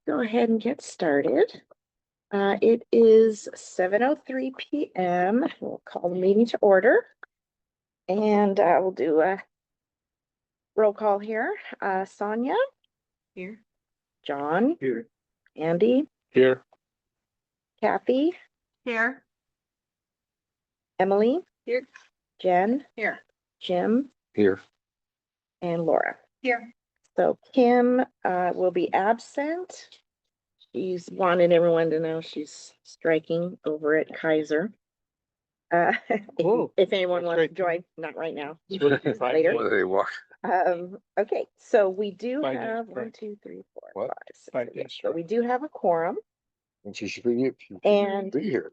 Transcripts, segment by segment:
go ahead and get started. It is 7:03 p.m. We'll call the meeting to order. And we'll do a roll call here. Sonia? Here. John? Here. Andy? Here. Kathy? Here. Emily? Here. Jen? Here. Jim? Here. And Laura. Here. So Kim will be absent. She's wanted everyone to know she's striking over at Kaiser. If anyone wants to join, not right now. Later. Okay, so we do have 1, 2, 3, 4, 5, 6, 7. So we do have a quorum. And she should be here.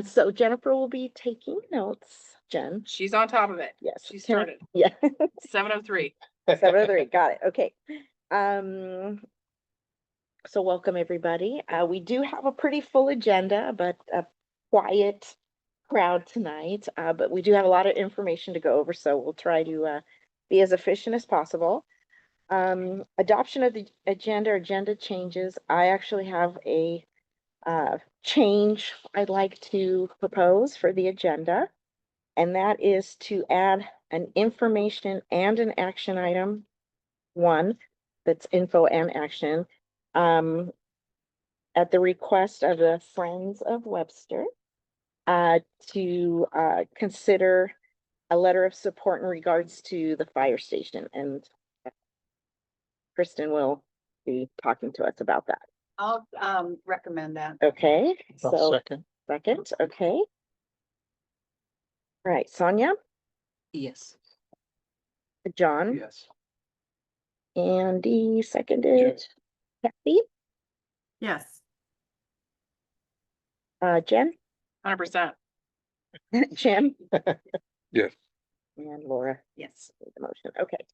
So Jennifer will be taking notes. Jen. She's on top of it. Yes. She started. Yeah. 7:03. 7:03. Got it. Okay. So welcome everybody. We do have a pretty full agenda, but a quiet crowd tonight. But we do have a lot of information to go over, so we'll try to be as efficient as possible. Adoption of the agenda changes. I actually have a change I'd like to propose for the agenda, and that is to add an information and an action item, one that's info and action, at the request of the Friends of Webster, to consider a letter of support in regards to the fire station, and Kristen will be talking to us about that. I'll recommend that. Okay, so Second. Okay. All right, Sonia, Yes. John, Yes. Andy seconded, Kathy, Yes. Jen, 100%. Jim, Yes. and Laura. Yes. The motion. Okay.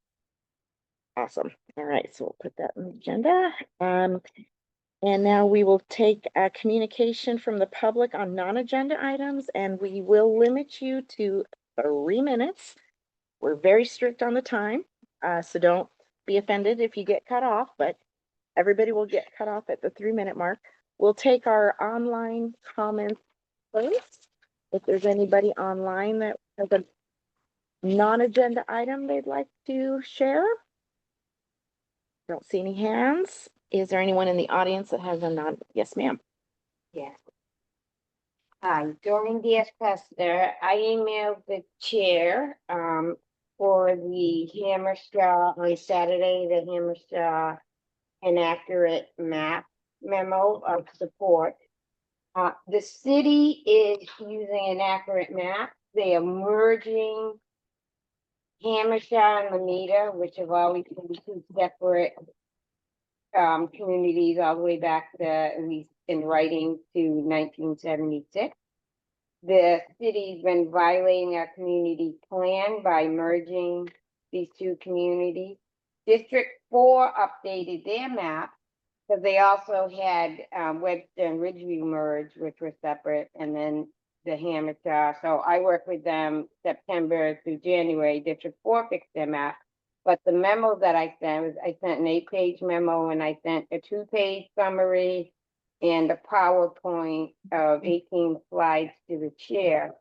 Awesome. All right, so we'll put that in the agenda. And now we will take a communication from the public on non-agenda items, and we will limit you to 3 minutes. We're very strict on the time, so don't be offended if you get cut off, but everybody will get cut off at the 3-minute mark. We'll take our online comments first. If there's anybody online that has a non-agenda item they'd like to share. Don't see any hands. Is there anyone in the audience that has a non? Yes, ma'am. Yeah. Hi, Doreen Diaz-Pester. I emailed the chair for the Hammerstraw on Saturday, the Hammerstraw inaccurate map memo of support. The city is using an accurate map. They are merging Hammerstraw and Lamita, which have always been two separate communities all the way back to, at least in writing, to 1976. The city's been violating our community plan by merging these two communities. District 4 updated their map because they also had Webster and Ridgeview merged, which were separate, and then the Hammerstraw. So I worked with them September through January. District 4 fixed their map. But the memo that I sent was, I sent an 8-page memo, and I sent a 2-page summary and a PowerPoint of 18 slides to the chair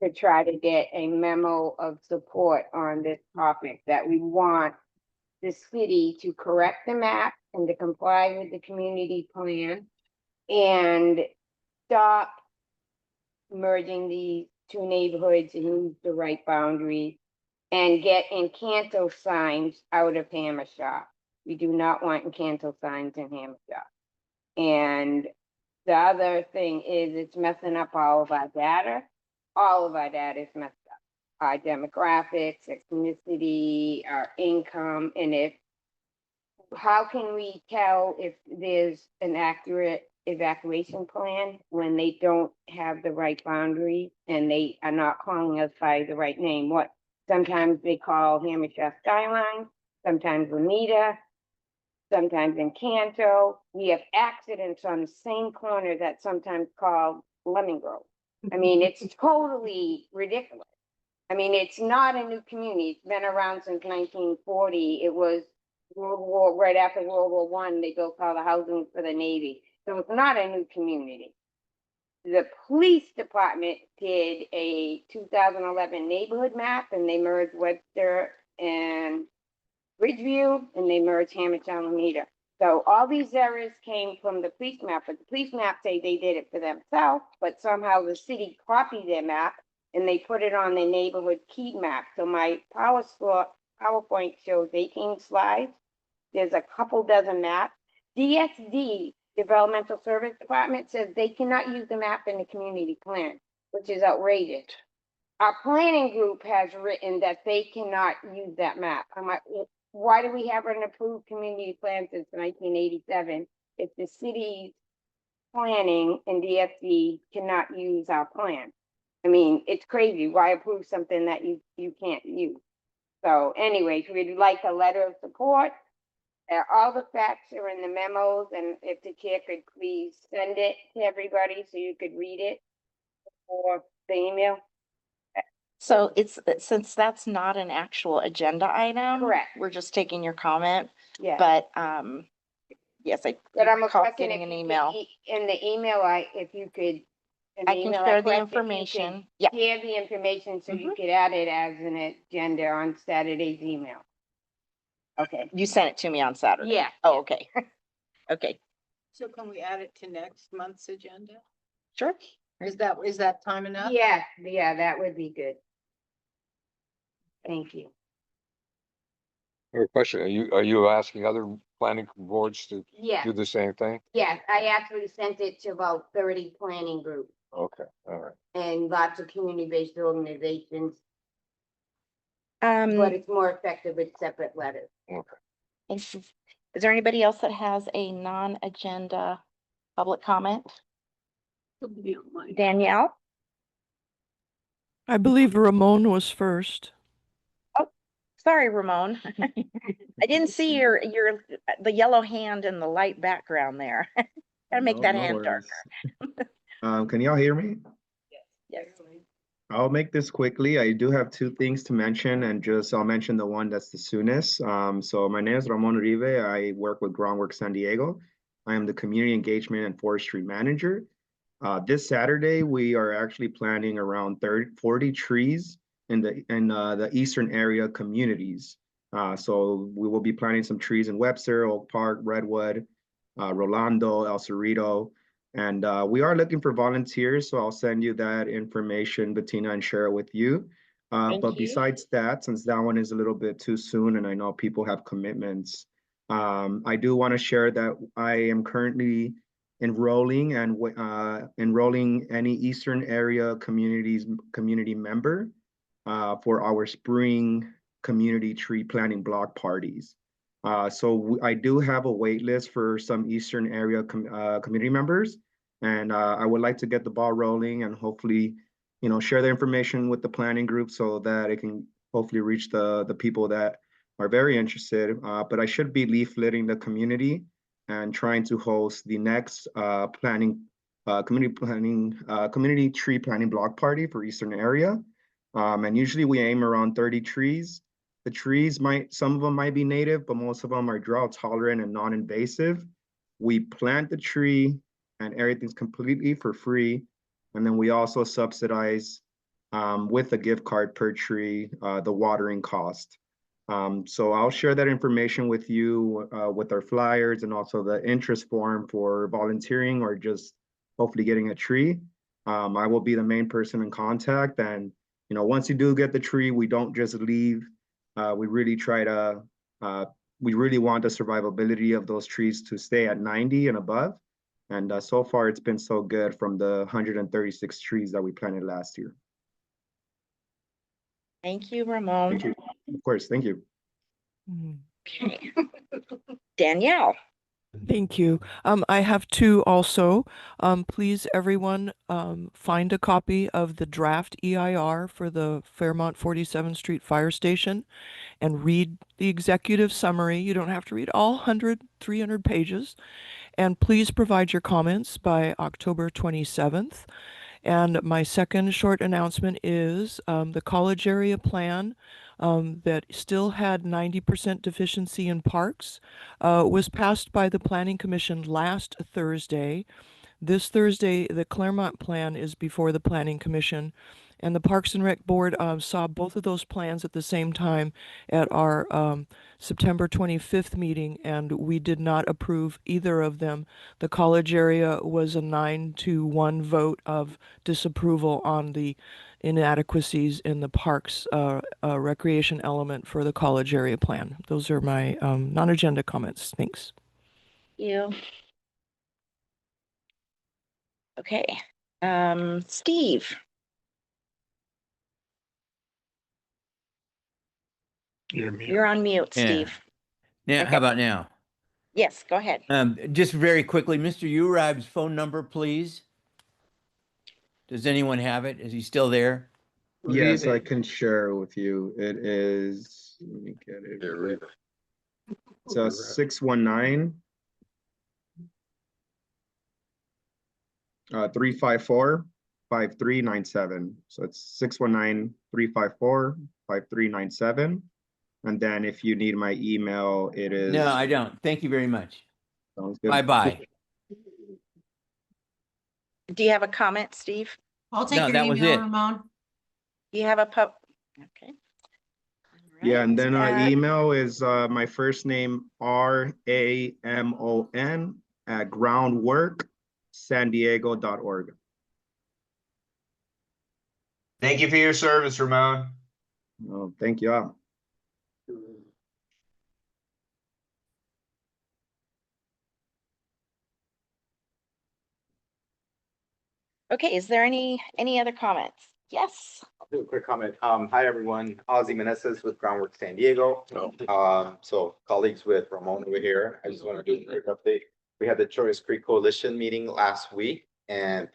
to try to get a memo of support on this topic, that we want the city to correct the map and to comply with the community plan and stop merging these two neighborhoods and use the right boundaries, and get Encanto signs out of Hammerstraw. We do not want Encanto signs in Hammerstraw. And the other thing is, it's messing up all of our data. All of our data is messed up. Our demographics, ethnicity, our income, and how can we tell if there's an accurate evacuation plan when they don't have the right boundaries and they are not calling us by the right name? Sometimes they call Hammerstraw Skyline, sometimes Lamita, sometimes Encanto. We have accidents on the same corner that's sometimes called Lemon Grove. I mean, it's totally ridiculous. I mean, it's not a new community. It's been around since 1940. It was right after World War One, they built all the housing for the Navy. So it's not a new community. The police department did a 2011 neighborhood map, and they merged Webster and Ridgeview, and they merged Hamlet, Alameda. So all these errors came from the police map, but the police map say they did it for themselves, but somehow the city copied their map and they put it on the neighborhood key map. So my PowerPoint shows 18 slides. There's a couple dozen maps. DSD, Developmental Service Department, says they cannot use the map in the community plan, which is outrageous. Our planning group has written that they cannot use that map. I'm like, why do we have an approved community plan since 1987 if the city's planning and DFD cannot use our plan? I mean, it's crazy. Why approve something that you can't use? So anyways, we'd like a letter of support. All the facts are in the memos, and if the chair could please send it to everybody so you could read it or the email. So it's, since that's not an actual agenda item. Correct. We're just taking your comment, Yeah. but, yes, I But I'm recall requesting getting if an you could email. in the email, if you could. in the I can email share request, the if you could information. Yeah, Share the information so you Mhm. could add it as an agenda on Saturday's email. Okay. you sent it to me on Saturday. Yeah. Oh, okay. Okay, So can we add it to next month's agenda? sure. Is that time enough? Yeah, that would be good. Thank you. I have a question. Are you asking other planning boards to Yeah, do the same thing? yeah, I actually sent it to about 30 planning groups Okay, all right. and lots of community-based organizations, Um, but it's more effective with separate letters. is there anybody else that has a non-agenda public comment? Danielle? I believe Ramon was first. Sorry, Ramon. I didn't see the yellow hand in the light background there. Gotta make that hand darker. Can y'all hear me? Yes. I'll make this quickly. I do have two things to mention, and I'll mention the one that's the soonest. So my name is Ramon Uribe. I work with Groundwork San Diego. I am the Community Engagement and Forestry Manager. This Saturday, we are actually planting around 40 trees in the eastern area communities. So we will be planting some trees in Webster, Oak Park, Redwood, Rolando, El Cerrito. And we are looking for volunteers, so I'll send you that information, Bettina, and share it with you. Thank But you. besides that, since that one is a little bit too soon and I know people have commitments, I do want to share that I am currently enrolling any Eastern area community member for our spring community tree planting block parties. So I do have a wait list for some Eastern area community members, and I would like to get the ball rolling and hopefully, share the information with the planning group so that it can hopefully reach the people that are very interested. But I should be leafleting the community and trying to host the next community tree planting block party for Eastern area. And usually we aim around 30 trees. The trees some of them might be native, but most of them are drought tolerant and non-invasive. We plant the tree and everything's completely for free. And then we also subsidize with a gift card per tree, the watering cost. So I'll share that information with you with our flyers and also the interest form for volunteering or just hopefully getting a tree. I will be the main person in contact. And, once you do get the tree, we don't just leave. We really we really want the survivability of those trees to stay at 90 and above. And so far, it's been so good from the 136 trees that we planted last year. Thank you, Ramon. Thank you. Of course, thank you. Mhm. Okay. Danielle? Thank you. I have two also. Please, everyone, find a copy of the draft EIR for the Fairmont 47th Street Fire Station and read the executive summary. You don't have to read all 300 pages. And please provide your comments by October 27th. And my second short announcement is the college area plan that still had 90% deficiency in parks, was passed by the Planning Commission last Thursday. This Thursday, the Claremont plan is before the Planning Commission, and the Parks and Rec Board saw both of those plans at the same time at our September 25th meeting, and we did not approve either of them. The college area was a 9-1 vote of disapproval on the inadequacies in the parks recreation element for the college area plan. Those are my non-agenda comments. Thanks. You. Okay, Steve. You're on mute, Yeah. Steve. Now, Okay. how about now? Yes, go ahead. Just very quickly, Mr. Urib's phone number, please. Does anyone have it? Is he still there? Yes, I can share with you. It is, let me get it. It's a 619 354 5397. So it's 619-354-5397. And then if you need my email, it is. No, I don't. Thank you very much. Sounds good. Bye-bye. Do you have a comment, Steve? I'll take No, your that was email, it. Ramon. Do you have a okay. Yeah, and then Alright, email is my first name RAMON at groundworksandiego.org. Thank you for your service, Ramon. Oh, thank you. Okay, is there any other comments? Yes. I'll do a quick comment. Hi, everyone. Ozzy Meneses with Groundwork San Diego. So colleagues with Ramon over here. I just want to do a quick update. We had the Choice Creek Coalition meeting last week, and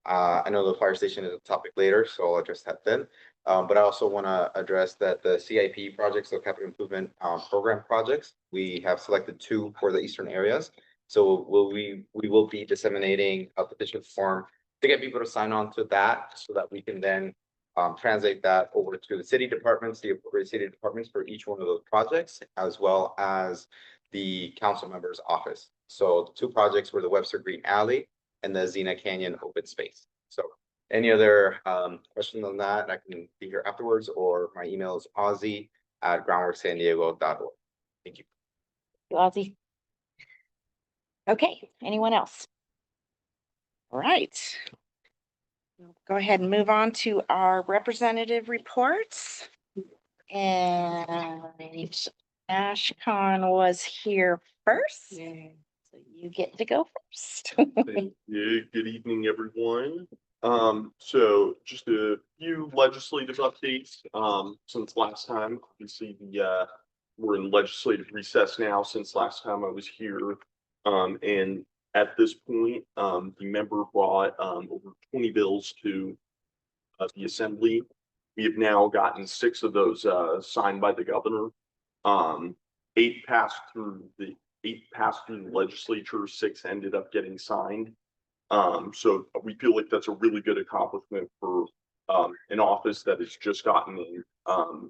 I know the fire station is a topic later, so I'll address that then. But I also want to address that the CIP projects, so capital improvement program projects, we have selected 2 for the eastern areas. So we will be disseminating a petition form to get people to sign on to that so that we can then translate that over to the city departments, the appropriate city departments for each one of those projects, as well as the council member's office. So the 2 projects were the Webster Green Alley and the Xena Canyon open space. So any other questions on that, I can be here afterwards, or my email is ozzy@groundworksandiego.org. Thank you. Ozzy. Okay, anyone else? All right. We'll go ahead and move on to our representative reports. And Ashcon was here first. So you get to go first. Thank you. Good evening, everyone. So just a few legislative updates since last time. Obviously, we're in legislative recess now since last time I was here. And at this point, the member brought over 20 bills to the assembly. We have now gotten 6 of those signed by the governor. 8 passed through the legislature, 6 ended up getting signed. So we feel like that's a really good accomplishment for an office that has just gotten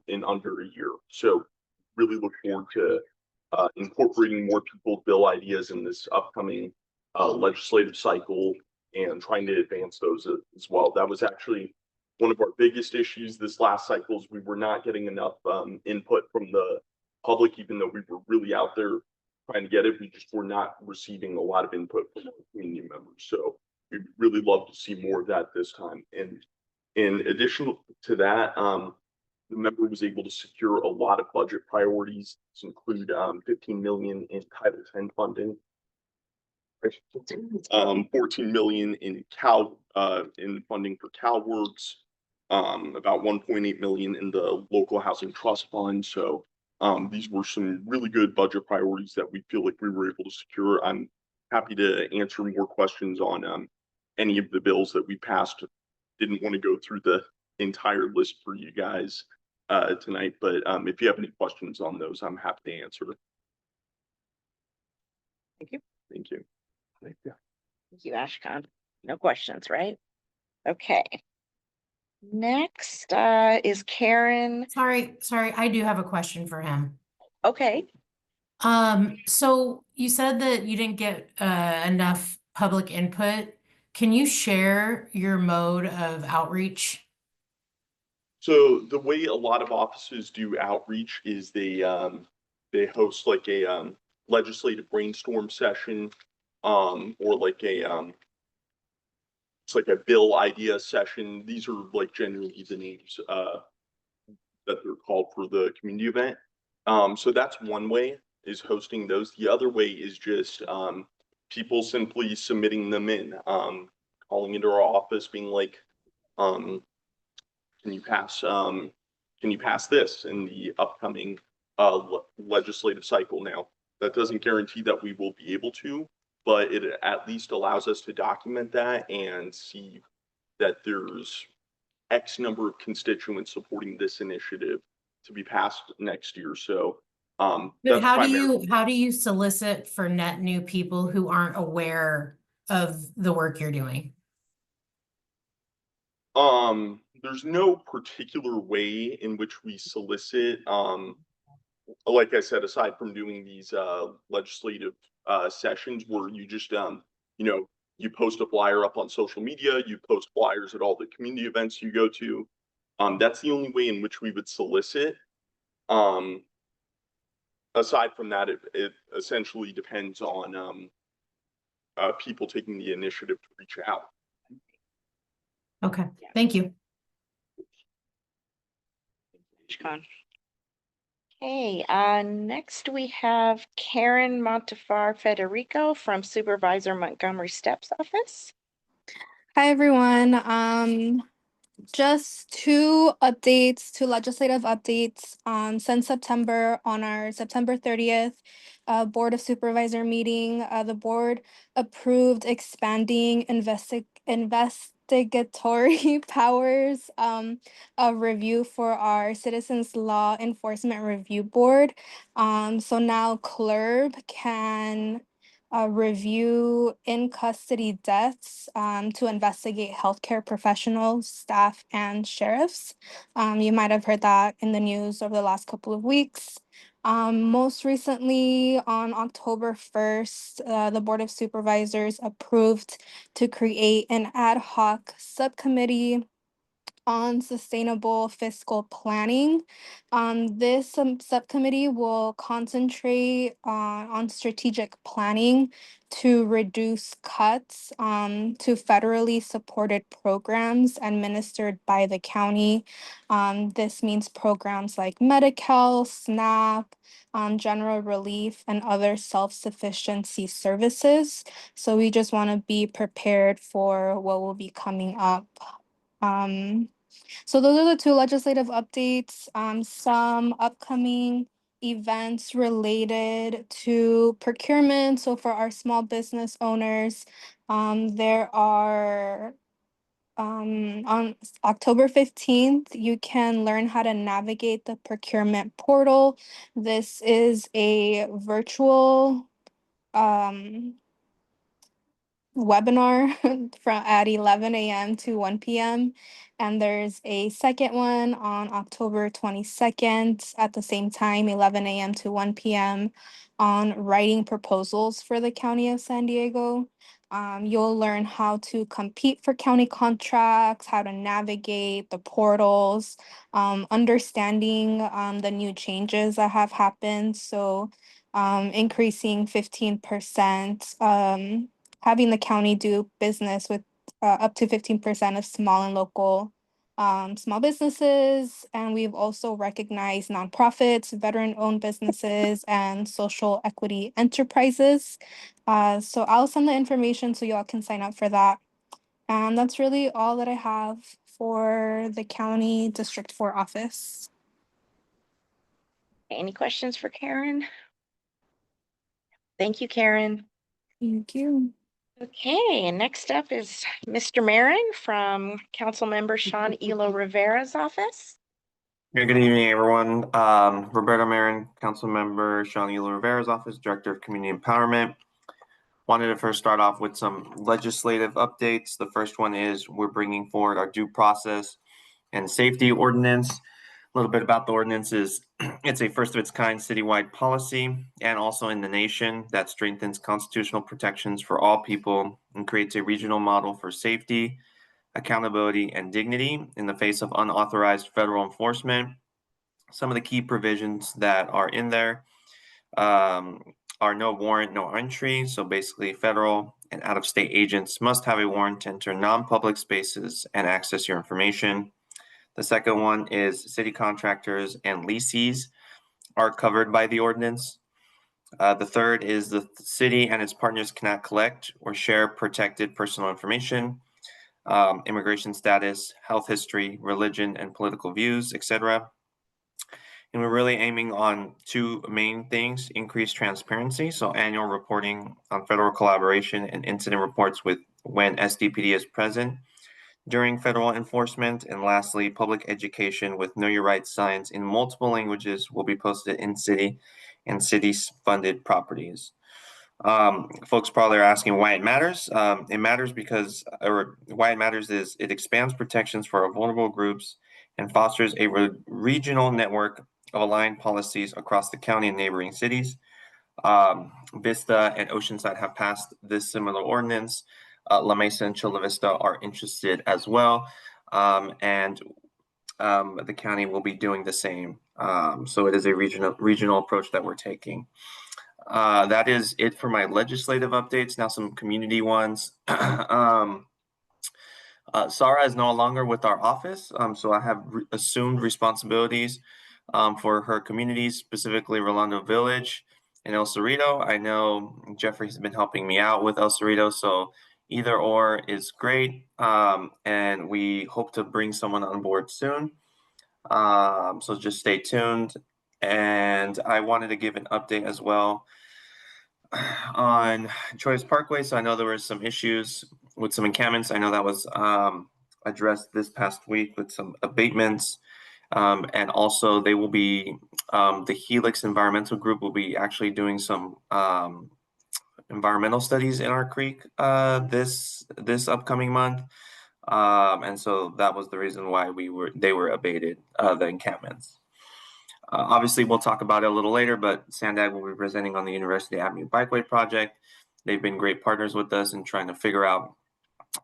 in under a year. So really look forward to incorporating more people's bill ideas in this upcoming legislative cycle and trying to advance those as well. That was actually one of our biggest issues this last cycle, is we were not getting enough input from the public, even though we were really out there trying to get it. We just were not receiving a lot of input from our community members. So we'd really love to see more of that this time. And in addition to that, the member was able to secure a lot of budget priorities. This include 15 million in Title 10 funding, 14 million in funding for CalWorks, about 1.8 million in the local housing trust fund. So these were some really good budget priorities that we feel like we were able to secure. I'm happy to answer more questions on any of the bills that we passed. Didn't want to go through the entire list for you guys tonight, but if you have any questions on those, I'm happy to answer. Thank you. Thank you. Thank you, Ashcon. No questions, right? Okay. Next, is Karen. Sorry, I do have a question for him. Okay. So you said that you didn't get enough public input. Can you share your mode of outreach? So the way a lot of offices do outreach is they host like a legislative brainstorm session, or like a it's like a bill idea session. These are like generally the names that they're called for the community event. So that's one way, is hosting those. The other way is just people simply submitting them in, calling into our office, being like, um, can you pass this in the upcoming legislative cycle? Now, that doesn't guarantee that we will be able to, but it at least allows us to document that and see that there's X number of constituents supporting this initiative to be passed next year. So But that's how do you solicit for net new people who aren't aware of the work you're doing? There's no particular way in which we solicit. Like I said, aside from doing these legislative sessions where you just you know, you post a flyer up on social media, you post flyers at all the community events you go to. That's the only way in which we would solicit. Aside from that, it essentially depends on people taking the initiative to reach out. Okay, thank you. Okay, next we have Karen Montefar Federico from Supervisor Montgomery Steps office. Hi, everyone. Just two legislative updates. Since September, on our September 30th Board of Supervisor meeting, the board approved expanding investigatory powers of review for our Citizens Law Enforcement Review Board. So now CLERB can review in custody deaths to investigate healthcare professionals, staff, and sheriffs. You might have heard that in the news over the last couple of weeks. Most recently, on October 1st, the Board of Supervisors approved to create an ad hoc subcommittee on sustainable fiscal planning. This subcommittee will concentrate on strategic planning to reduce cuts to federally supported programs administered by the county. This means programs like Medi-Cal, SNAP, general relief, and other self-sufficiency services. So we just want to be prepared for what will be coming up. So those are the two legislative updates. Some upcoming events related to procurement. So for our small business owners, there are on October 15th, you can learn how to navigate the procurement portal. This is a virtual webinar from at 11 a.m. to 1 p.m. And there's a second one on October 22nd at the same time, 11 a.m. to 1 p.m. on writing proposals for the County of San Diego. You'll learn how to compete for county contracts, how to navigate the portals, understanding the new changes that have happened. So increasing 15%, having the county do business with up to 15% of small and local small businesses. And we've also recognized nonprofits, veteran-owned businesses, and social equity enterprises. So I'll send the information so y'all can sign up for that. And that's really all that I have for the County District 4 office. Any questions for Karen? Thank you, Karen. Thank you. Okay, and next up is Mr. Marin from Councilmember Sean Elo Rivera's office. Good evening, everyone. Roberto Marin, Councilmember Sean Elo Rivera's office, Director of Community Empowerment. Wanted to first start off with some legislative updates. The first one is we're bringing forward our due process and Safety Ordinance. A little bit about the ordinance is it's a first of its kind citywide policy and also in the nation that strengthens constitutional protections for all people and creates a regional model for safety, accountability, and dignity in the face of unauthorized federal enforcement. Some of the key provisions that are in there are no warrant, no entry. So basically, federal and out-of-state agents must have a warrant to enter non-public spaces and access your information. The second one is city contractors and leases are covered by the ordinance. The third is the city and its partners cannot collect or share protected personal information, immigration status, health history, religion, and political views, etc. And we're really aiming on two main things: increased transparency, so annual reporting on federal collaboration and incident reports with when SDPD is present during federal enforcement. And lastly, public education with Know Your Rights signs in multiple languages will be posted in city and city-funded properties. Folks probably are asking why it matters. It matters because, or why it matters is it expands protections for vulnerable groups and fosters a regional network of aligned policies across the county and neighboring cities. Vista and Oceanside have passed this similar ordinance. La Mesa and Chula Vista are interested as well, and the county will be doing the same. So it is a regional approach that we're taking. That is it for my legislative updates. Now some community ones. Sarah is no longer with our office, so I have assumed responsibilities for her communities, specifically Rolando Village and El Cerrito. I know Jeffrey has been helping me out with El Cerrito, so either or is great, and we hope to bring someone on board soon. So just stay tuned. And I wanted to give an update as well on Choice Parkway. So I know there were some issues with some encampments. I know that was addressed this past week with some abatements. And also they will be, the Helix Environmental Group will be actually doing some environmental studies in our creek this upcoming month. And so that was the reason why they were abated, the encampments. Obviously, we'll talk about it a little later, but Sandag will be presenting on the University Avenue Bikeway project. They've been great partners with us in trying to figure out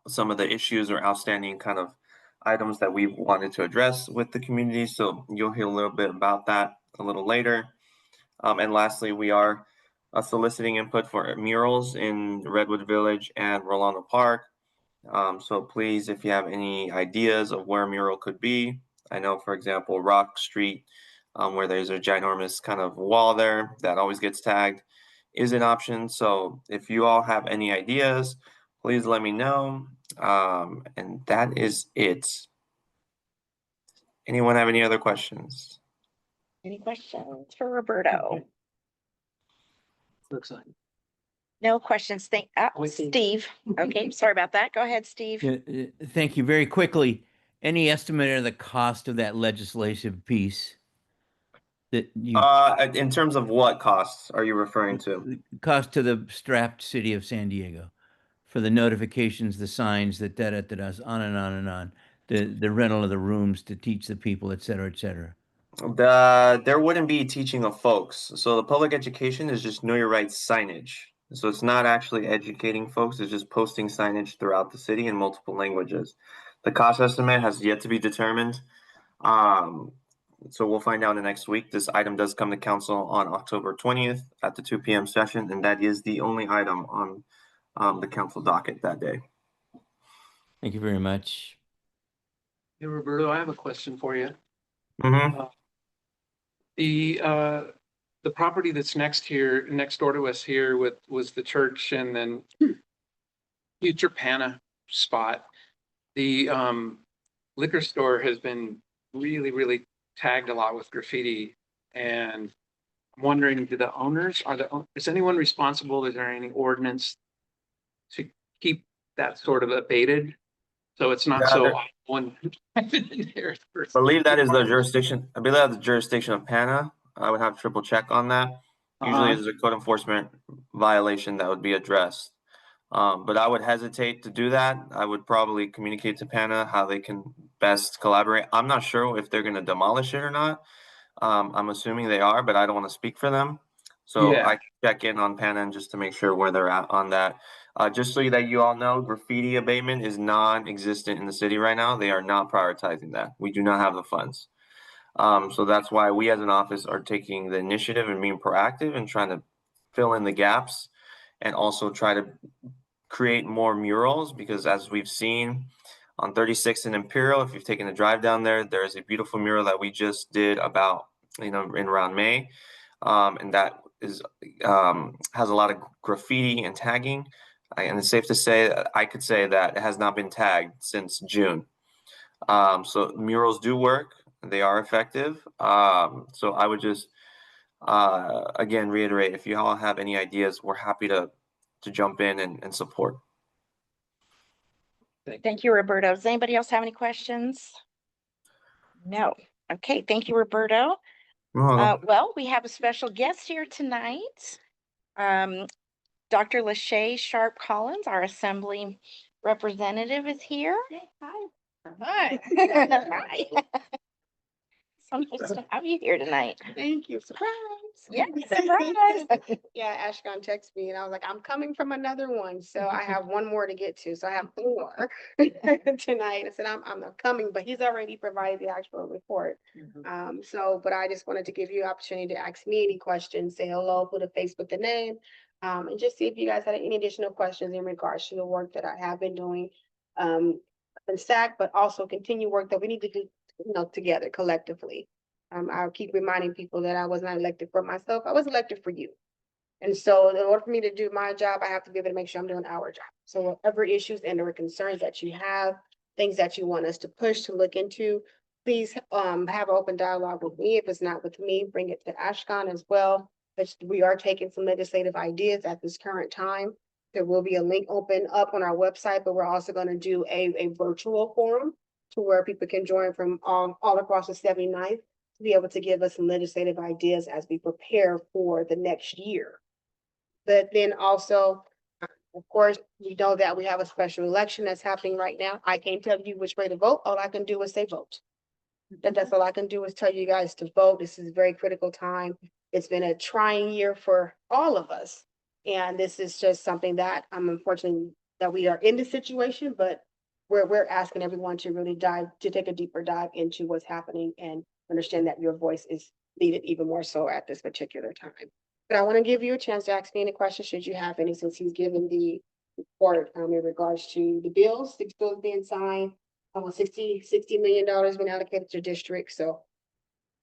some of the issues or outstanding kind of items that we wanted to address with the community. So you'll hear a little bit about that a little later. And lastly, we are soliciting input for murals in Redwood Village and Rolando Park. So please, if you have any ideas of where a mural could be, I know, for example, Rock Street, where there's a ginormous kind of wall there that always gets tagged, is an option. So if you all have any ideas, please let me know. And that is it. Anyone have any other questions? Any questions for Roberto? Looks like. No questions. Steve. Okay, sorry about that. Go ahead, Steve. Yeah, thank you. Very quickly, any estimate of the cost of that legislative piece? That you In terms of what costs are you referring to? cost to the strapped city of San Diego for the notifications, the signs, the on and on and on, the rental of the rooms to teach the people, et cetera, et cetera. There wouldn't be teaching of folks. So the public education is just Know Your Rights signage. So it's not actually educating folks, it's just posting signage throughout the city in multiple languages. The cost estimate has yet to be determined. So we'll find out in the next week. This item does come to council on October 20th at the 2 p.m. session, and that is the only item on the council docket that day. Thank you very much. Hey, Roberto, I have a question for you. Mm-hmm. The property that's next door to us here was the church and then future Pana spot. The liquor store has been really tagged a lot with graffiti, and I'm wondering, is anyone responsible? Is there any ordinance to keep that sort of abated so it's not one there? I believe that is the jurisdiction. I believe that's the jurisdiction of PANA. I would have to triple check on that. Usually there's a code enforcement violation that would be addressed. But I would hesitate to do that. I would probably communicate to PANA how they can best collaborate. I'm not sure if they're gonna demolish it or not. I'm assuming they are, but I don't want to speak for them. So Yeah. I can check in on Pannon just to make sure where they're at on that. Just so that you all know, graffiti abatement is non-existent in the city right now. They are not prioritizing that. We do not have the funds. So that's why we as an office are taking the initiative and being proactive and trying to fill in the gaps and also try to create more murals, because as we've seen on 36th and Imperial, if you've taken a drive down there, there's a beautiful mural that we just did about, in around May. And that is has a lot of graffiti and tagging. And it's safe to say, I could say that it has not been tagged since June. So murals do work. They are effective. So I would just, again, reiterate, if you all have any ideas, we're happy to jump in and support. Thank you, Roberto. Does anybody else have any questions? No. Okay, thank you, Roberto. Well, we have a special guest here tonight. Dr. Lachey Sharp Collins, our assembly representative, is here. Hi. Hi. Hi. So nice to have you here tonight. Thank you. Surprise. Yeah, surprise. Yeah, Ashkan texted me and I was like, I'm coming from another one. So I have one more to get to. So I have 4 tonight. I said, I'm not coming, but he's already provided the actual report. But I just wanted to give you an opportunity to ask me any questions, say hello, put a face with the name, and just see if you guys had any additional questions in regards to the work that I have been doing in SAC, but also continue work that we need to do, together collectively. I'll keep reminding people that I was not elected for myself. I was elected for you. And so in order for me to do my job, I have to be able to make sure I'm doing our job. So whatever issues and or concerns that you have, things that you want us to push to look into, please have an open dialogue with me. If it's not with me, bring it to Ashkan as well. But we are taking some legislative ideas at this current time. There will be a link open up on our website, but we're also going to do a virtual forum to where people can join from all across the 79th to be able to give us some legislative ideas as we prepare for the next year. But then also, of course, we know that we have a special election that's happening right now. I can't tell you which way to vote. All I can do is say vote. That's all I can do is tell you guys to vote. This is a very critical time. It's been a trying year for all of us. And this is just something that I'm unfortunate that we are in this situation, but we're asking everyone to really take a deeper dive into what's happening and understand that your voice is needed even more so at this particular time. But I want to give you a chance to ask me any questions should you have any, since he's given the report in regards to the bills, 6 bills being signed, almost $60 million been allocated to district. So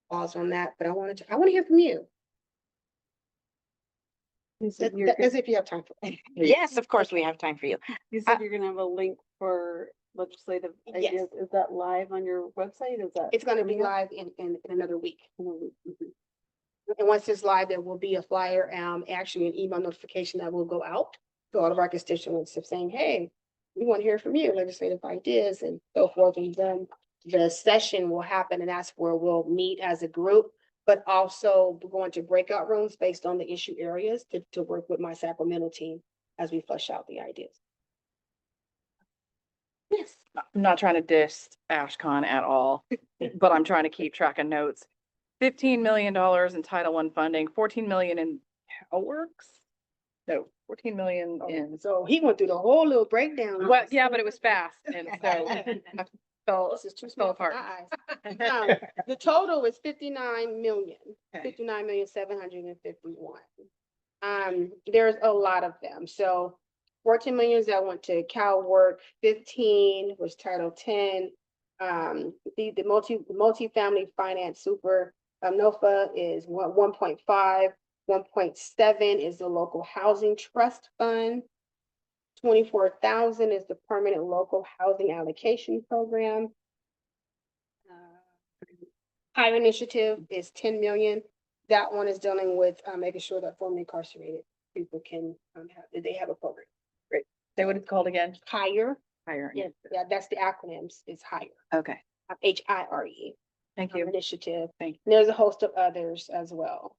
pause on that, but I want to hear from you. As if you have time for it. Yes, of course, we have time for you. You said you're gonna have a link for legislative ideas. Yes. Is that live on your website? Is that? It's going to be live in another week. And once it's live, there will be a flyer, actually an email notification that will go out to all of our constituents of saying, hey, we want to hear from you, legislative ideas and so forth. And then the session will happen, and that's where we'll meet as a group, but also go into breakout rooms based on the issue areas to work with my Sacramento team as we flesh out the ideas. Yes. I'm not trying to diss AshCon at all, but I'm trying to keep track of notes. $15 million in Title I funding, 14 million in CalWorks? No, 14 million in. So he went through the whole little breakdown. Well, yeah, but it was fast. And so I fell apart. The total is 59 million, 59,751,000. There's a lot of them. So 14 million that went to CalWork, 15 was Title 10. The multi-family finance super NOFA is 1.5, 1.7 is the local housing trust fund. 24,000 is the permanent local housing allocation program. Higher initiative is 10 million. That one is dealing with making sure that formerly incarcerated people can they have a program. Great. Say what it's called again. Higher. Higher. Yeah, that's the acronyms. It's higher. Okay. HIRE. Thank you. Initiative. Thank you. And there's a host of others as well.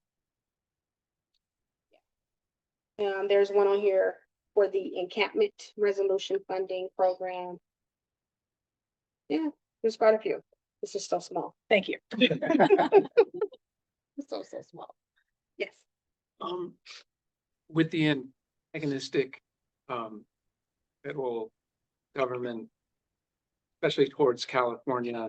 There's one on here for the encampment resolution funding program. Yeah, There's quite a few. It's just so small. Thank you. It's so small. Yes. With the antagonistic, federal government, especially towards California,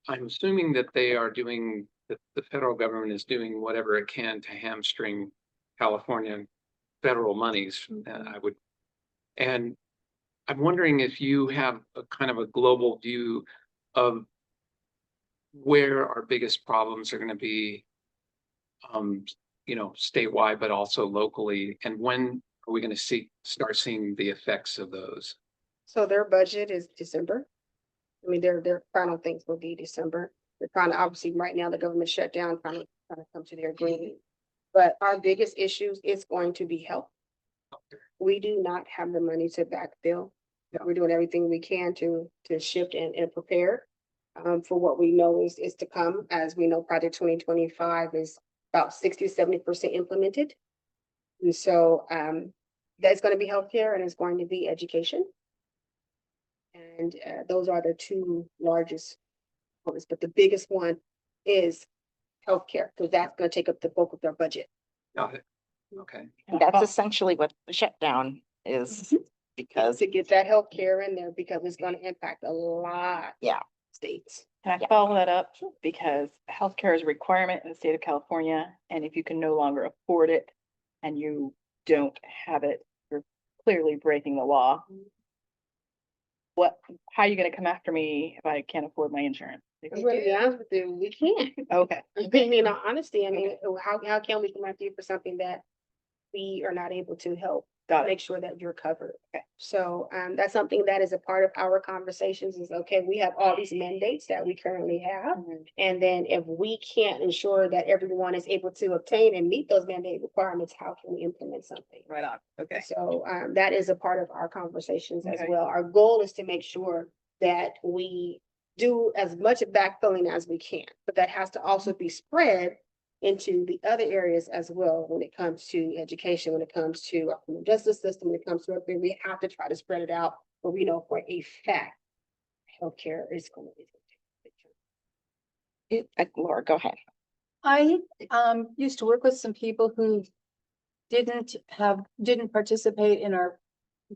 I'm assuming that they are doing, that the federal government is doing whatever it can to hamstring California federal monies, I would. And I'm wondering if you have a kind of a global view of where our biggest problems are going to be, statewide, but also locally, and when are we going to start seeing the effects of those? So their budget is December. I mean, their final things will be December. They're trying to, obviously, right now, the government shut down, trying to come to their agreement. But our biggest issues is going to be health. We do not have the money to backfill. But we're doing everything we can to shift and prepare for what we know is to come. As we know, Project 2025 is about 60-70% implemented. And so that's going to be healthcare and it's going to be education. And those are the two largest ones, but the biggest one is healthcare, because that's going to take up the bulk of their budget. Got it. Okay. And that's essentially what the shutdown is, because To get that healthcare in there, because it's going to impact a lot. Yeah. States. Can I follow that up? Because healthcare is a requirement in the state of California, and if you can no longer afford it and you don't have it, you're clearly breaking the law. How are you gonna come after me if I can't afford my insurance? I'm going to be honest with you, we can't. Okay. I mean, in all honesty, I mean, how can we come after you for something that we are not able to help? Got it. Make sure that you're covered. Okay. So that's something that is a part of our conversations is, okay, we have all these mandates that we currently have. And then if we can't ensure that everyone is able to obtain and meet those mandate requirements, how can we implement something? Right on. Okay. So that is a part of our conversations as Okay. well. Our goal is to make sure that we do as much backfilling as we can, but that has to also be spread into the other areas as well when it comes to education, when it comes to our criminal justice system, when it comes to everything. We have to try to spread it out, but we know for a fact healthcare is going to be. Laura, go ahead. I used to work with some people who didn't participate in our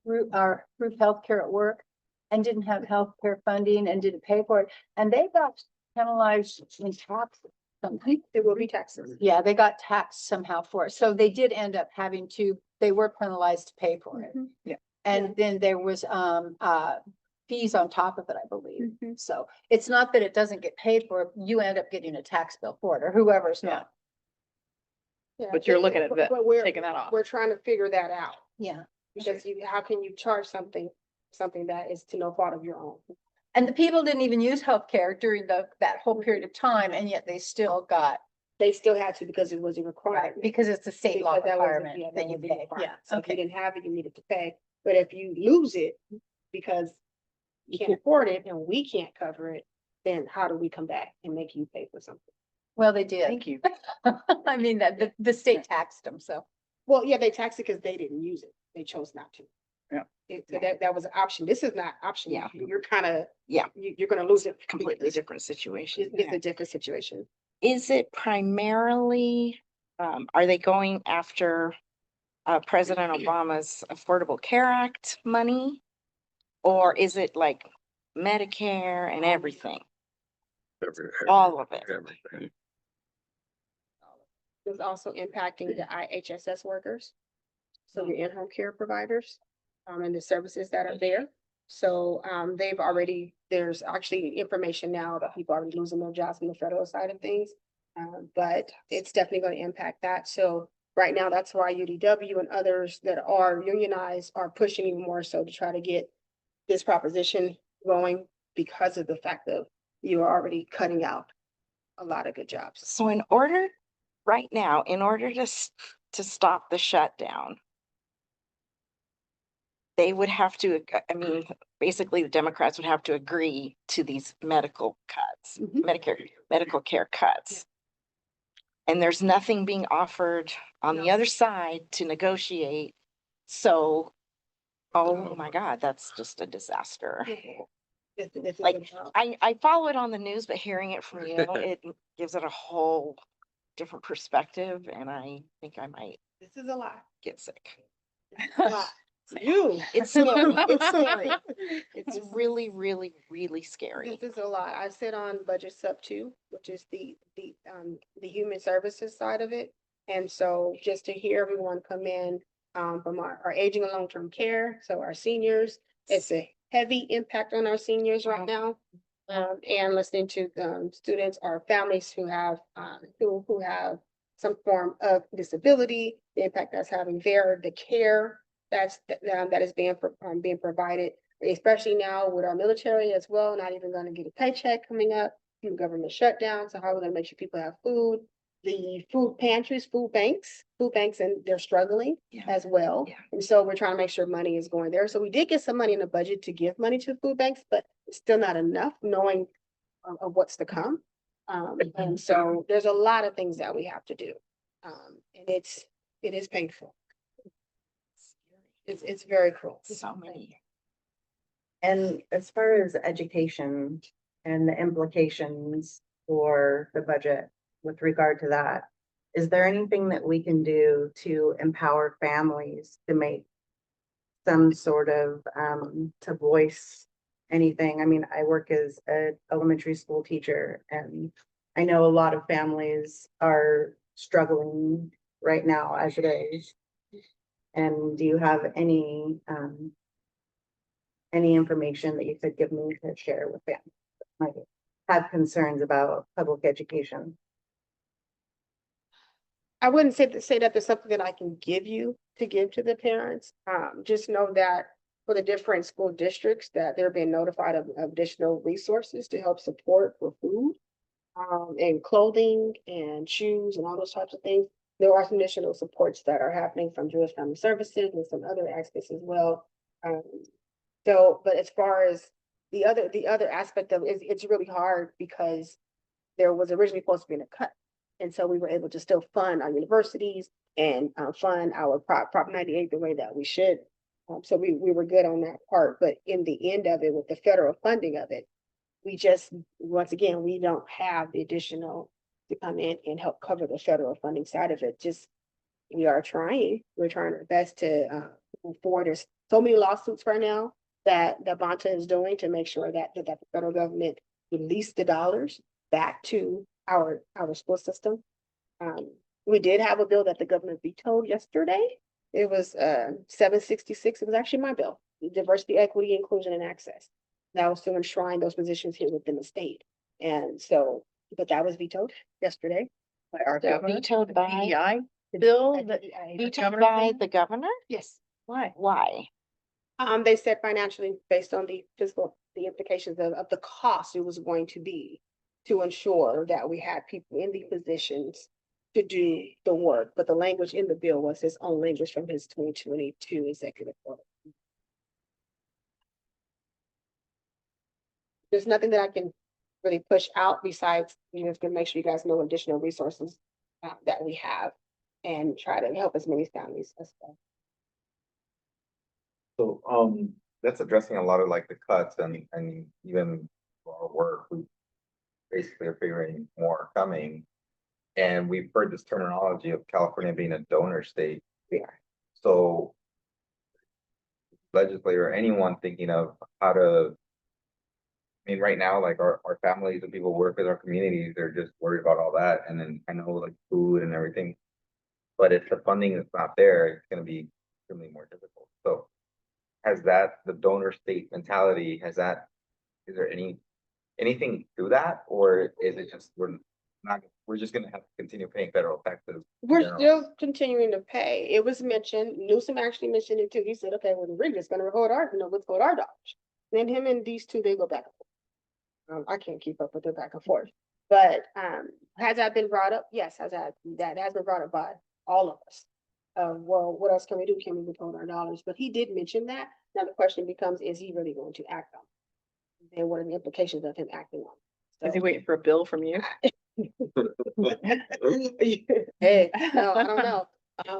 group healthcare at work and didn't have healthcare funding and didn't pay for it. And they got penalized in taxes. Something. There will be taxes. Yeah, they got taxed somehow for it. So they did end up having to, they were penalized to pay for it. Yeah. And then there was fees on top of it, I believe. So it's not that it doesn't get paid for, you end up getting a tax bill for it or whoever's not. Yeah, But you're looking at that, but we're taking that off. We're trying to figure that out. Yeah. Because how can you charge something that is to no fault of your own? And the people didn't even use healthcare during that whole period of time, and yet they still had to because it was a requirement. because it's a state law Because that was a- requirement yeah, that you was a pay. requirement. Yeah, So if you okay. didn't have it, you needed to pay. But if you lose it because you can't afford it and we can't cover it, then how do we come back and make you pay for something? Well, they did. Thank you. I mean, that the state taxed them, so. Well, yeah, they taxed it because they didn't use it. They chose not to. Yeah. So that was an option. This is not optional. Yeah. You're kind of, Yeah. you're gonna lose it. Completely different situation. It's a different situation. Is it primarily, are they going after President Obama's Affordable Care Act money? Or is it like Medicare and everything? All of it. Everything. It's also impacting the IHSS workers. So the in-home care providers, and the services that are there. So, there's actually information now that people are losing their jobs on the federal side of things. But it's definitely going to impact that. So right now, that's why UDW and others that are unionized are pushing even more so to try to get this proposition going because of the fact that you are already cutting out a lot of good jobs. So right now, in order to stop the shutdown, they would have to, basically the Democrats would have to agree to these medical cuts, medical care cuts. And there's nothing being offered on the other side to negotiate. So, oh my God, that's just a disaster. This is Like, about- I follow it on the news, but hearing it from you, it gives it a whole different perspective, and I think I might This is a lot. get sick. A lot. You. It's scary. It's scary. It's really, really, really scary. This is a lot. I sit on budget sub 2, which is the human services side of it. And so just to hear everyone come in from our aging and long-term care, so our seniors, it's a heavy impact on our seniors right now. And listening to students or families who have who have some form of disability, the impact that's having there, the care that is being provided, especially now with our military as well, not even going to get a paycheck coming up, government shutdown. So how are we going to make sure people have food? The food pantries, food banks, and they're struggling as well. Yeah. And so we're trying to make sure money is going there. So we did get some money in the budget to give money to food banks, but it's still not enough knowing of what's to come. And so there's a lot of things that we have to do. And it is painful. It's very cruel. So many. And as far as education and the implications for the budget with regard to that, is there anything that we can do to empower families to make some sort of, to voice anything? I mean, I work as an elementary school teacher, and I know a lot of families are struggling right now as it is. And do you have any information that you could give me to share with them that might have concerns about public education? I wouldn't say that there's something that I can give you to give to the parents. Just know that for the different school districts that they're being notified of additional resources to help support for food, and clothing and shoes and all those types of things. There are some additional supports that are happening from Jewish Family Services and some other aspects as well. But as far as the other aspect of it, it's really hard because there was originally supposed to be a cut. And so we were able to still fund our universities and fund our Prop 98 the way that we should. So we were good on that part. But in the end of it, with the federal funding of it, we just, once again, we don't have the additional to come in and help cover the federal funding side of it. Just, we're trying our best to move forward. There's so many lawsuits right now that Banta is doing to make sure that the federal government release the dollars back to our school system. We did have a bill that the government vetoed yesterday. It was 766. It was actually my bill, diversity, equity, inclusion, and access. That was to enshrine those positions here within the state. And so, but that was vetoed yesterday by our governor. Vetoed by PEI bill that vetoed by the governor? Yes. why? Why? They said financially, based on the implications of the cost it was going to be to ensure that we had people in the positions to do the work. But the language in the bill was his own language from his 2022 executive order. There's nothing that I can really push out besides, to make sure you guys know additional resources that we have and try to help as many families as well. So, that's addressing a lot of like the cuts and even for our work, we basically are figuring more coming. And we've heard this terminology of California being a donor state. Yeah. So legislator, anyone thinking of how to, I mean, right now, like our families and people work with our communities, they're just worried about all that. And then I know like food and everything. But if the funding is not there, it's gonna be extremely more difficult. So has that, the donor state mentality, is there anything to that? Or is it just, we're just gonna have to continue paying federal taxes? in We're general? still continuing to pay. It was mentioned, Newsom actually mentioned it too. He said, okay, well, we're just gonna withhold our dollars. Then him and these two, they go back and forth. I can't keep up with their back and forth. But has that been brought up? Yes, that has been brought up by all of us. Well, what else can we do? Can we withhold our dollars? But he did mention that. Now the question becomes, is he really going to act on it? And what are the implications of him acting on it? Is he waiting for a bill from you? Hey, no, I don't know.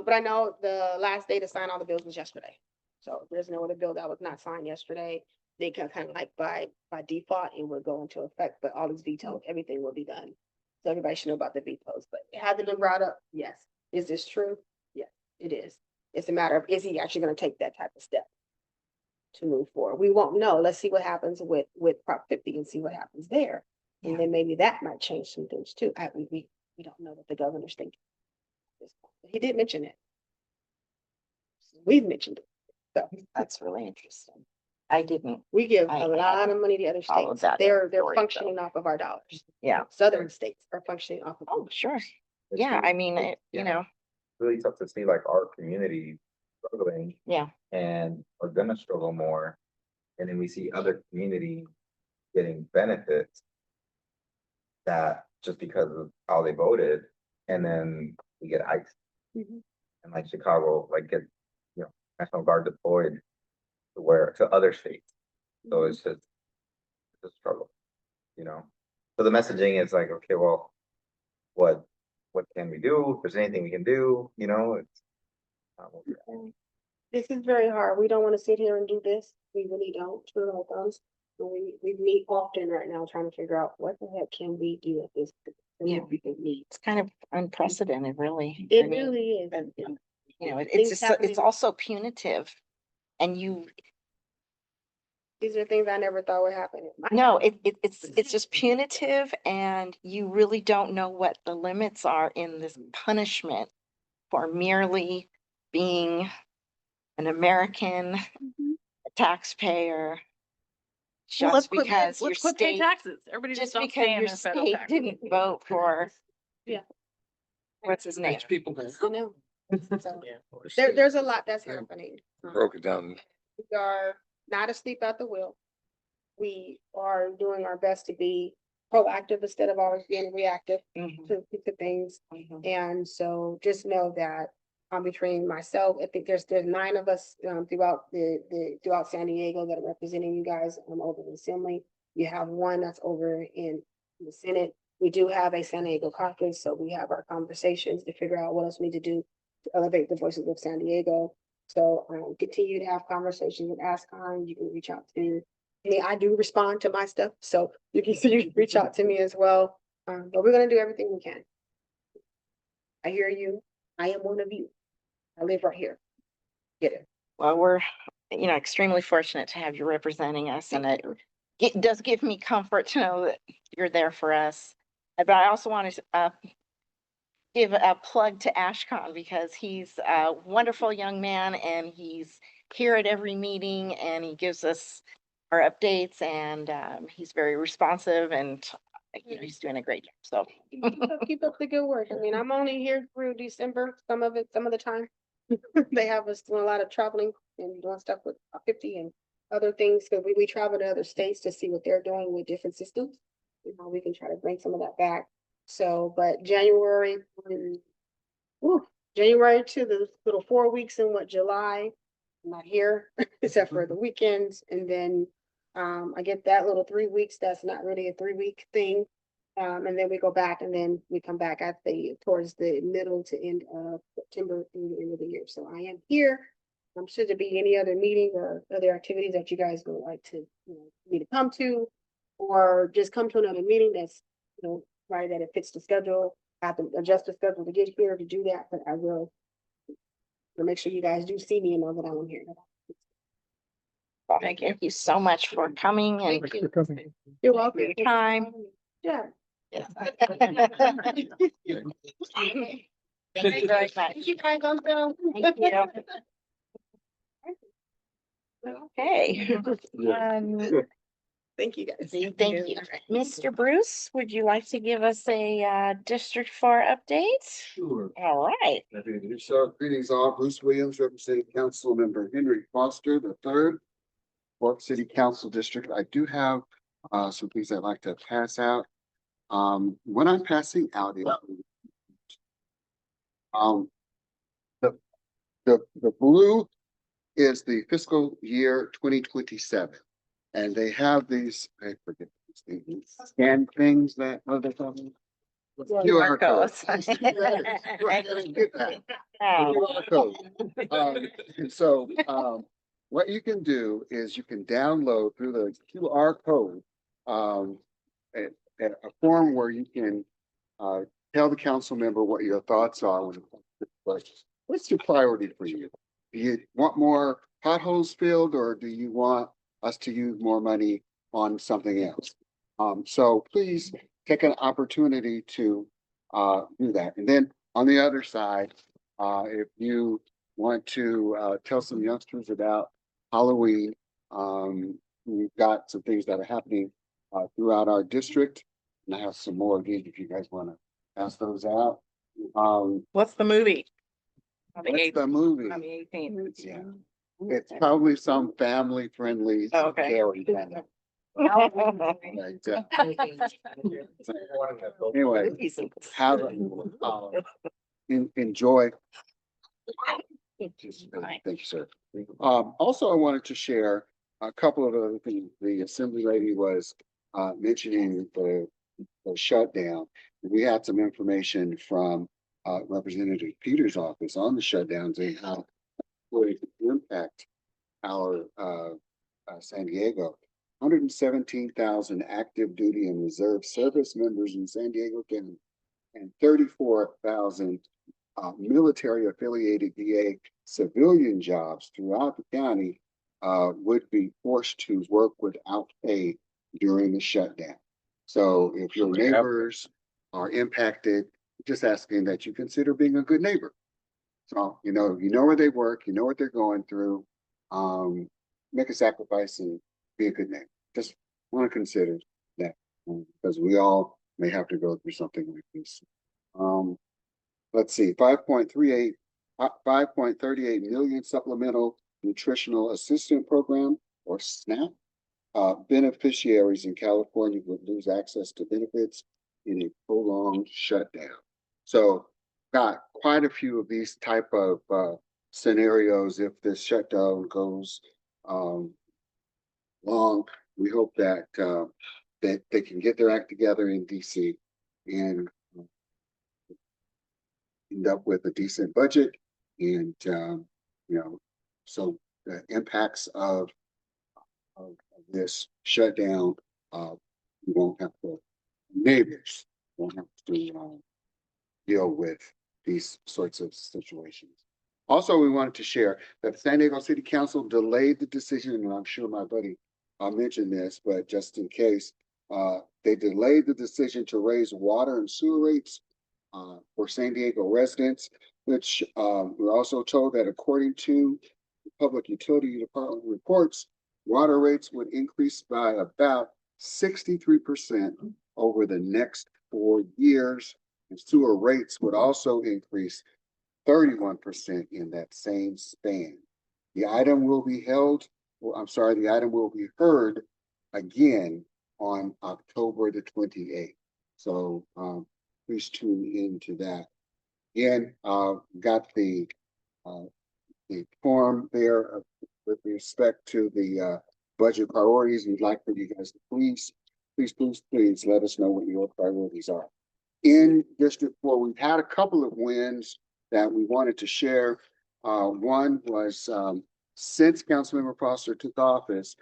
But I know the last day to sign all the bills was yesterday. So there's no other bill that was not signed yesterday. they can kind of like by default, it would go into effect, but all these vetoes, everything will be done. So everybody should know about the vetoes, but has it been brought up? Yes. Is this true? Yes, it is. It's a matter of, is he actually gonna take that type of step to move forward? We won't know. Let's see what happens with Prop 50 and see what happens there. And then maybe that might change some things too. We don't know what the governor's thinking. He did mention it. We've mentioned it. So That's really interesting. I didn't. we give I a lot of money to other followed states. that They're story, functioning off of our dollars. Yeah. Southern states are functioning off of. Oh, sure. Yeah, I mean, you know, Really tough to see like our community struggling yeah. and are gonna struggle more. And then we see other communities getting benefits that just because of how they voted, and then we get iced. Mhm. And like Chicago, like get, National Guard deployed to other states. So it's just a struggle, So the messaging is like, okay, well, what can we do? If there's anything we can do, it's not what we're at. This is very hard. We don't want to sit here and do this. We really don't. True our thumbs. We meet often right now trying to figure out what the heck can we do at this. Yeah. It's kind of unprecedented, really. It I mean, really is. it's just, it's also punitive. And These are things I never thought would happen. no, it's just punitive, and you really don't know what the limits are in this punishment for merely being an American taxpayer. Just because your let's quit paying state, taxes. Everybody just stop because paying your their federal state taxes. didn't vote for, Yeah. what's his name? Rich people. I know. So, there's a lot that's happening. Broke it down. We are not asleep at the wheel. We are doing our best to be proactive instead of always being reactive to things. And so just know that between myself, I think there's 9 of us throughout throughout San Diego that are representing you guys over the assembly. You have one that's over in the Senate. We do have a San Diego caucus, so we have our conversations to figure out what else we need to do to elevate the voices of San Diego. So continue to have conversations with ASCON. You can reach out to me. I do respond to my stuff, so you can reach out to me as well. But we're gonna do everything we can. I hear you. I am one of you. I live right here. Get it? Well, we're, extremely fortunate to have you representing us, and it does give me comfort to know that you're there for us. But I also want to give a plug to Ashcon, because he's a wonderful young man, and he's here at every meeting, and he gives us our updates, and he's very responsive, and he's doing a great job. So Keep up the good work. I mean, I'm only here through December, some of the time. They have us doing a lot of traveling and doing stuff with 50 and other things, because we travel to other states to see what they're doing with different systems. We can try to bring some of that back. So, but January to the little 4 weeks in July, I'm not here except for the weekends. And then I get that little 3 weeks. That's not really a 3-week thing. And then we go back, and then we come back towards the middle to end of September through the end of the year. So I am here. Should there be any other meeting or other activities that you guys would like to, me to come to, or just come to another meeting that's, right, that it fits the schedule. I have to adjust the schedule to get here to do that, but I will make sure you guys do see me and know that I'm here. well, thank you so much for coming, and Thank you. You're welcome. your time. Yeah. Yes. Thank you very much. Thank you, guys. Thank you. Okay. Thank you, guys. Thank you. Mr. Bruce, would you like to give us a District 4 update? Sure. All right. Happy to do so. Greetings all. Bruce Williams, representing Council Member Henry Foster III, Park City Council District. I do have some things I'd like to pass out. What I'm passing out is the blue is the fiscal year 2027. And they have these, I forget these scan things that, what are they called? QR codes. QR code. And so, what you can do is you can download through the QR code, a, a form where you can, tell the council member what your thoughts are when it comes to the budget. What's your priority for you? Do you want more potholes filled, or do you want us to use more money on something else? So please take an opportunity to do that. And then on the other side, if you want to tell some youngsters about Halloween, we've got some things that are happening throughout our district. And I have some more of these if you guys want to pass those out. What's the movie? On the What's 8th, the movie? on the 18th. Yeah. It's probably some family friendly. Oh, okay. Scary kind of. Right, anyway, have enjoy. Thank you, sir. Also, I wanted to share a couple of other things. The assembly lady was mentioning the shutdown. We had some information from Representative Peters' office on the shutdowns and how it would impact our San Diego. 117,000 active duty and reserve service members in San Diego County and 34,000 military affiliated VA civilian jobs throughout the county would be forced to work without pay during the shutdown. So if your neighbors are impacted, just asking that you consider being a good neighbor. So, you know where they work, you know what they're going through, make a sacrifice and be a good neighbor. Just want to consider that because we all may have to go through something like this. Let's see, 5.38 million supplemental nutritional assistance program, or SNAP. Beneficiaries in California would lose access to benefits in a prolonged shutdown. So got quite a few of these type of scenarios if this shutdown goes long. We hope that that they can get their act together in DC and end up with a decent budget. And so the impacts of this shutdown, we won't have to, neighbors won't have to deal with these sorts of situations. Also, we wanted to share that the San Diego City Council delayed the decision, and I'm sure my buddy mentioned this, but just in case, they delayed the decision to raise water and sewer rates for San Diego residents, which we're also told that according to the Public Utility Department reports, water rates would increase by about 63% over the next 4 years, and sewer rates would also increase 31% in that same span. The item will be the item will be heard again on October the 28th. So please tune into that. Again, got the form there with respect to the budget priorities. We'd like for you guys to please let us know what your priorities are. In District 4, we've had a couple of wins that we wanted to share. One was since Councilmember Foster took office,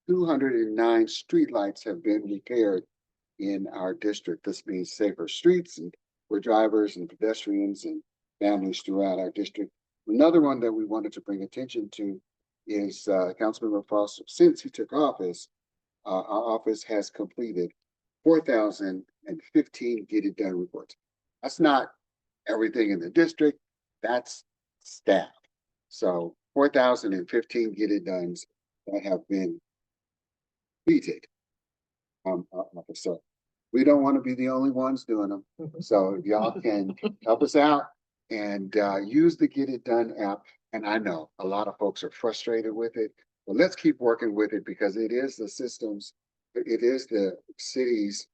209 streetlights have been repaired in our district. This means safer streets and for drivers and pedestrians and families throughout our district. Another one that we wanted to bring attention to is Councilmember Foster, since he took office, our office has completed 4,015 Get It Done reports. That's not everything in the district, that's staff. So 4,015 Get It Dones that have been completed. So we don't want to be the only ones doing them. So if y'all can help us out and use the Get It Done app. And I know a lot of folks are frustrated with it, but let's keep working with it because it is the systems, it is the cities.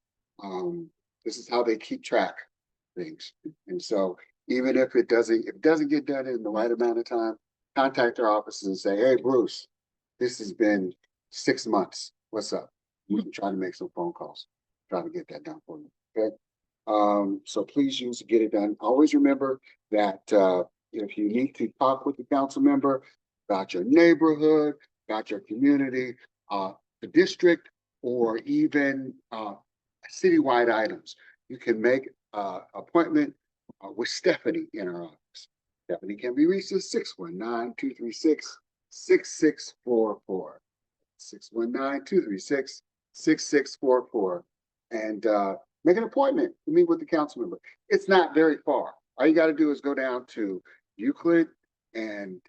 This is how they keep track of things. And so even if it doesn't get done in the right amount of time, contact our offices and say, hey, Bruce, this has been 6 months. What's up? We can try to make some phone calls, try to get that done for you. Okay. So please use Get It Done. Always remember that if you need to talk with the council member, about your neighborhood, about your community, the district, or even citywide items, you can make appointment with Stephanie in our office. Stephanie can be reached at 619-236-6644. 619-236-6644. And make an appointment to meet with the council member. It's not very far. All you got to do is go down to Euclid and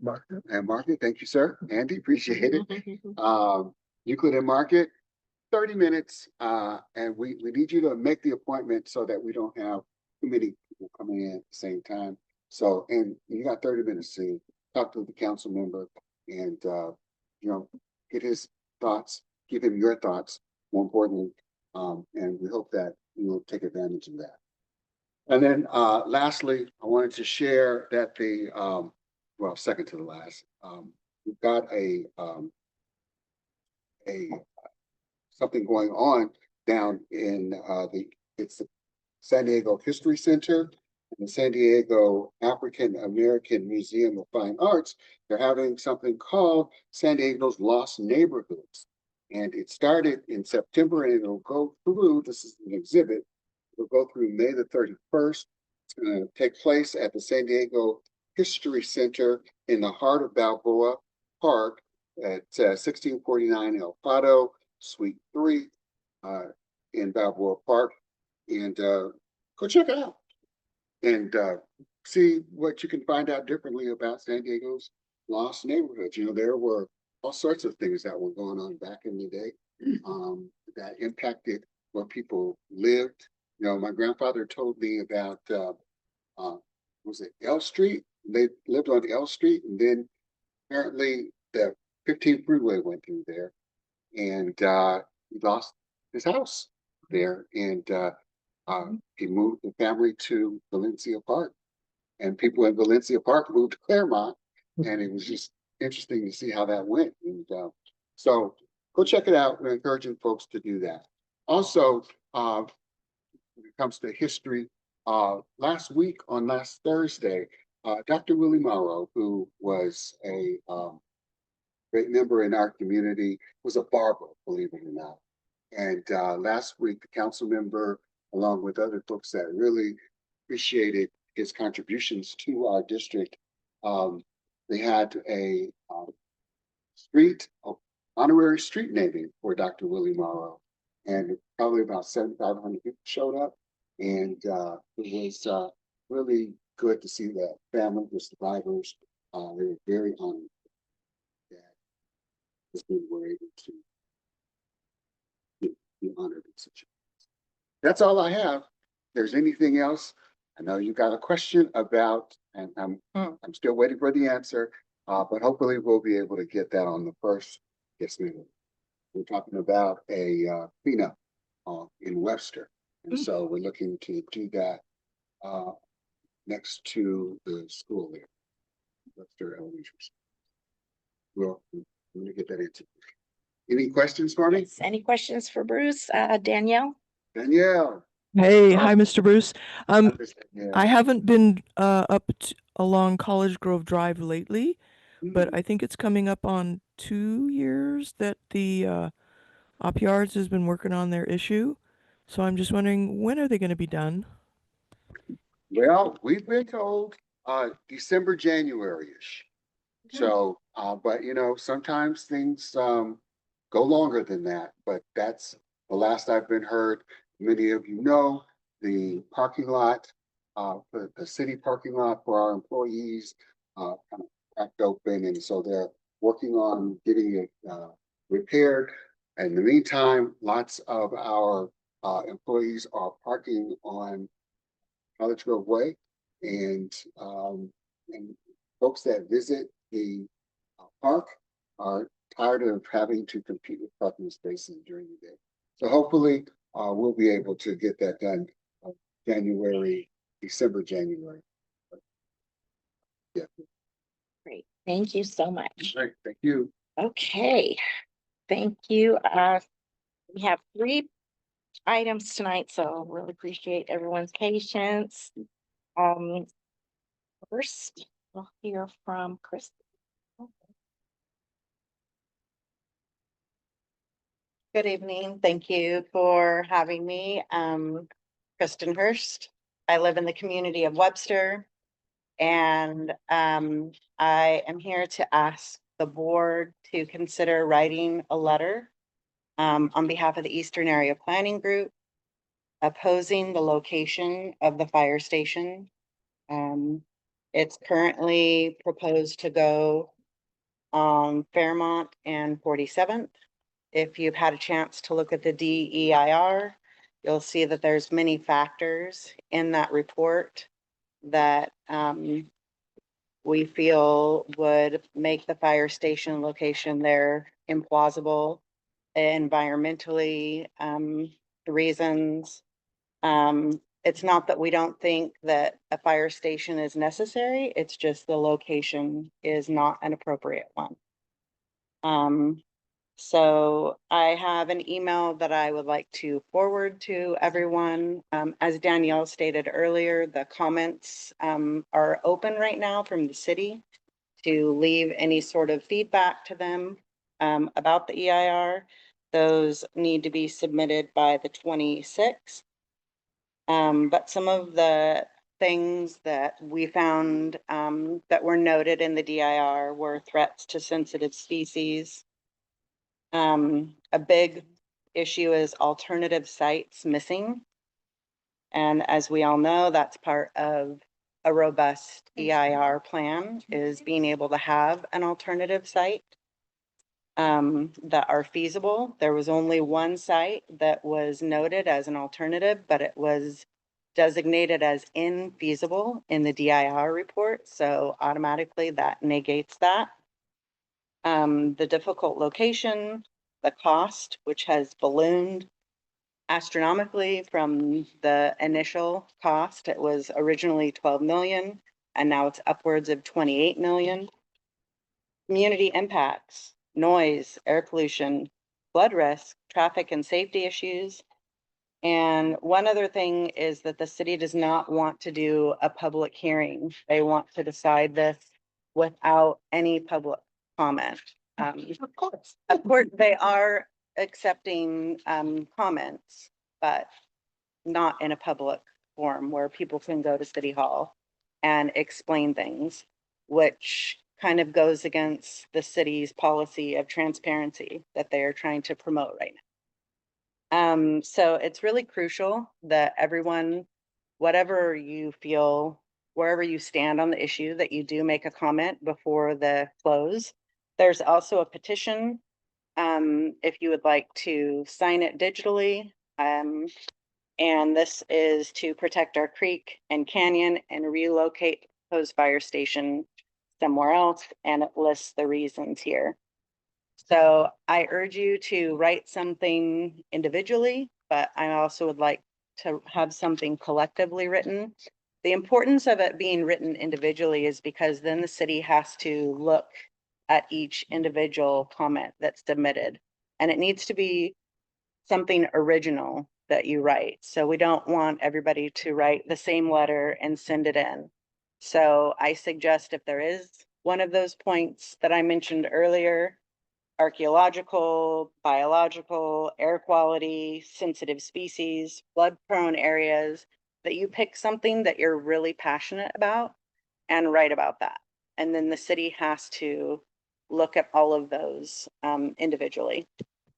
Market. Thank you, sir. Andy, appreciate it. Euclid and Market, 30 minutes. And we need you to make the appointment so that we don't have too many people coming in at the same time. So, and you got 30 minutes to talk to the council member and, get his thoughts, give him your thoughts, more importantly. And we hope that you will take advantage of that. And then lastly, I wanted to share that second to the last, we've got something going on down in it's the San Diego History Center and the San Diego African American Museum of Fine Arts. They're having something called San Diego's Lost Neighborhoods. And it started in September and it'll go through, this is an exhibit, it'll go through May the 31st. It's going to take place at the San Diego History Center in the heart of Balboa Park at 1649 El Prado, Suite 3 in Balboa Park. And go check it out and see what you can find out differently about San Diego's lost neighborhoods. There were all sorts of things that were going on back in the day that impacted where people lived. My grandfather told me about, was it L Street? They lived on L Street, and then apparently the 15 freeway went through there, and he lost his house there, and he moved the family to Valencia Park, and people in Valencia Park moved to Claremont, and it was just interesting to see how that went. And so go check it out. We're encouraging folks to do that. Also, when it comes to history, last Thursday, Dr. Willie Morrow, who was a great member in our community, was a barber, believe it or not. And last week, the council member, along with other folks that really appreciated his contributions to our district, they had a honorary street naming for Dr. Willie Morrow. And probably about 7,500 people showed up. And it was really good to see that family, the survivors, they were very honored that we were able to be honored in such a way. That's all I have. If there's anything else, I know you got a question about, and I'm still waiting for the answer, but hopefully we'll be able to get that on the first. Yes, ma'am. We're talking about a cleanup in Webster. And so we're looking to do that next to the school there, Webster Elementary School. Well, I'm going to get that into. Any questions for me? Yes, any questions for Bruce? Danielle? Danielle. Hey, hi, Mr. Bruce. Yeah. I haven't been along College Grove Drive lately, but I think it's coming up on 2 years that the Op Yards has been working on their issue. So I'm just wondering, when are they going to be done? Well, we've been told December, January-ish. So, but sometimes things go longer than that, but that's the last I've been heard. Many of you know the parking lot, the city parking lot for our employees kind of cracked open, and so they're working on getting it repaired. In the meantime, lots of our employees are parking on College Grove Way, and folks that visit the park are tired of having to compete with parking spaces during the day. So hopefully we'll be able to get that done December, January. Yeah. Great. Thank you so much. Great. Thank you. Okay. Thank you. We have 3 items tonight, so really appreciate everyone's patience. First, we'll hear from Chris. Good evening. Thank you for having me. Kristen Hurst. I live in the community of Webster. And I am here to ask the board to consider writing a letter on behalf of the Eastern Area Planning Group opposing the location of the fire station. It's currently proposed to go on Fairmont and 47th. If you've had a chance to look at the DEIR, you'll see that there's many factors in that report that we feel would make the fire station location there implausible, environmentally reasons. It's not that we don't think that a fire station is necessary, it's just the location is not an appropriate one. So I have an email that I would like to forward to everyone. As Danielle stated earlier, the comments are open right now from the city to leave any sort of feedback to them about the EIR. Those need to be submitted by the 26th. But some of the things that we found that were noted in the DIR were threats to sensitive species. A big issue is alternative sites missing. And as we all know, that's part of a robust EIR plan, is being able to have an alternative site that are feasible. There was only one site that was noted as an alternative, but it was designated as infeasible in the DIR report. So automatically that negates that. The difficult location, the cost, which has ballooned astronomically from the initial cost. It was originally 12 million and now it's upwards of 28 million. Community impacts, noise, air pollution, flood risk, traffic and safety issues. And one other thing is that the city does not want to do a public hearing. They want to decide this without any public comment. Of course, they are accepting comments, but not in a public forum where people can go to City Hall and explain things, which kind of goes against the city's policy of transparency that they are trying to promote right now. So it's really crucial that everyone, whatever you feel, wherever you stand on the issue, that you do make a comment before the close. There's also a petition if you would like to sign it digitally. And this is to protect our creek and canyon and relocate the proposed fire station somewhere else, and it lists the reasons here. So I urge you to write something individually, but I also would like to have something collectively written. The importance of it being written individually is because then the city has to look at each individual comment that's submitted, and it needs to be something original that you write. So we don't want everybody to write the same letter and send it in. So I suggest if there is one of those points that I mentioned earlier, archaeological, biological, air quality, sensitive species, flood prone areas, that you pick something that you're really passionate about and write about that. And then the city has to look at all of those individually.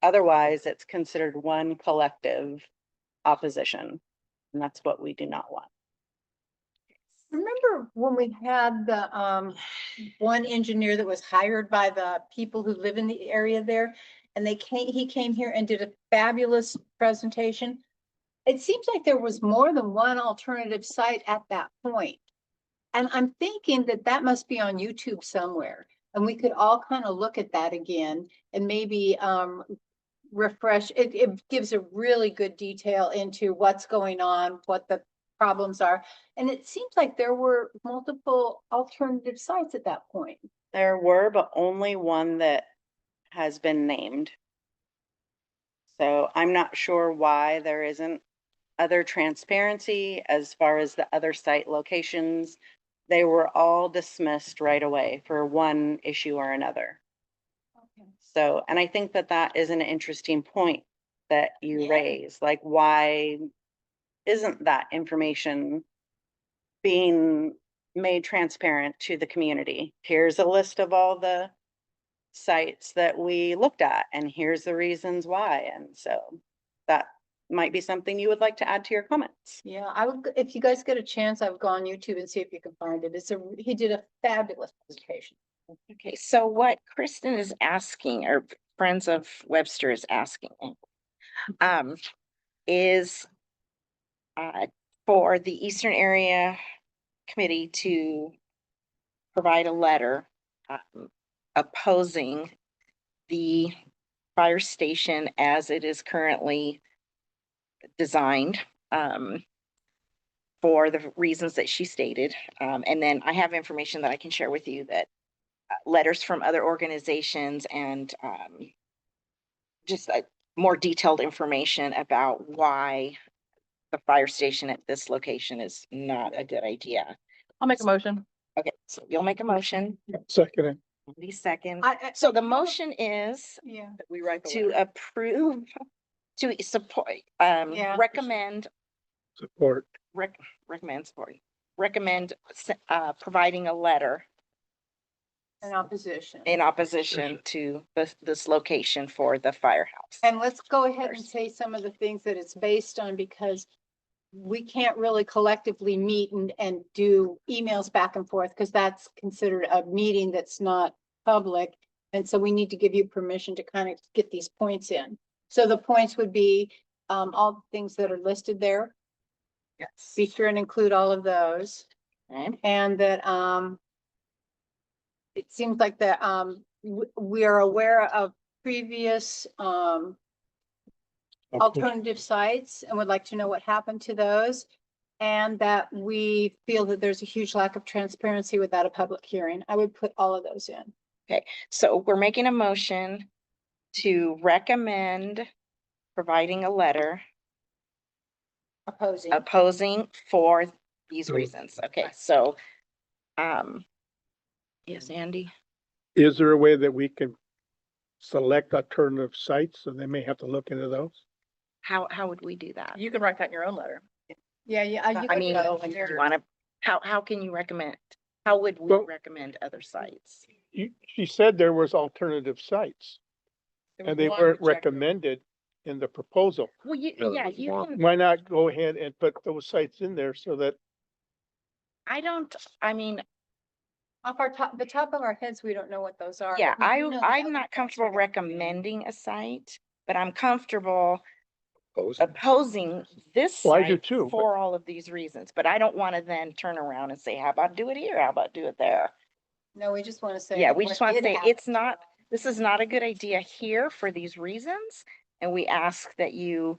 Otherwise, it's considered one collective opposition, and that's what we do not want. Remember when we had the one engineer that was hired by the people who live in the area there, and he came here and did a fabulous presentation. It seems like there was more than one alternative site at that point. And I'm thinking that that must be on YouTube somewhere, and we could all kind of look at that again and maybe refresh. It gives a really good detail into what's going on, what the problems are. And it seems like there were multiple alternative sites at that point. There were, but only one that has been named. So I'm not sure why there isn't other transparency as far as the other site locations. They were all dismissed right away for one issue or another. So, and I think that that is an interesting point that you raise, like, why isn't that information being made transparent to the community? Here's a list of all the sites that we looked at, and here's the reasons why. And so that might be something you would like to add to your comments. Yeah, I would, if you guys get a chance, I would go on YouTube and see if you can find it. He did a fabulous presentation. Okay, so what Kristen is asking, or Friends of Webster is asking, is for the Eastern Area Committee to provide a letter opposing the fire station as it is currently designed, for the reasons that she stated. And then I have information that I can share with you, that letters from other organizations and just more detailed information about why the fire station at this location is not a good idea. I'll make a motion. Okay, so you'll make a motion. Second. Andy second. So the motion is Yeah. We write to approve, to support, Yeah. recommend, Support. recommend support, recommend providing a letter In opposition. in opposition to this location for the firehouse. And let's go ahead and say some of the things that it's based on, because we can't really collectively meet and do emails back and forth, because that's considered a meeting that's not public. And so we need to give you permission to kind of get these points in. So the points would be all the things that are listed there. Yes. Be sure and include all of those. Okay. And that it seems like that we are aware of previous alternative sites and would like to know what happened to those. And that we feel that there's a huge lack of transparency without a public hearing. I would put all of those in. Okay, so we're making a motion to recommend providing a letter opposing for these reasons. Okay, so, yes, Andy? Is there a way that we can select alternative sites, so they may have to look into those? How would we do that? You can write that in your own letter. Yeah, yeah. I mean, do you wanna, how can you recommend, how would we recommend other sites? She said there was alternative sites There was and they one weren't rejected. recommended in the proposal. Well, you can, Why not go ahead and put those sites in there so that I mean, Off the top of our heads, we don't know what those are. yeah, but we do know that I'm not comfortable recommending a site, but I'm comfortable opposing this Well, I do site too, but- for all of these reasons, but I don't want to then turn around and say, how about do it here? How about do it there? No, we just want to say. Yeah, we what just want to did say, happen. it's not, this is not a good idea here for these reasons. And we ask that you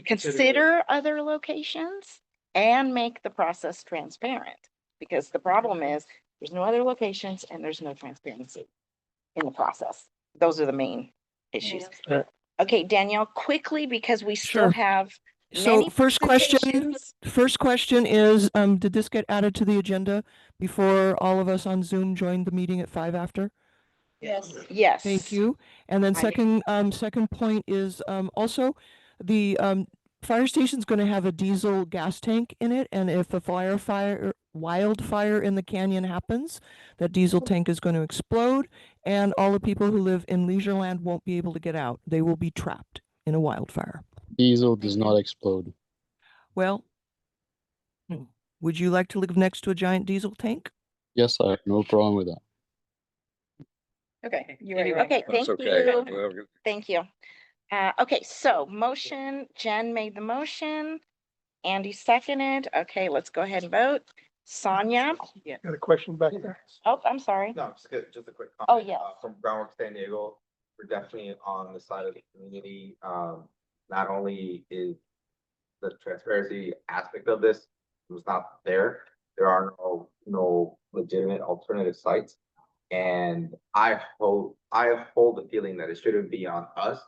consider other locations and make the process transparent. Because the problem is, there's no other locations and there's no transparency in the process. Those are the main issues. Right. Okay, Danielle, quickly, because we still Sure. have So many first question is, did this get added to the agenda before all of us on Zoom joined the meeting at 5 after? Yes. Yes. Thank you. And then I- second point is, also the, fire station's gonna have a diesel gas tank in it, and if a wildfire in the canyon happens, that diesel tank is gonna explode, and all the people who live in Leisureland won't be able to get out. They will be trapped in a wildfire. Diesel does not explode. Well, would you like to live next to a giant diesel tank? Yes, I have no problem with that. Okay. Okay, thank That's okay. you. Well, Thank you. Okay, so motion, Jen made the motion. Andy seconded. Okay, let's go ahead and vote. Sonia? Got a question back there? Oh, I'm sorry. No, just a quick comment. Oh, yeah. From Groundwork San Diego, we're definitely on the side of the community. Not only is the transparency aspect of this was not there, there are no legitimate alternative sites. And I hold the feeling that it shouldn't be on us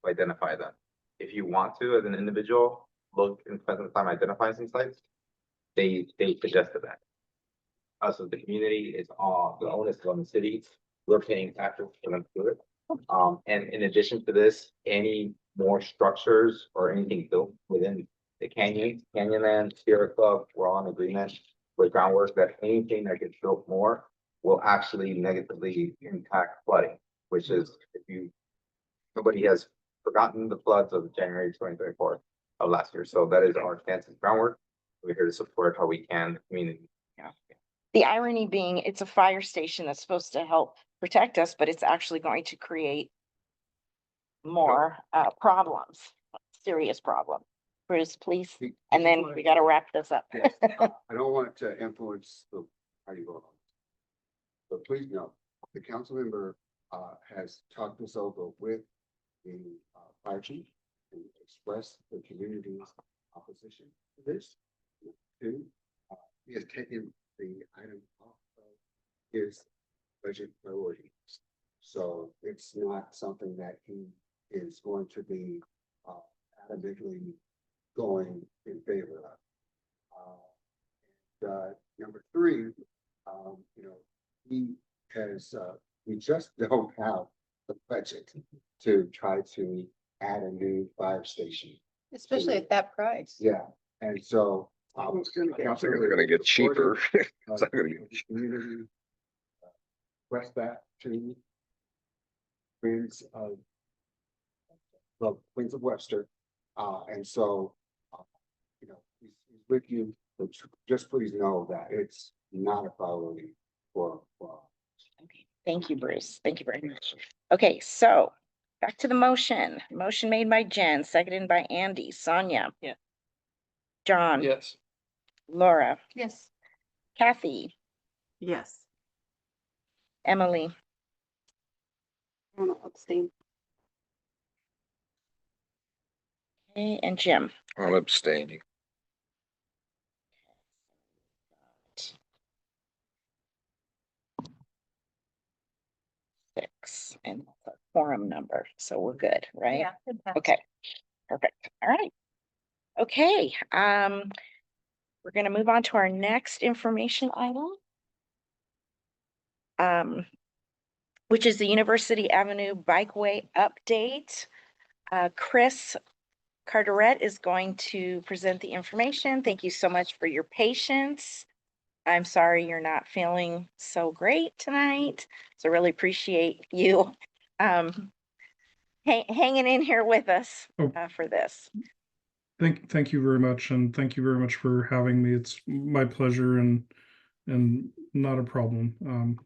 to identify them. If you want to, as an individual, look and spend some time identifying some sites, they suggested that. Us as the community, it's all, the onus is on the city we're paying taxes for them to do it. And in addition to this, any more structures or anything built within the Canyonland, Sierra Club, we're all in agreement with groundwork that anything that gets built more will actually negatively impact flooding, which is nobody has forgotten the floods of January 2024 of last year. So that is our stance in groundwork. We're here to support how we can the community. Yeah. The irony being, it's a fire station that's supposed to help protect us, but it's actually going to create more problems, serious problems. Bruce, please, and then we got to wrap this up. Yes, I don't want to influence the, how you vote on it. But please note, the council member has talked this over with the fire chief and expressed the community's opposition to this. Two, he has taken the item off of his budget priorities. So it's not something that he is going to be adamantly going in favor of. Number three, he has, we just don't have the budget to try to add a new fire station. Especially at that price. Yeah, and so. They're gonna get cheaper. It's not gonna get Community, request that to Queens of Webster, and so, he's with you, but just please know that it's not a priority for. Okay, thank you, Bruce. Thank you very much. Okay, so back to the motion. Motion made by Jen, seconded by Andy. Sonia. Yeah. John. Yes. Laura. Yes. Kathy. Yes. Emily. I'm gonna abstain. Okay, and Jim. I'm abstaining. Six, and that's a quorum number, so we're good, right? Yeah. it passed. Okay, perfect. All right. Okay, we're gonna move on to our next information item. Which is the University Avenue Bikeway update. Chris Carteret is going to present the information. Thank you so much for your patience. I'm sorry you're not feeling so great tonight, so really appreciate you hanging in here with us for this. Thank you very much, and thank you very much for having me. It's my pleasure and not a problem.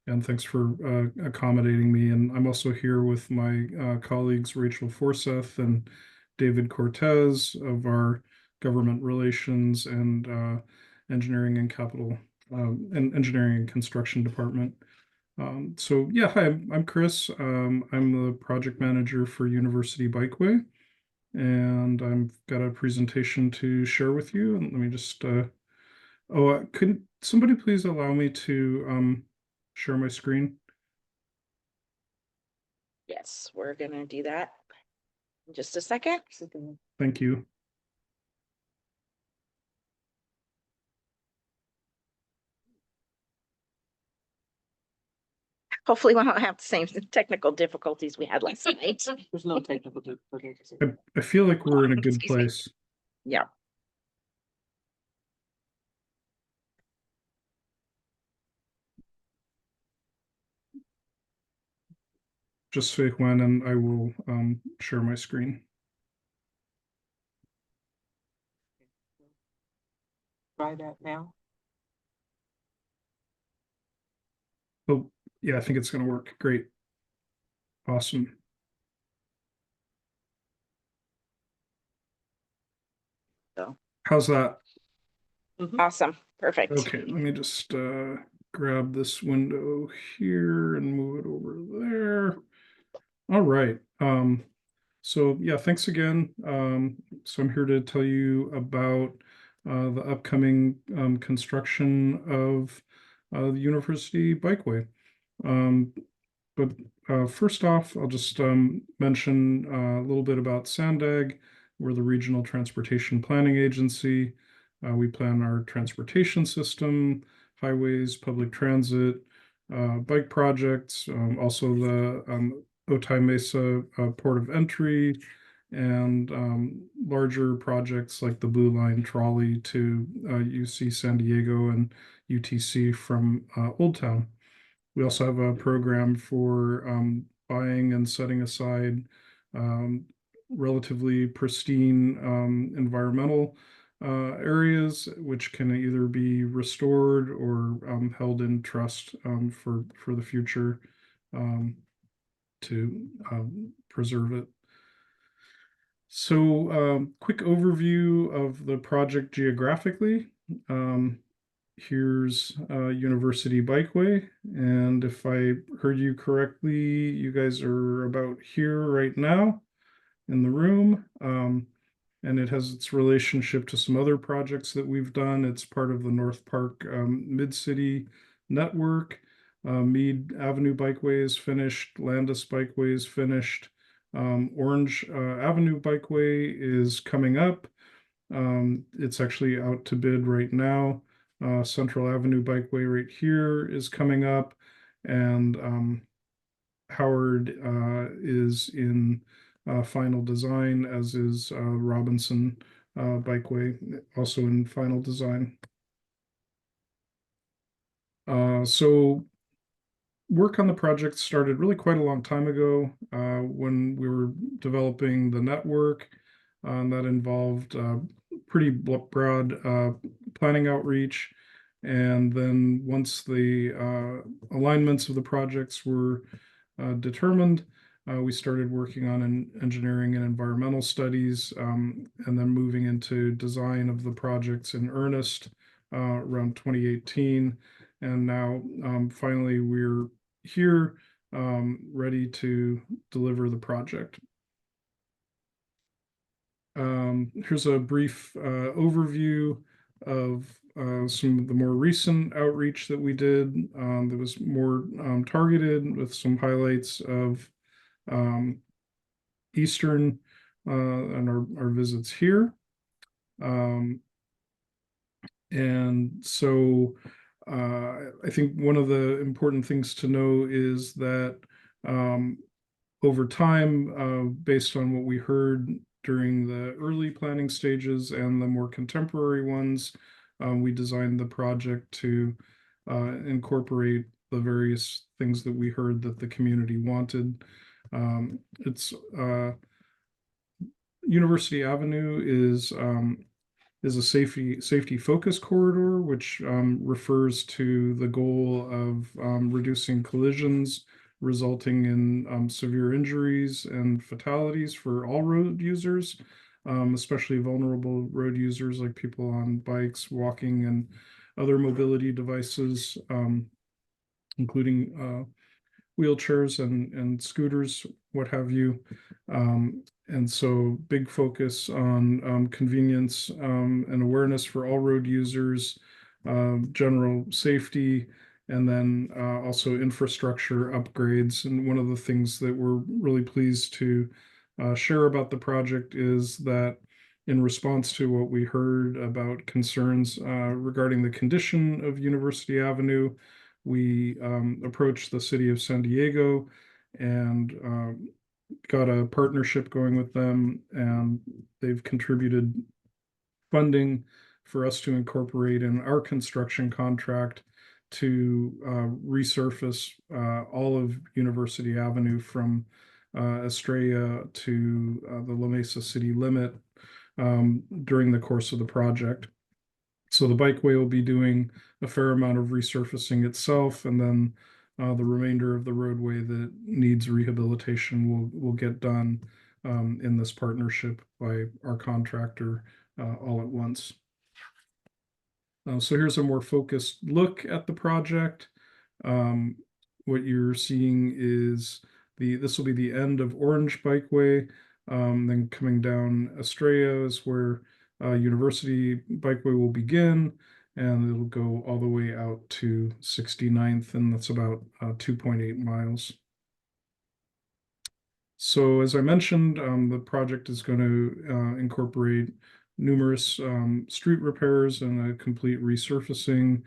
And thanks for accommodating me. And I'm also here with my colleagues Rachel Forseth and David Cortez of our government relations and engineering and capital and engineering and construction department. So yeah, hi, I'm Chris. I'm the project manager for University Bikeway, and I've got a presentation to share with you. And let me just could somebody please allow me to share my screen? Yes, we're gonna do that in just a second. Thank you. Hopefully we don't have the same technical difficulties we had last night. There's no technical difficulties. I feel like we're in a good place. Yeah. Just say when and I will share my screen. Try that now. Oh, yeah, I think it's going to work. Great. Awesome. So. How's that? Awesome. Perfect. Okay, let me just grab this window here and move it over there. All right. So yeah, thanks again. So I'm here to tell you about the upcoming construction of the University Bikeway. But first off, I'll just mention a little bit about SANDAG. We're the Regional Transportation Planning Agency. We plan our transportation system, highways, public transit, bike projects, also the Otay Mesa Port of Entry, and larger projects like the Blue Line trolley to UC San Diego and UTC from Old Town. We also have a program for buying and setting aside relatively pristine environmental areas, which can either be restored or held in trust for the future to preserve it. So, quick overview of the project geographically. Here's University Bikeway, and if I heard you correctly, you guys are about here right now in the room. And it has its relationship to some other projects that we've done. It's part of the North Park Mid-City Network. Mead Avenue Bikeway is finished. Landis Bikeway is finished. Orange Avenue Bikeway is coming up. It's actually out to bid right now. Central Avenue Bikeway right here is coming up, and Howard is in final design, as is Robinson Bikeway, also in final design. So work on the project started really quite a long time ago when we were developing the network. That involved pretty broad planning outreach. And then once the alignments of the projects were determined, we started working on engineering and environmental studies, and then moving into design of the projects in earnest around 2018. And now finally we're here ready to deliver the project. Here's a brief overview of some of the more recent outreach that we did that was more targeted, with some highlights of Eastern and our visits here. And so I think one of the important things to know is that over time, based on what we heard during the early planning stages and the more contemporary ones, we designed the project to incorporate the various things that we heard that the community wanted. It's University Avenue is a safety focus corridor, which refers to the goal of reducing collisions resulting in severe injuries and fatalities for all road users, especially vulnerable road users like people on bikes, walking, and other mobility devices, including wheelchairs and scooters, what have you. And so big focus on convenience and awareness for all road users, general safety, and then also infrastructure upgrades. And one of the things that we're really pleased to share about the project is that in response to what we heard about concerns regarding the condition of University Avenue, we approached the city of San Diego and got a partnership going with them, and they've contributed funding for us to incorporate in our construction contract to resurface all of University Avenue from Estrella to the La Mesa city limit during the course of the project. So the bikeway will be doing a fair amount of resurfacing itself, and then the remainder of the roadway that needs rehabilitation will get done in this partnership by our contractor all at once. So here's a more focused look at the project. What you're seeing is this will be the end of Orange Bikeway, then coming down Estrella is where University Bikeway will begin, and it'll go all the way out to 69th, and that's about 2.8 miles. So as I mentioned, the project is going to incorporate numerous street repairs and a complete resurfacing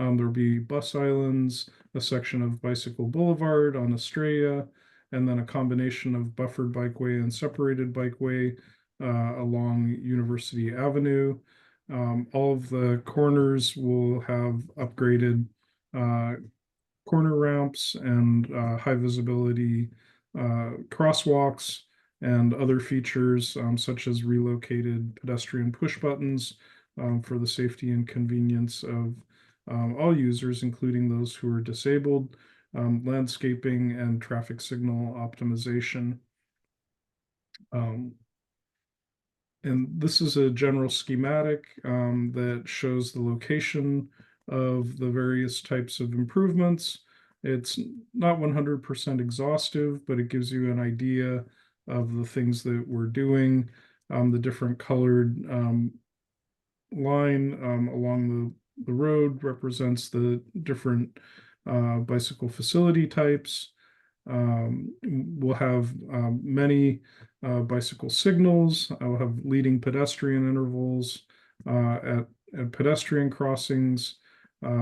There'll be bus islands, a section of bicycle boulevard on Estrella, and then a combination of buffered bikeway and separated bikeway along University Avenue. All of the corners will have upgraded corner ramps and high visibility crosswalks and other features such as relocated pedestrian push buttons for the safety and convenience of all users, including those who are disabled, landscaping and traffic signal optimization. And this is a general schematic that shows the location of the various types of improvements. It's not 100% exhaustive, but it gives you an idea of the things that we're doing. The different colored line along the road represents the different bicycle facility types. We'll have many bicycle signals. I'll have leading pedestrian intervals at pedestrian crossings,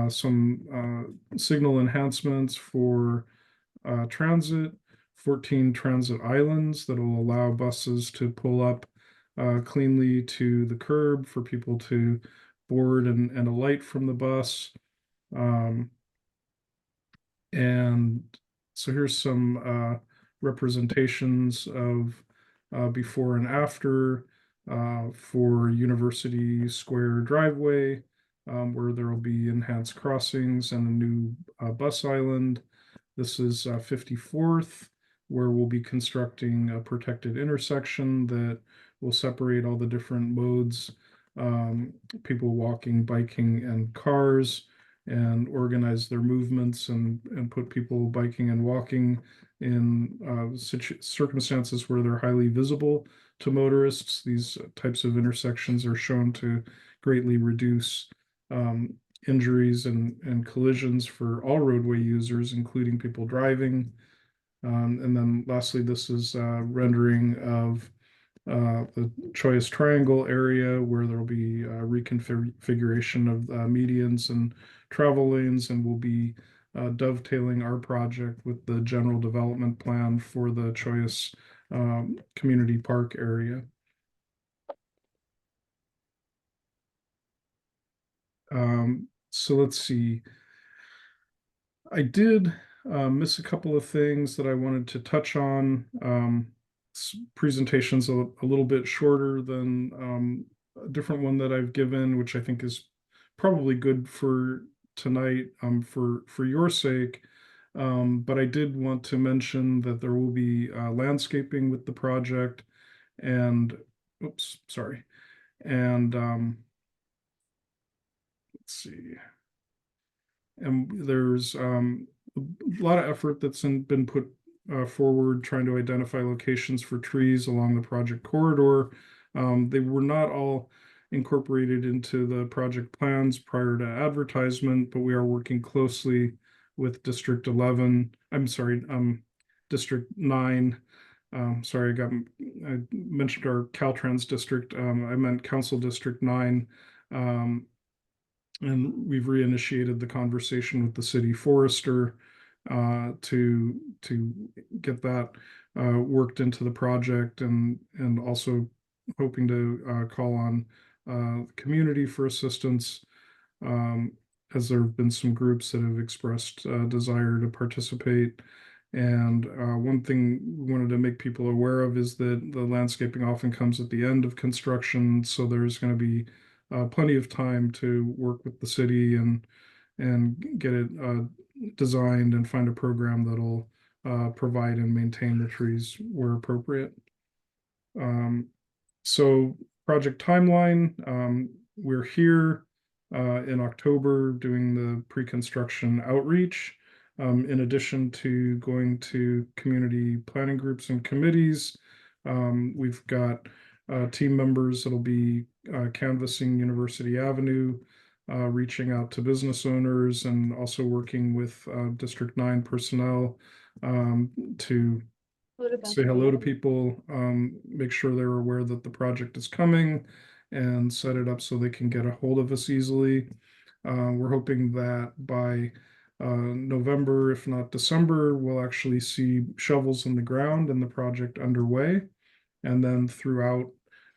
some signal enhancements for transit, 14 transit islands that will allow buses to pull up cleanly to the curb for people to board and alight from the bus. And so here's some representations of before and after for University Square driveway, where there will be enhanced crossings and a new bus island. This is 54th, where we'll be constructing a protected intersection that will separate all the different modes, people walking, biking, and cars, and organize their movements and put people biking and walking in circumstances where they're highly visible to motorists. These types of intersections are shown to greatly reduce injuries and collisions for all roadway users, including people driving. And then lastly, this is rendering of the Choice Triangle area, where there will be reconfiguration of medians and travel lanes, and we'll be dovetailing our project with the general development plan for the Choice Community Park area. So let's see. I did miss a couple of things that I wanted to touch on. Presentation's a little bit shorter than a different one that I've given, which I think is probably good for tonight for your sake. But I did want to mention that there will be landscaping with the project, and oops, sorry. And let's see. And there's a lot of effort that's been put forward trying to identify locations for trees along the project corridor. They were not all incorporated into the project plans prior to advertisement, but we are working closely with District 11. I'm sorry, District 9. Sorry, I mentioned our Caltrans district. I meant Council District 9. And we've reinitiated the conversation with the city forester to get that worked into the project, and also hoping to call on community for assistance, as there have been some groups that have expressed desire to participate. And one thing we wanted to make people aware of is that the landscaping often comes at the end of construction, so there's going to be plenty of time to work with the city and get it designed and find a program that'll provide and maintain the trees where appropriate. So project timeline, we're here in October doing the pre-construction outreach. In addition to going to community planning groups and committees, we've got team members that'll be canvassing University Avenue, reaching out to business owners, and also working with District 9 personnel to say hello to people, make sure they're aware that the project is coming, and set it up so they can get a hold of us easily. We're hoping that by November, if not December, we'll actually see shovels in the ground and the project underway. And then throughout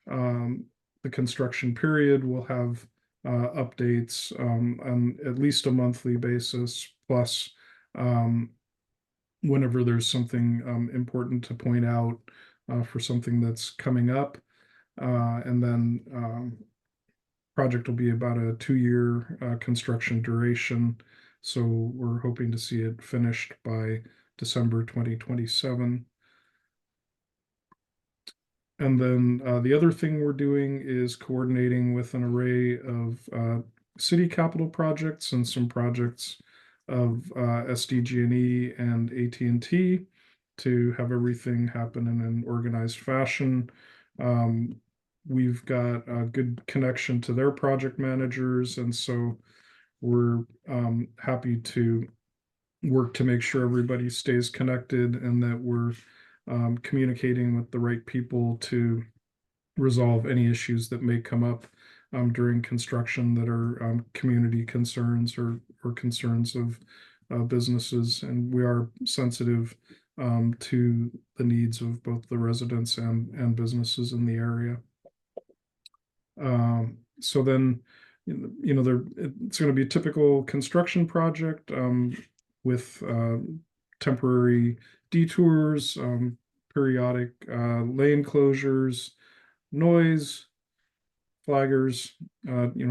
the construction period, we'll have updates on at least a monthly basis, plus whenever there's something important to point out for something that's coming up. And then project will be about a 2-year construction duration. So we're hoping to see it finished by December 2027. And then the other thing we're doing is coordinating with an array of city capital projects and some projects of SDG&E and AT&T to have everything happen in an organized fashion. We've got a good connection to their project managers, and so we're happy to work to make sure everybody stays connected and that we're communicating with the right people to resolve any issues that may come up during construction that are community concerns or concerns of businesses. And we are sensitive to the needs of both the residents and businesses in the area. So then, it's going to be a typical construction project with temporary detours, periodic lane closures, noise, flaggers,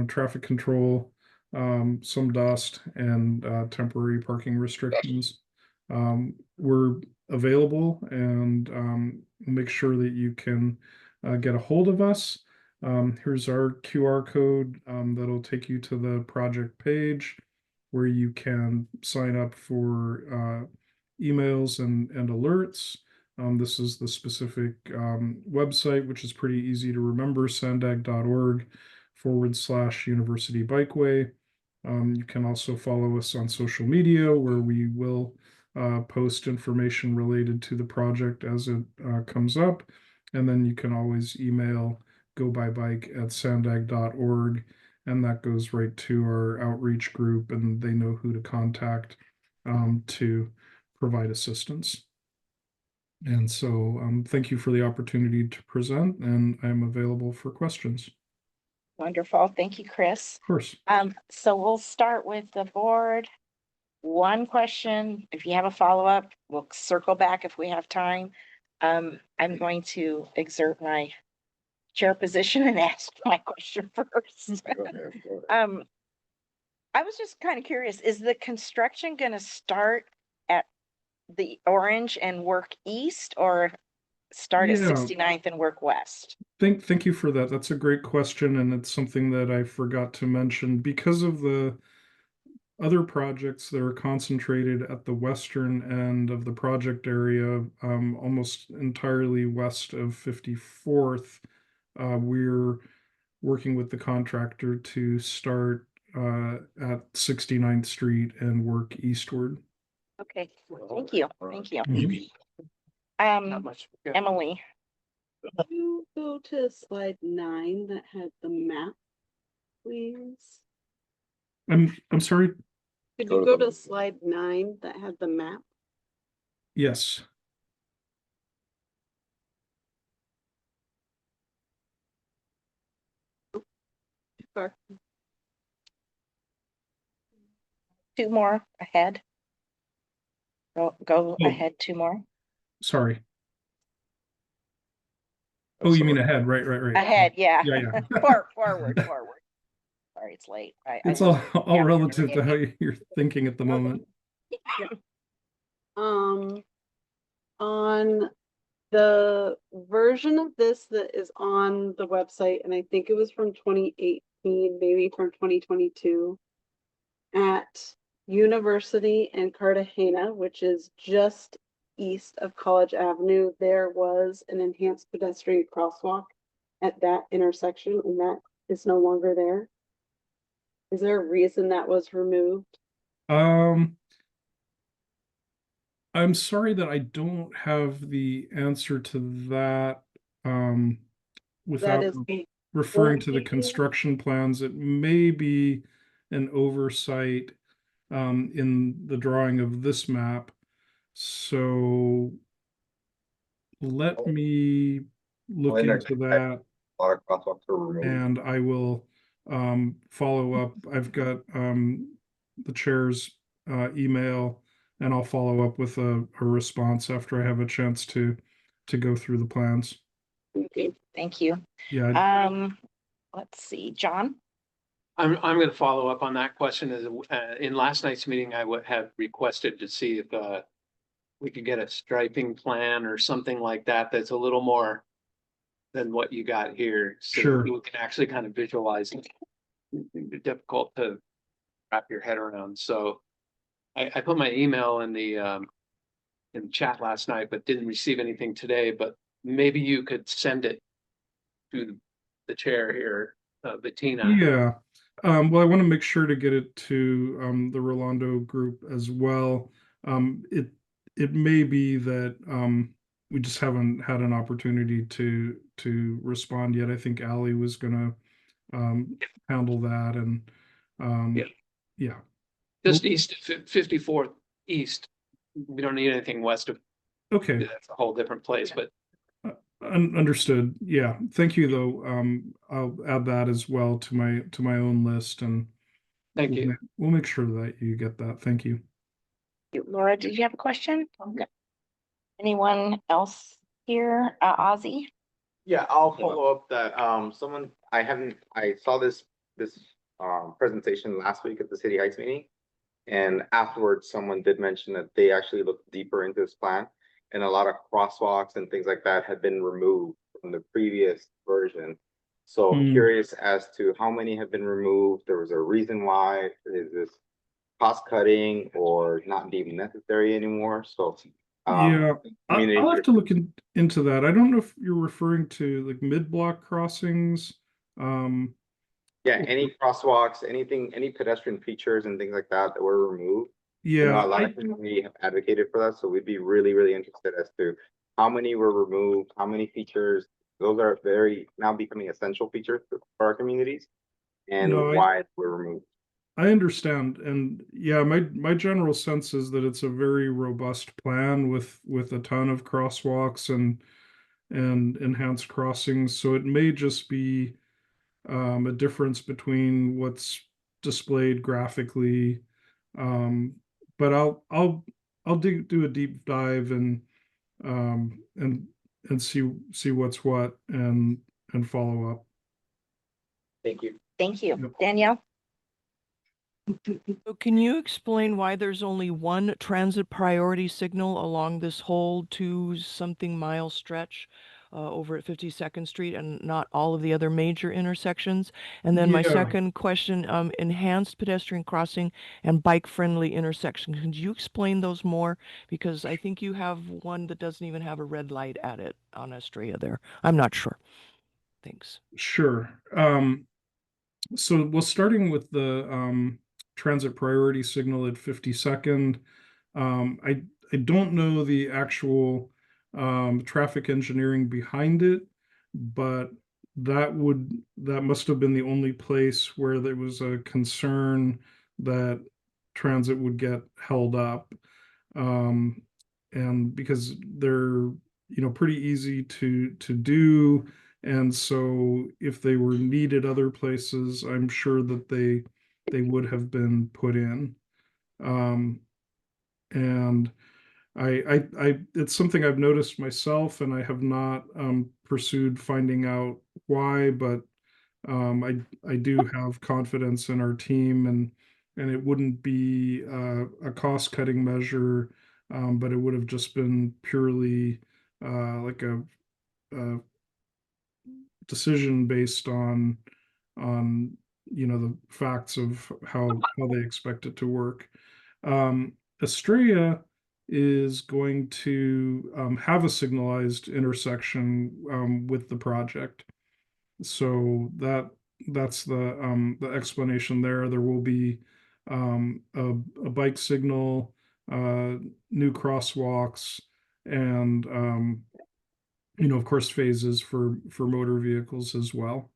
traffic control, some dust, and temporary parking restrictions. We're available and make sure that you can get a hold of us. Here's our QR code that'll take you to the project page where you can sign up for emails and alerts. This is the specific website, which is pretty easy to remember, sandag.org/University Bikeway. You can also follow us on social media where we will post information related to the project as it comes up. And then you can always email gobybike@sandag.org, and that goes right to our outreach group, and they know who to contact to provide assistance. And so thank you for the opportunity to present, and I'm available for questions. Wonderful. Thank you, Chris. Of course. So we'll start with the board. One question. If you have a follow-up, we'll circle back if we have time. I'm going to exert my chair position and ask my question first. I was just kind of curious, is the construction going to start at the orange and work east, or start at Yeah. 69th and work west? Thank you for that. That's a great question, and it's something that I forgot to mention. Because of the other projects that are concentrated at the western end of the project area, almost entirely west of 54th, we're working with the contractor to start at 69th Street and work eastward. Okay, thank you. Thank you. Mhm. Emily, Could you go to slide 9 that had the map, please? I'm sorry. Could you go to slide 9 that had the map? Yes. Sure. two more ahead. Go Oh. ahead, two more. Sorry. Oh, you mean ahead? Right. Ahead, yeah. Yeah. Forward. Sorry, it's late. It's I all lose all count relative here. to how you're thinking at the moment. On the version of this that is on the website, and I think it was from 2018, maybe from 2022, at University and Cartagena, which is just east of College Avenue, there was an enhanced pedestrian crosswalk at that intersection, and that is no longer there. Is there a reason that was removed? I'm sorry that I don't have the answer to that. Without That is referring to the only- construction plans, it may be an oversight in the drawing of this map. So let me look in there, into that, a lot of crosswalks were removed. and I will follow up. I've got the chair's email, and I'll follow up with a response after I have a chance to go through the plans. Okay, thank you. Yeah, Let's see, John? I'm going to follow up on that question. As in last night's meeting, I would have requested to see if we could get a striping plan or something like that that's a little more than what you got here. So Sure. you can actually kind of visualize it. It's difficult to wrap your head around. So I put my email in the chat last night, but didn't receive anything today. But maybe you could send it to the chair here, Bettina. Yeah. Well, I want to make sure to get it to the Rolando group as well. It may be that we just haven't had an opportunity to respond yet. I think Allie was gonna handle that, and Yeah. yeah. Just east of 54th East. We don't need anything west of. Okay. That's a whole different place, but Understood. Yeah. Thank you, though. I'll add that as well to my own list, and thank you. we'll make sure that you get that. Thank you. Laura, did you have a question? Anyone else here? Ozzy? Yeah, I'll follow up that, I saw this presentation last week at the City Heights meeting. And afterwards, someone did mention that they actually looked deeper into this plan, and a lot of crosswalks and things like that had been removed from the previous version. So I'm curious as to how many have been removed. There was a reason why. Is this cost cutting or not being necessary anymore? So Yeah, community I'll have to look into that. I don't know if you're referring to like mid-block crossings. Yeah, any crosswalks, anything, any pedestrian features and things like that that were removed. I know Yeah, a lot of community have advocated for that, so we'd be really, really interested as to how many were removed, how many features. Those are very now becoming essential features for our communities, and No, why they were removed. I understand, and yeah, my general sense is that it's a very robust plan with a ton of crosswalks and enhanced crossings. So it may just be a difference between what's displayed graphically. But I'll do a deep dive and see what's what and follow up. Thank you. Thank you. Yep. Danielle? So can you explain why there's only one transit priority signal along this whole 2-something mile stretch over at 52nd Street and not all of the other major intersections? And then my Yeah. second question, enhanced pedestrian crossing and bike-friendly intersection. Could you explain those more? Because I think you have one that doesn't even have a red light at it on Estrella there. I'm not sure. Thanks. Sure. So well, starting with the transit priority signal at 52nd, I don't know the actual traffic engineering behind it, but that must have been the only place where there was a concern that transit would get held up. And because they're pretty easy to do, and so if they were needed other places, I'm sure that they would have been put in. And it's something I've noticed myself, and I have not pursued finding out why, but I do have confidence in our team, and it wouldn't be a cost cutting measure, but it would have just been purely like a decision based on the facts of how they expect it to work. Estrella is going to have a signalized intersection with the project. So that's the explanation there. There will be a bike signal, new crosswalks, and of course, phases for motor vehicles as well.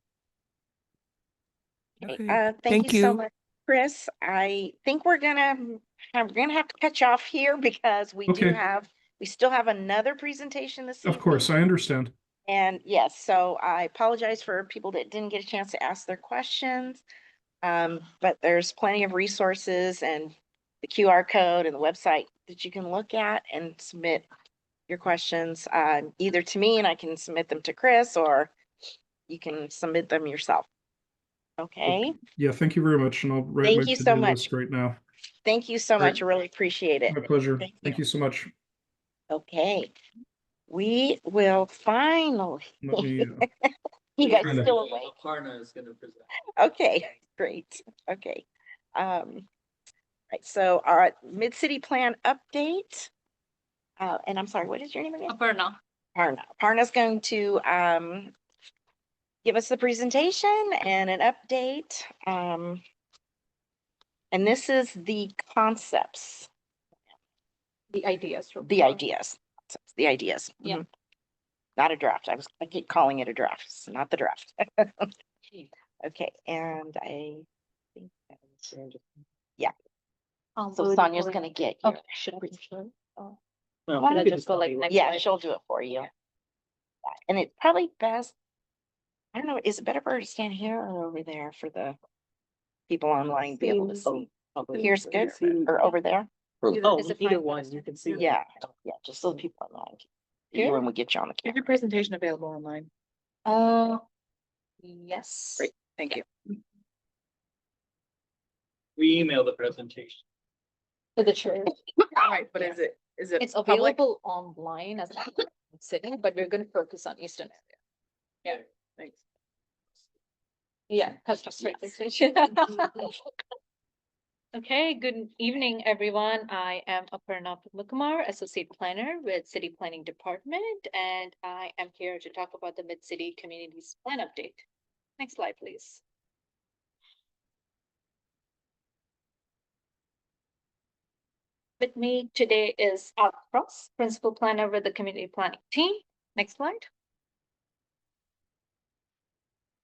Okay, Okay, thank you so much. Chris, I think we're gonna have to cut you off here because we Okay. we still have another presentation this evening. Of course, I understand. And yes, so I apologize for people that didn't get a chance to ask their questions. But there's plenty of resources and the QR code and the website that you can look at and submit your questions, either to me and I can submit them to Chris, or you can submit them yourself. Okay. Yeah, thank you very much, and I'll write Thank my you so to-do much. list right now. Thank you so Great. much. I really appreciate it. My pleasure. Thank Thank you so much. Okay. We will finally. Let me. You guys Kinda- still awake? Aparna is gonna present. Okay, great. Okay. Right, so our mid-city plan update. And I'm sorry, what is your name again? Aparna. Parna. Parna's going to give us the presentation and an update. And this is the concepts. The ideas. The ideas. The ideas. Yeah. Mhm. Not a draft. I keep calling it a draft. It's not the draft. Okay, and I think that was, yeah. So Sonia's gonna get you. Okay, should I show? Oh. No, Why you don't I could just go like do it. next Yeah, slide? she'll do it for you. Yeah. And it's probably best, I don't know, is it better for her to stand here or over there for the people online to be able to see? Here's good, or over there? Oh, Is it either fine? one, you can see. that. Yeah, yeah, just so the people online. Here, when we get you on the Is your camera. presentation available online? Yes. Great, thank you. We email the presentation. To the chair. All right, but is it It's public? available online as a city, but we're gonna focus on Eastern area. Yeah, thanks. Yeah, customer presentation. Okay, good evening, everyone. I am Aparna Mukumar, Associate Planner with City Planning Department, and I am here to talk about the Mid-City Communities Plan Update. Next slide, please. With me today is Al Cross, Principal Planner with the Community Planning Team. Next slide.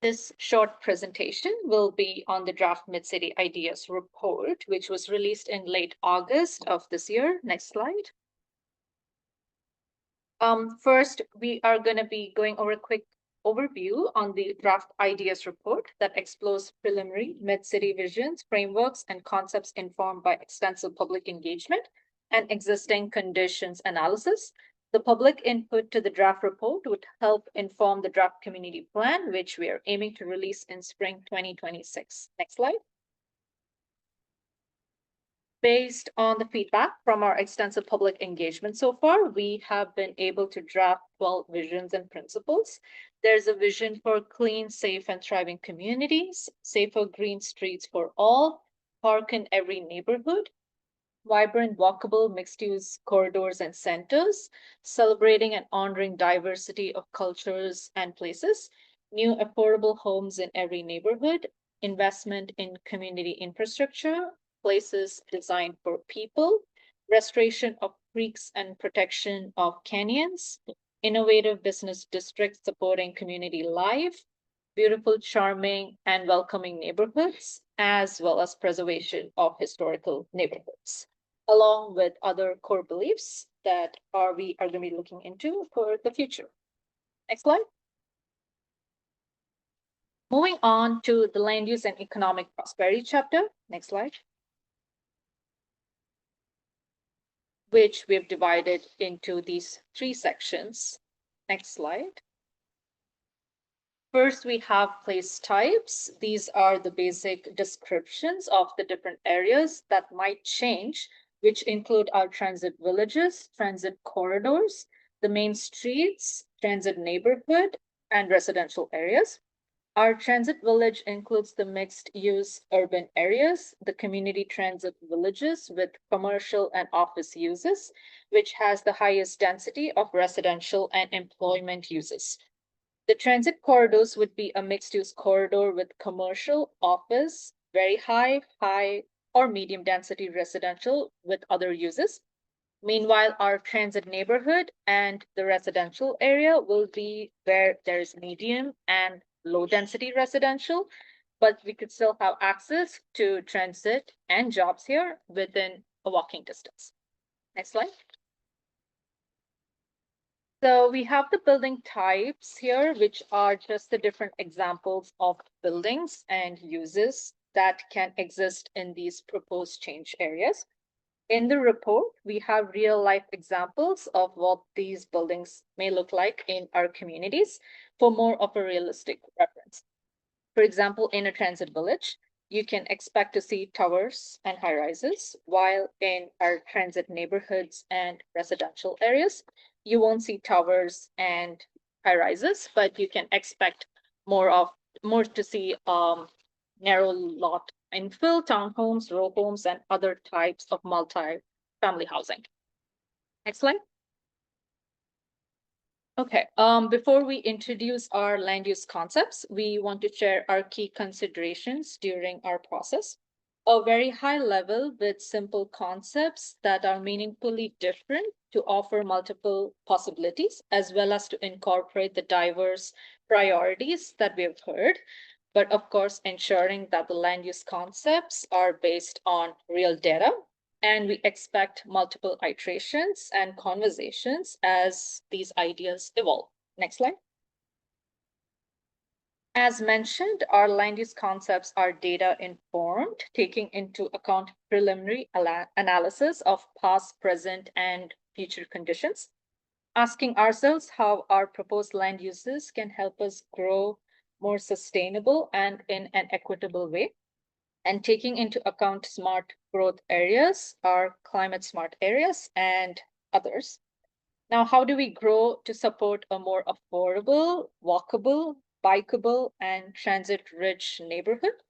This short presentation will be on the draft Mid-City Ideas report, which was released in late August of this year. Next slide. First, we are going to be going over a quick overview on the draft ideas report that explores preliminary mid-city visions, frameworks, and concepts informed by extensive public engagement and existing conditions analysis. The public input to the draft report would help inform the draft community plan, which we are aiming to release in spring 2026. Next slide. Based on the feedback from our extensive public engagement so far, we have been able to draft 12 visions and principles. There's a vision for clean, safe, and thriving communities, safer green streets for all, park in every neighborhood, vibrant, walkable, mixed-use corridors and centers, celebrating and honoring diversity of cultures and places, new affordable homes in every neighborhood, investment in community infrastructure, places designed for people, restoration of creeks and protection of canyons, innovative business districts supporting community life, beautiful, charming, and welcoming neighborhoods, as well as preservation of historical neighborhoods, along with other core beliefs that we are going to be looking into for the future. Next slide. Moving on to the land use and economic prosperity chapter. Next slide. Which we've divided into these 3 sections. Next slide. First, we have place types. These are the basic descriptions of the different areas that might change, which include our transit villages, transit corridors, the main streets, transit neighborhood, and residential areas. Our transit village includes the mixed-use urban areas, the community transit villages with commercial and office uses, which has the highest density of residential and employment uses. The transit corridors would be a mixed-use corridor with commercial, office, very high, or medium density residential with other uses. Meanwhile, our transit neighborhood and the residential area will be where there is medium and low density residential but we could still have access to transit and jobs here within a walking distance. Next slide. So we have the building types here, which are just the different examples of buildings and uses that can exist in these proposed change areas. In the report, we have real life examples of what these buildings may look like in our communities for more of a realistic reference. For example, in a transit village, you can expect to see towers and high rises, while in our transit neighborhoods and residential areas, you won't see towers and high rises, but you can expect more to see narrow lot infill, townhomes, row homes, and other types of multi-family housing. Next slide. Okay, before we introduce our land use concepts, we want to share our key considerations during our process. A very high level with simple concepts that are meaningfully different to offer multiple possibilities, as well as to incorporate the diverse priorities that we have heard. But of course, ensuring that the land use concepts are based on real data, and we expect multiple iterations and conversations as these ideas evolve. Next slide. As mentioned, our land use concepts are data informed, taking into account preliminary analysis of past, present, and future conditions, asking ourselves how our proposed land uses can help us grow more sustainable and in an equitable way, and taking into account smart growth areas, our climate smart areas, and others. Now, how do we grow to support a more affordable, walkable, bikeable, and transit-rich neighborhood?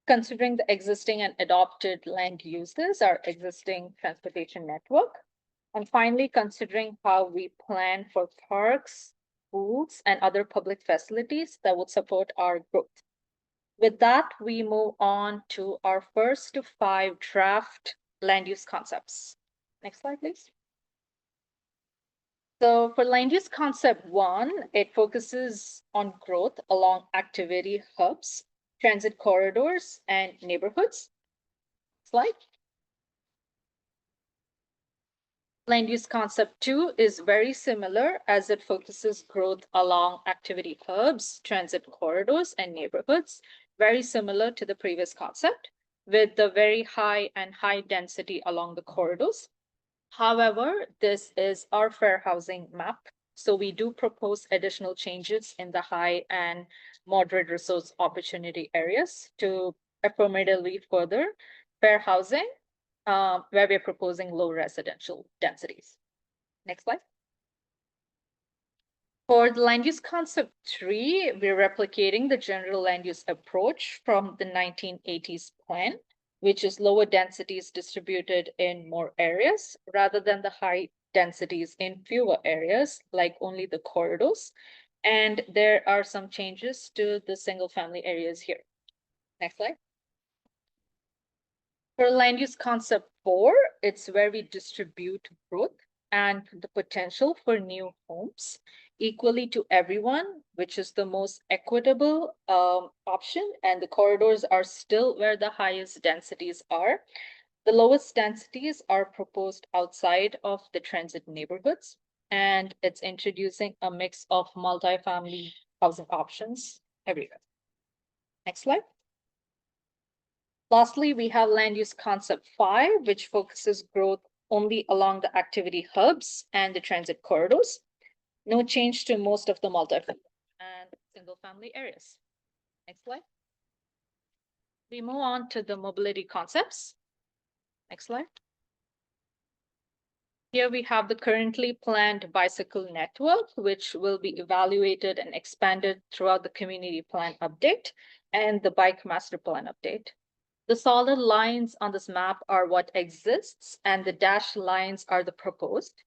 Considering the existing and adopted land uses, our existing transportation network, and finally, considering how we plan for parks, schools, and other public facilities that would support our growth. With that, we move on to our first 5 draft land use concepts. Next slide, please. So for land use concept 1, it focuses on growth along activity hubs, transit corridors, and neighborhoods. Slide. Land use concept 2 is very similar as it focuses growth along activity hubs, transit corridors, and neighborhoods, very similar to the previous concept, with the very high and high density along the corridors. However, this is our fair housing map, so we do propose additional changes in the high and moderate resource opportunity areas to affirmatively further fair housing, where we're proposing low residential densities. Next slide. For the land use concept 3, we're replicating the general land use approach from the 1980s plan, which is lower densities distributed in more areas rather than the high densities in fewer areas, like only the corridors. And there are some changes to the single family areas here. Next slide. For land use concept 4, it's where we distribute growth and the potential for new homes equally to everyone, which is the most equitable option. And the corridors are still where the highest densities are. The lowest densities are proposed outside of the transit neighborhoods, and it's introducing a mix of multifamily housing options everywhere. Next slide. Lastly, we have land use concept 5, which focuses growth only along the activity hubs and the transit corridors. No change to most of the multifamily and single family areas. Next slide. We move on to the mobility concepts. Next slide. Here we have the currently planned bicycle network, which will be evaluated and expanded throughout the community plan update and the bike master plan update. The solid lines on this map are what exists, and the dashed lines are the proposed.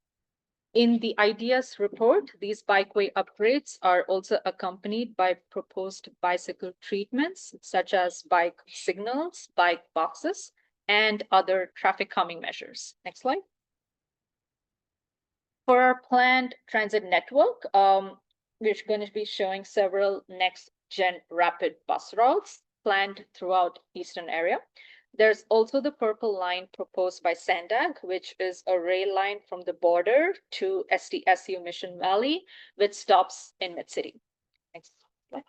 In the ideas report, these bikeway upgrades are also accompanied by proposed bicycle treatments, such as bike signals, bike boxes, and other traffic calming measures. Next slide. For our planned transit network, we're going to be showing several next-gen rapid bus routes, planned throughout eastern area. There's also the purple line proposed by Sandag, which is a rail line from the border to STSU Mission Valley with stops in Mid-City. Next slide.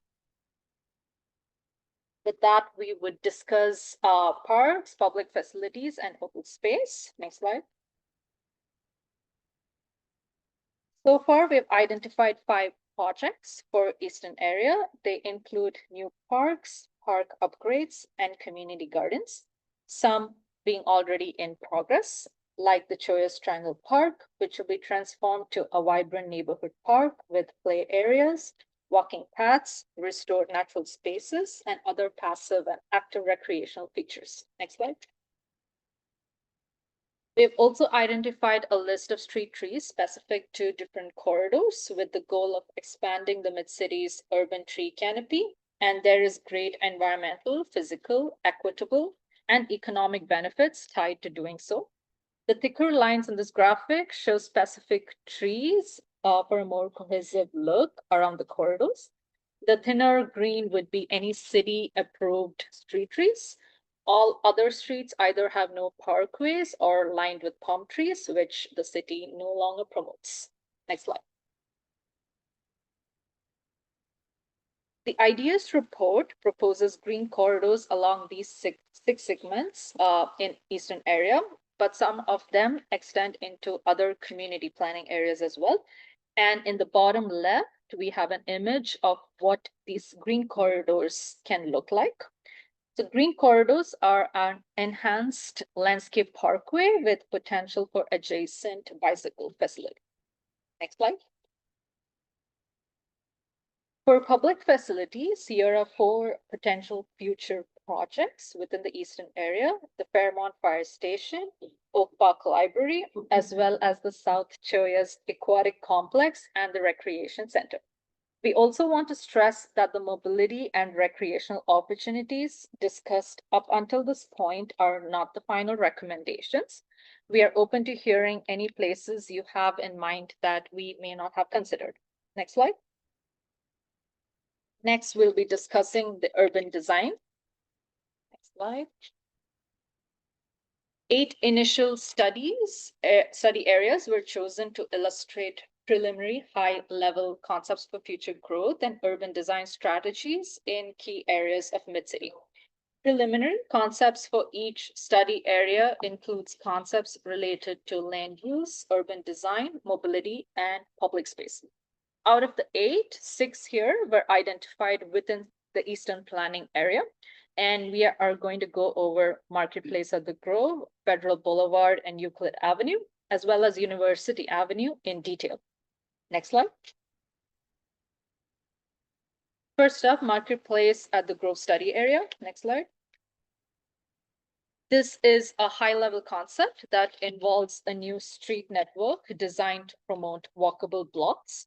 With that, we would discuss parks, public facilities, and open space. Next slide. So far, we've identified 5 projects for Eastern area. They include new parks, park upgrades, and community gardens, some being already in progress, like the Choya's Triangle Park, which will be transformed to a vibrant neighborhood park with play areas, walking paths, restored natural spaces, and other passive and active recreational features. Next slide. We've also identified a list of street trees specific to different corridors with the goal of expanding the Mid-City's urban tree canopy. And there is great environmental, physical, equitable, and economic benefits tied to doing so. The thicker lines in this graphic show specific trees for a more cohesive look around the corridors. The thinner green would be any city-approved street trees. All other streets either have no parkways or lined with palm trees, which the city no longer promotes. Next slide. The IDS report proposes green corridors along these six segments in eastern area, but some of them extend into other community planning areas as well. And in the bottom left, we have an image of what these green corridors can look like. So green corridors are an enhanced landscape parkway with potential for adjacent bicycle facility. Next slide. For public facilities, here are 4 potential future projects within the eastern area: the Fairmont Fire Station, Oak Park Library, as well as the South Choya's Aquatic Complex and the Recreation Center. We also want to stress that the mobility and recreational opportunities discussed up until this point are not the final recommendations. We are open to hearing any places you have in mind that we may not have considered. Next slide. Next, we'll be discussing the urban design. Next slide. 8 initial study areas were chosen to illustrate preliminary high-level concepts for future growth and urban design strategies in key areas of Mid-City. Preliminary concepts for each study area includes concepts related to land use, urban design, mobility, and public space. Out of the 8, 6 here were identified within the Eastern Planning area. And we are going to go over Marketplace at the Grove, Federal Boulevard, and Euclid Avenue, as well as University Avenue in detail. Next slide. First up, Marketplace at the Grove study area. Next slide. This is a high-level concept that involves a new street network designed to promote walkable blocks.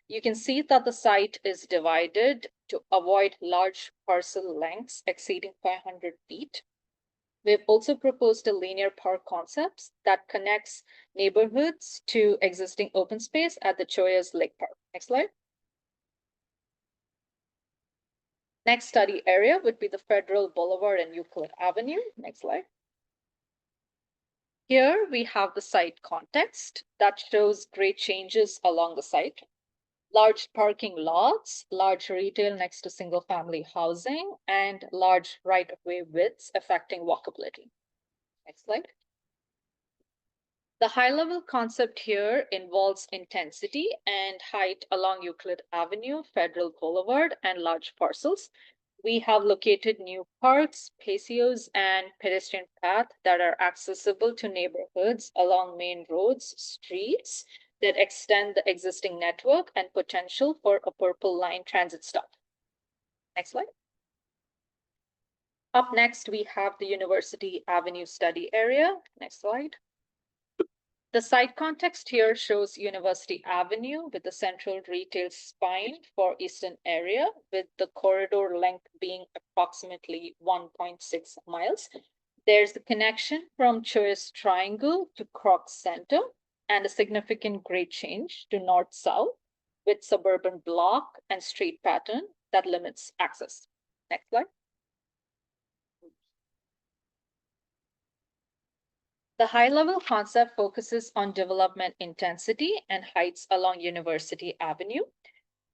You can see that the site is divided to avoid large parcel lengths exceeding 500 feet. We've also proposed a linear park concept that connects neighborhoods to existing open space at the Choya's Lake Park. Next slide. Next study area would be the Federal Boulevard and Euclid Avenue. Next slide. Here we have the site context that shows great changes along the site. Large parking lots, large retail next to single-family housing, and large right-of-way widths affecting walkability. Next slide. The high-level concept here involves intensity and height along Euclid Avenue, Federal Boulevard, and large parcels. We have located new parks, patios, and pedestrian paths that are accessible to neighborhoods along main roads, streets, that extend the existing network and potential for a Purple Line transit stop. Next slide. Up next, we have the University Avenue study area. Next slide. The site context here shows University Avenue with the central retail spine for Eastern area, with the corridor length being approximately 1.6 miles. There's the connection from Choya's Triangle to Crocs Center, and a significant grade change to north-south with suburban block and street pattern that limits access. Next slide. The high-level concept focuses on development intensity and heights along University Avenue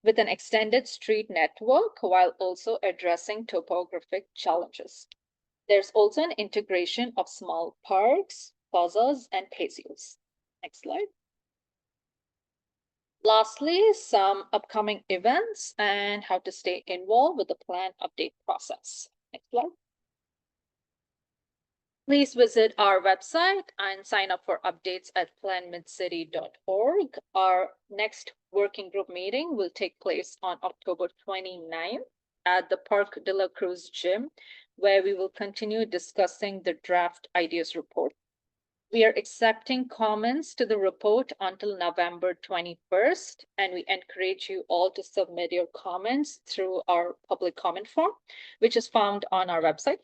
with an extended street network while also addressing topographic challenges. There's also an integration of small parks, plazas, and patios. Next slide. Lastly, some upcoming events and how to stay involved with the plan update process. Next slide. Please visit our website and sign up for updates at planmidcity.org. Our next working group meeting will take place on October 29th at the Park de la Cruz Gym, where we will continue discussing the draft ideas report. We are accepting comments to the report until November 21st, and we encourage you all to submit your comments through our public comment form, which is found on our website.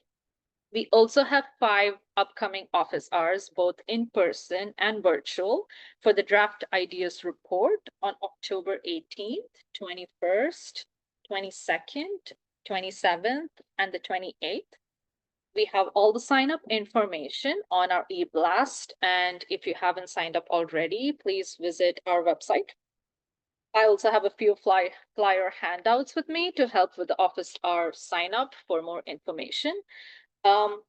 We also have 5 upcoming office hours, both in person and virtual, for the draft ideas report on October 18th, 21st, 22nd, 27th, and the 28th. We have all the sign up information on our e-blast, and if you haven't signed up already, please visit our website. I also have a few flyer handouts with me to help with the office hour sign up for more information.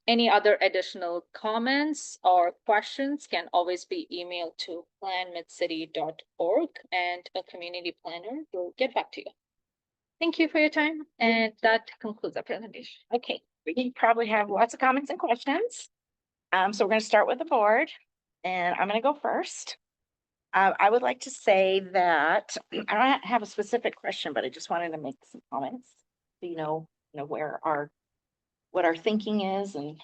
Any other additional comments or questions can always be emailed to planmidcity.org, and a community planner will get back to you. Thank you for your time, and that concludes our presentation. Okay, we probably have lots of comments and questions. So we're going to start with the board, and I'm going to go first. I would like to say that I don't have a specific question, but I just wanted to make some comments. So you know where what our thinking is and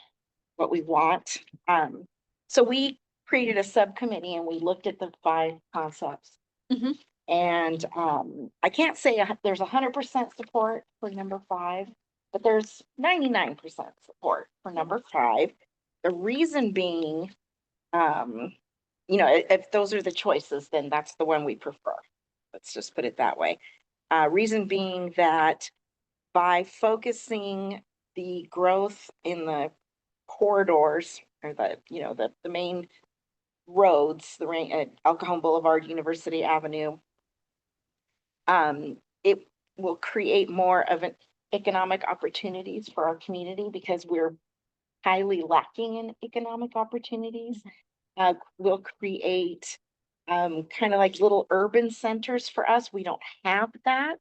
what we want. So we created a subcommittee and we looked at the 5 concepts. And I can't say there's 100% support for number 5, but there's 99% support for number 5. The reason being, if those are the choices, then that's the one we prefer. Let's just put it that way. Reason being that by focusing the growth in the corridors or the main roads, El Cajon Boulevard, University Avenue, it will create more of an economic opportunities for our community because we're highly lacking in economic opportunities. We'll create kind of like little urban centers for us. We don't have that.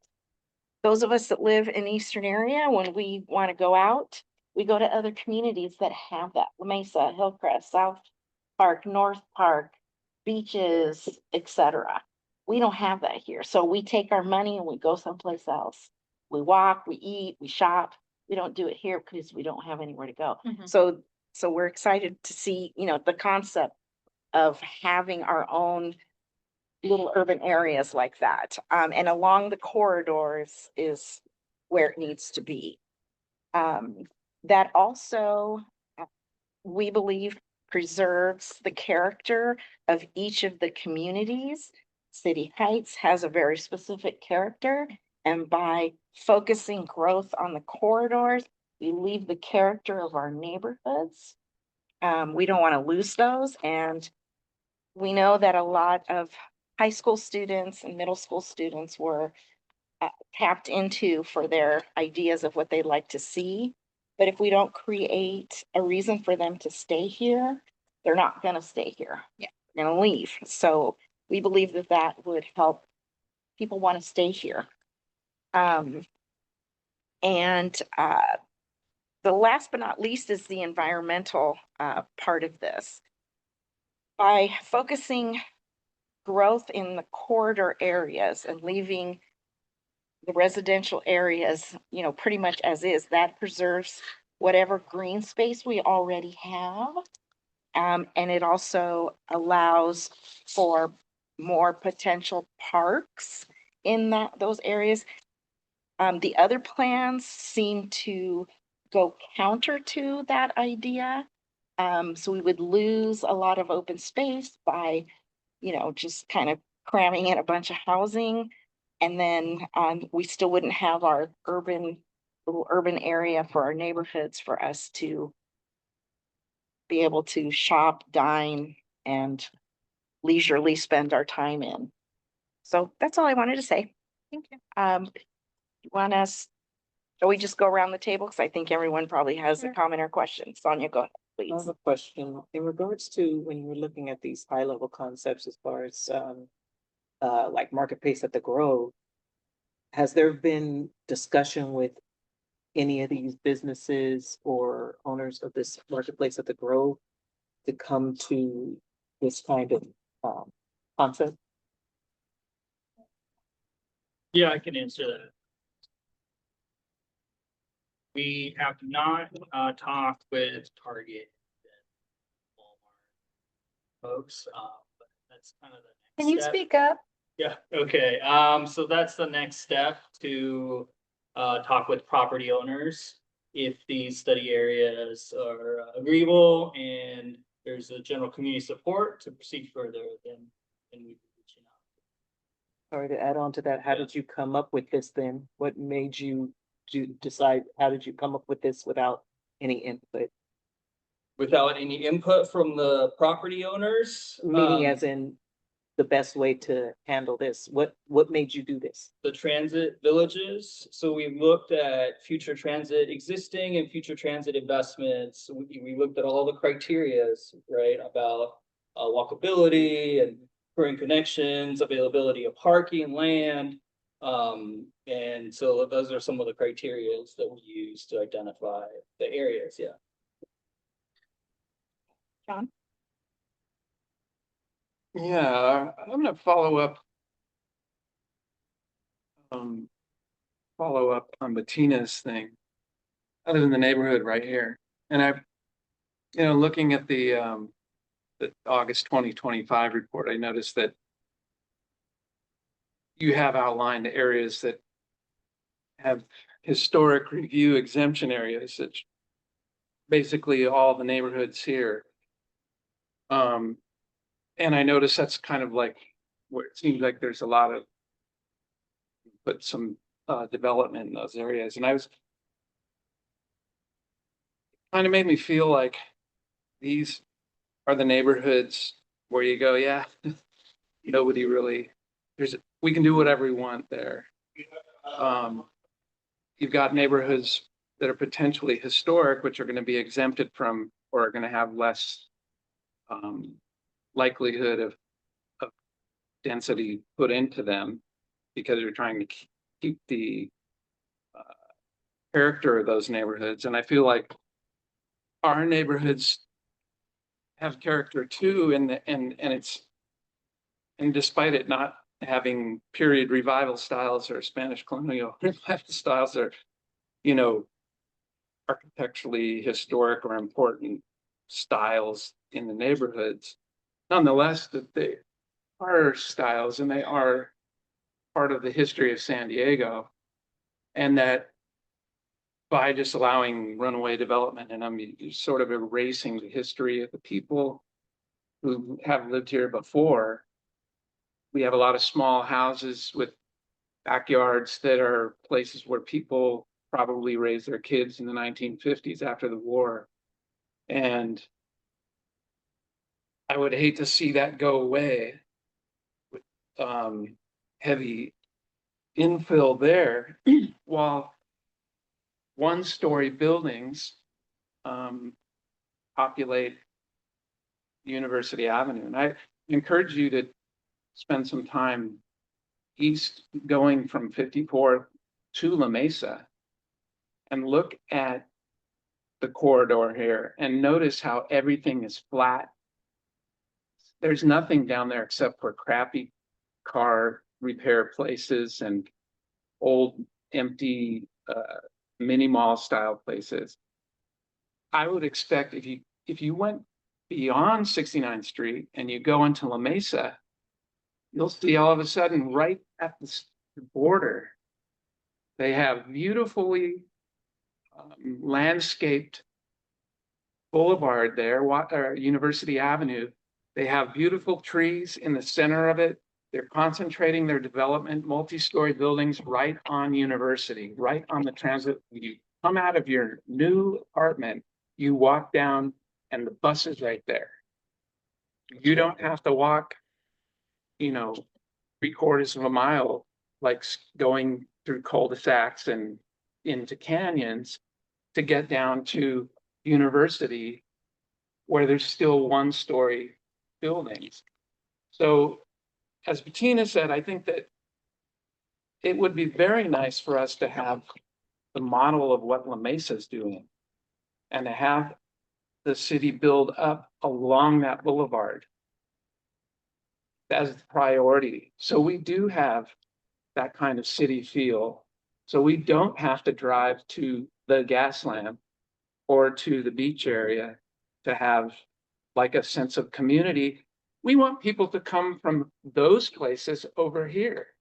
Those of us that live in Eastern area, when we want to go out, we go to other communities that have that. La Mesa, Hillcrest, South Park, North Park, beaches, etc. We don't have that here. So we take our money and we go someplace else. We walk, we eat, we shop. We don't do it here because we don't have anywhere to go. So we're excited to see, the concept of having our own little urban areas like that. And along the corridors is where it needs to be. That also, we believe, preserves the character of each of the communities. City Heights has a very specific character, and by focusing growth on the corridors, we leave the character of our neighborhoods. We don't want to lose those, and we know that a lot of high school students and middle school students were tapped into for their ideas of what they'd like to see. But if we don't create a reason for them to stay here, they're not going to stay here. Yeah. They're going to leave. So we believe that would help people want to stay here. And the last but not least is the environmental part of this. By focusing growth in the corridor areas and leaving the residential areas, pretty much as is, that preserves whatever green space we already have. And it also allows for more potential parks in those areas. The other plans seem to go counter to that idea. So we would lose a lot of open space by just kind of cramming in a bunch of housing. And then we still wouldn't have our little urban area for our neighborhoods for us to be able to shop, dine, and leisurely spend our time in. So that's all I wanted to say. Thank you. You want us, shall we just go around the table? Because I think everyone probably has a comment or question. Sonia, go ahead, I please. have a question in regards to when you were looking at these high level concepts as far as like marketplace at the Grove. Has there been discussion with any of these businesses or owners of this marketplace at the Grove to come to this kind of concept? Yeah, I can answer that. We have not talked with Target and Walmart folks, but that's kind of the Can next you step. speak up? Yeah, okay, so that's the next step to talk with property owners. If these study areas are agreeable and there's a general community support to proceed further, then we can reach out. Sorry, to add on to that, how did you come up with this then? What made you decide, how did you come up with this without any input? Without any input from the property owners? Meaning as in the best way to handle this? What made you do this? The transit villages. So we looked at future transit existing and future transit investments. We looked at all the criterias, right, about walkability and current connections, availability of parking, land. And so those are some of the criterias that we use to identify the areas, yeah. John? Yeah, I'm gonna follow up on Bettina's thing. I live in the neighborhood right here, and looking at the August 2025 report, I noticed that you have outlined the areas that have historic review exemption areas, that basically all the neighborhoods here. And I noticed that's kind of like where it seems like there's a lot of some development in those areas. And kind of made me feel like these are the neighborhoods where you go, yeah, nobody really, we can do whatever we want there. You've got neighborhoods that are potentially historic, which are going to be exempted from, or are going to have less likelihood of density put into them, because you're trying to keep the character of those neighborhoods. And I feel like our neighborhoods have character too, and despite it not having period revival styles or Spanish colonial revival styles, or architecturally historic or important styles in the neighborhoods, nonetheless, that they are styles and they are part of the history of San Diego. And that by just allowing runaway development, and you're sort of erasing the history of the people who have lived here before. We have a lot of small houses with backyards that are places where people probably raised their kids in the 1950s after the war. And I would hate to see that go away with heavy infill there, while one-story buildings populate University Avenue. And I encourage you to spend some time east, going from 54 to La Mesa, and look at the corridor here and notice how everything is flat. There's nothing down there except for crappy car repair places and old empty mini mall style places. I would expect if you went beyond 69th Street and you go into La Mesa, you'll see all of a sudden right at the border, they have beautifully landscaped boulevard there, University Avenue. They have beautiful trees in the center of it. They're concentrating their development, multi-story buildings right on University, right on the transit. You come out of your new apartment, you walk down and the bus is right there. You don't have to walk, 3/4 of a mile, like going through cul-de-sacs and into canyons to get down to University, where there's still one-story buildings. So as Bettina said, I think that it would be very nice for us to have the model of what La Mesa is doing and to have the city build up along that boulevard as the priority. So we do have that kind of city feel. So we don't have to drive to the gas lamp or to the beach area to have like a sense of community. We want people to come from those places over here.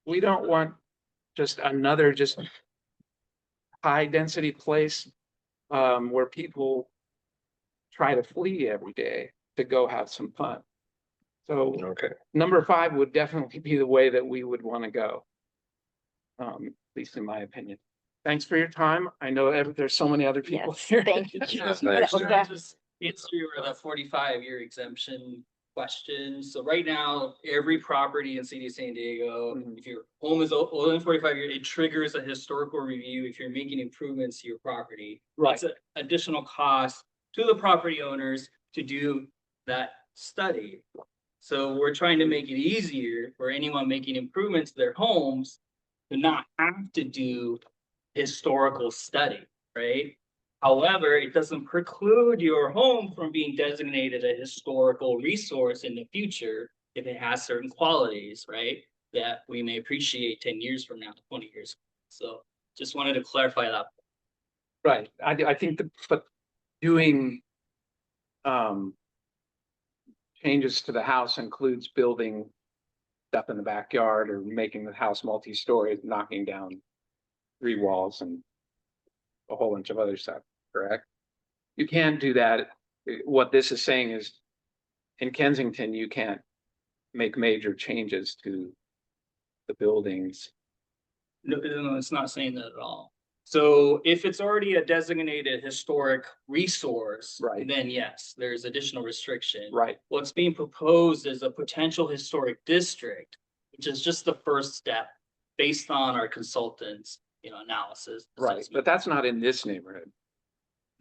We don't want just another high density place where people try to flee every day to go have some fun. So number 5 would definitely be the way that we would want to go. At least in my opinion. Thanks for your time. I know there's so many other people here. Thank you. Thanks, Just answer the 45-year exemption question. So right now, every property in city of San Diego, if your home is older than 45 years, it triggers a historical review if you're making improvements to your property. Right. It's an additional cost to the property owners to do that study. So we're trying to make it easier for anyone making improvements to their homes to not have to do historical study, right? However, it doesn't preclude your home from being designated a historical resource in the future if it has certain qualities, right? That we may appreciate 10 years from now, 20 years. So just wanted to clarify that. Right. I think but doing changes to the house includes building stuff in the backyard or making the house multi-story, knocking down 3 walls and a whole bunch of other stuff, correct? You can't do that. What this is saying is in Kensington, you can't make major changes to the buildings. No, it's not saying that at all. So if it's already a designated historic resource, right, then yes, there's additional restriction. Right. What's being proposed is a potential historic district, which is just the first step based on our consultants, analysis. Right, but that's not in this neighborhood.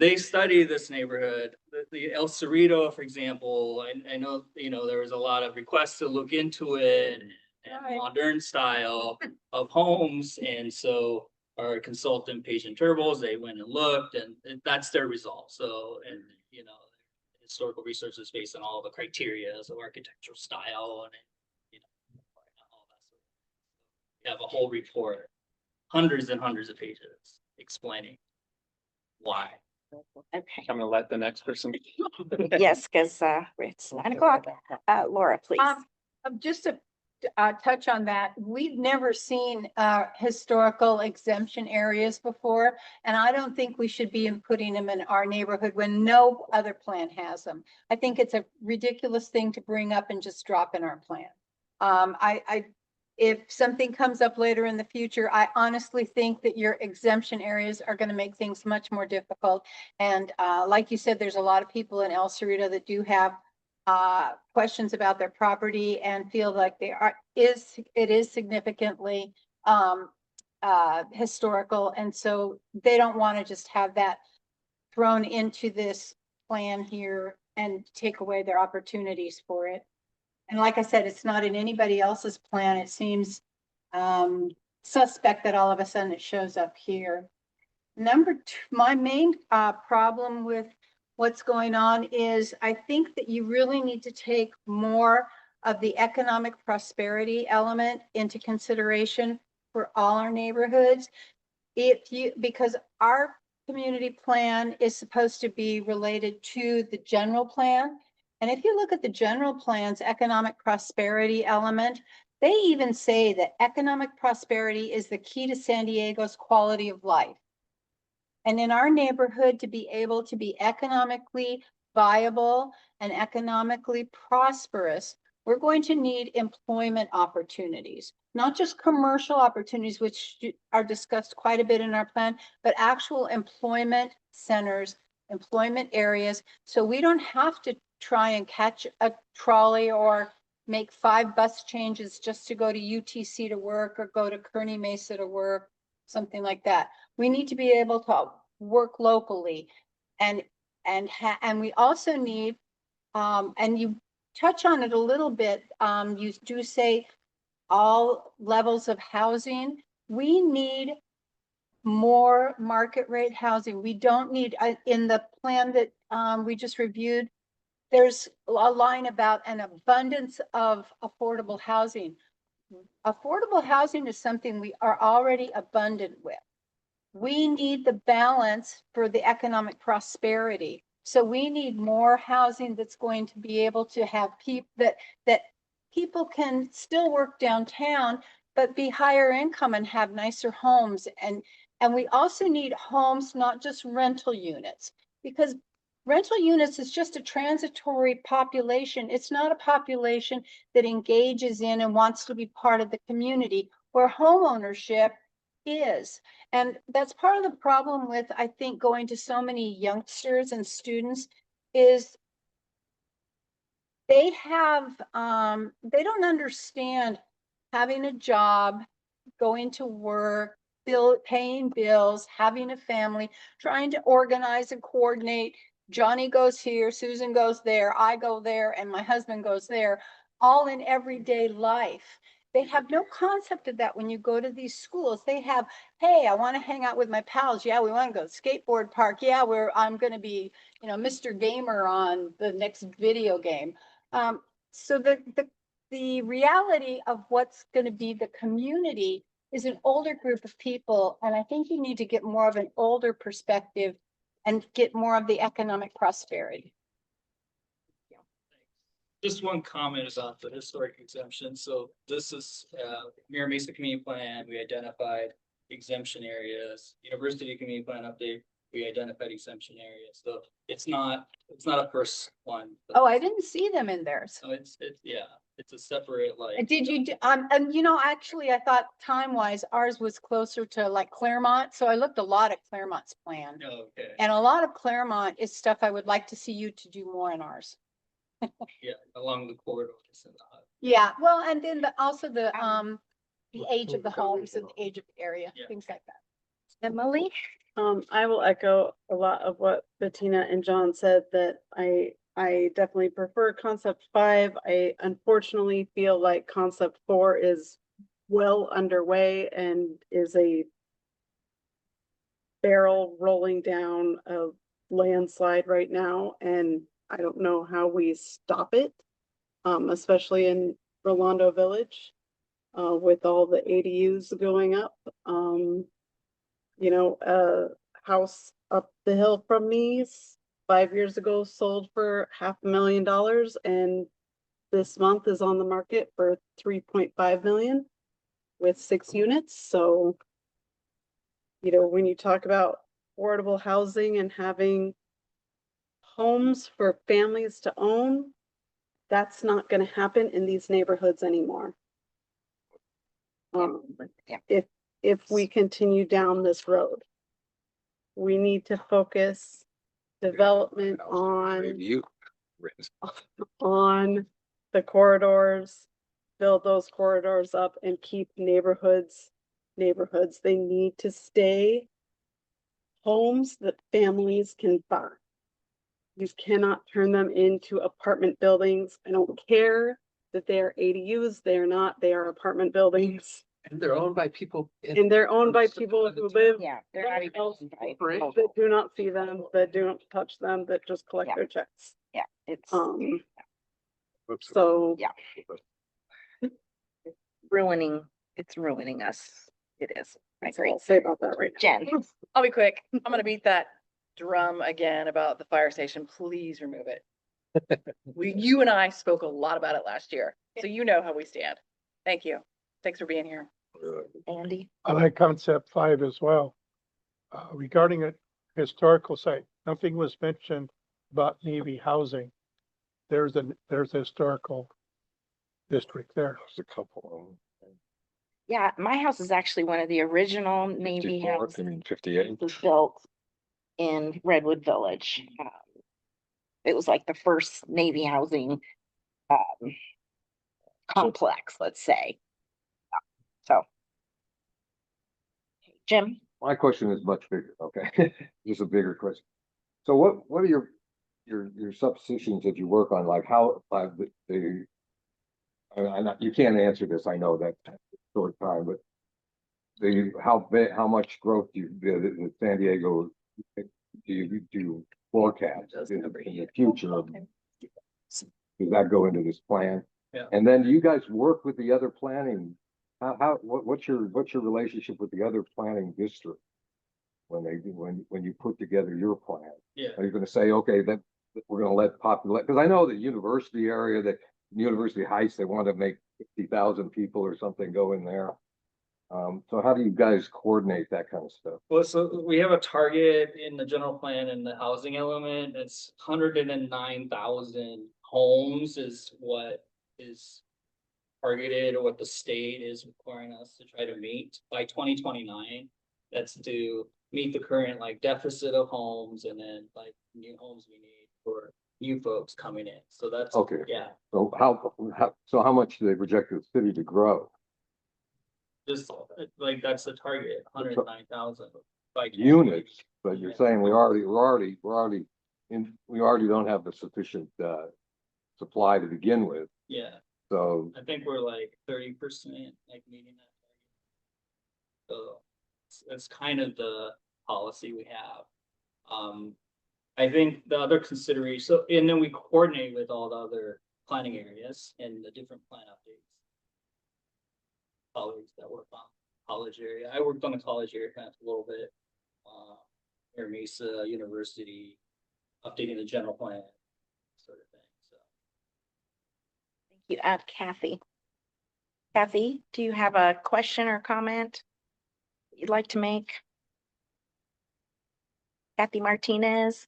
They study this neighborhood, the El Cerrito, for example. I know, there was a lot of requests to look into it and modern style of homes. And so our consultant, Patient Turbos, they went and looked, and that's their result. So, and historical research based on all the criteria of architectural style and all that sort of thing. We have a whole report, hundreds and hundreds of pages explaining why. Okay. I'm gonna let the next person. Yes, because it's 9 o'clock. Laura, please. Just to touch on that, we've never seen historical exemption areas before, and I don't think we should be putting them in our neighborhood when no other plan has them. I think it's a ridiculous thing to bring up and just drop in our plan. If something comes up later in the future, I honestly think that your exemption areas are going to make things much more difficult. And like you said, there's a lot of people in El Cerrito that do have questions about their property and feel like it is significantly historical. And so they don't want to just have that thrown into this plan here and take away their opportunities for it. And like I said, it's not in anybody else's plan. It seems suspect that all of a sudden it shows up here. Number 2, my main problem with what's going on is I think that you really need to take more of the economic prosperity element into consideration for all our neighborhoods. Because our community plan is supposed to be related to the general plan. And if you look at the general plan's economic prosperity element, they even say that economic prosperity is the key to San Diego's quality of life. And in our neighborhood, to be able to be economically viable and economically prosperous, we're going to need employment opportunities, not just commercial opportunities, which are discussed quite a bit in our plan, but actual employment centers employment areas. So we don't have to try and catch a trolley or make 5 bus changes just to go to UTC to work or go to Kearney Mesa to work, something like that. We need to be able to work locally, and we also need, and you touch on it a little bit. You do say all levels of housing. We need more market rate housing. We don't need, in the plan that we just reviewed, there's a line about an abundance of affordable housing. Affordable housing is something we are already abundant with. We need the balance for the economic prosperity. So we need more housing that's going to be able to have people that people can still work downtown, but be higher income and have nicer homes. And we also need homes, not just rental units, because rental units is just a transitory population. It's not a population that engages in and wants to be part of the community, where home ownership is. And that's part of the problem with, I think, going to so many youngsters and students is they don't understand having a job, going to work, paying bills, having a family, trying to organize and coordinate. Johnny goes here, Susan goes there, I go there, and my husband goes there, all in everyday life. They have no concept of that when you go to these schools. They have, hey, I want to hang out with my pals. Yeah, we want to go to skateboard park. Yeah, I'm going to be, Mr. Gamer on the next video game. So the reality of what's going to be the community is an older group of people. And I think you need to get more of an older perspective and get more of the economic prosperity. Just one comment about the historic exemption. So this is Mira Mesa Community Plan. We identified exemption areas. University Community Plan update. We identified exemption areas. So it's not a first one. Oh, I didn't see them in there. So it's a separate like. Did you, and actually I thought time-wise, ours was closer to like Claremont. So I looked a lot at Claremont's plan. Okay. And a lot of Claremont is stuff I would like to see you to do more in ours. Yeah, along the corridors and Yeah, well, and then also the age of the homes and the age of the area, things like that. Emily? I will echo a lot of what Bettina and John said, that I definitely prefer concept 5. I unfortunately feel like concept 4 is well underway and is a barrel rolling down a landslide right now. And I don't know how we stop it, especially in Rolando Village, with all the ADUs going up. A house up the hill from me 5 years ago sold for $500,000, and this month is on the market for 3.5 million with 6 units. So, when you talk about affordable housing and having homes for families to own, that's not going to happen in these neighborhoods anymore. If we continue down this road, we need to focus development on the corridors, build those corridors up, and keep neighborhoods. They need to stay homes that families can buy. You cannot turn them into apartment buildings. I don't care that they are ADUs. They are not. They are apartment buildings. And they're owned by people. And they're owned by people who live. Yeah, they're not even by That do not see them, that don't touch them, that just collect their checks. Yeah, it's So. yeah. It's ruining us. It is. I That's agree. all I'll say about that right now. Jen? I'll be quick. I'm gonna beat that drum again about the fire station. Please remove it. You and I spoke a lot about it last year, so you know how we stand. Thank you. Thanks for being here. Andy? I like concept 5 as well. Regarding a historical site, nothing was mentioned about Navy housing. There's a historical district there. There's a couple of them. Yeah, my house is actually one of the original Navy 54, houses. I mean, 58. Was built in Redwood Village. It was like the first Navy housing complex, let's say. So, Jim? My question is much bigger, okay? Just a bigger question. So what are your substitutions that you work on? Like how, you can't answer this, I know that short time, but how much growth do the San Diego do you forecast in the future? Does that go into this plan? Yeah. And then do you guys work with the other planning? What's your relationship with the other planning district when you put together your plan? Yeah. Are you going to say, okay, that we're going to let populate? Because I know the university area, that University Heights, they want to make 50,000 people or something go in there. So how do you guys coordinate that kind of stuff? Well, so we have a target in the general plan and the housing element. It's 109,000 homes is what is targeted, or what the state is requiring us to try to meet by 2029. That's to meet the current like deficit of homes, and then like new homes we need for new folks coming in. So that's Okay. Yeah. So how much do they project the city to grow? Just like that's the target, 109,000 by Units, but you're saying we already don't have the sufficient supply to begin with. Yeah, So I think we're like 30% like meeting that target. So it's kind of the policy we have. I think the other consideration, so, and then we coordinate with all the other planning areas and the different plan updates. Colleagues that work on college area. I worked on the college area kind of a little bit. Near Mesa University, updating the general plan, sort of thing. So Thank you. Kathy. Kathy, do you have a question or comment you'd like to make? Kathy Martinez.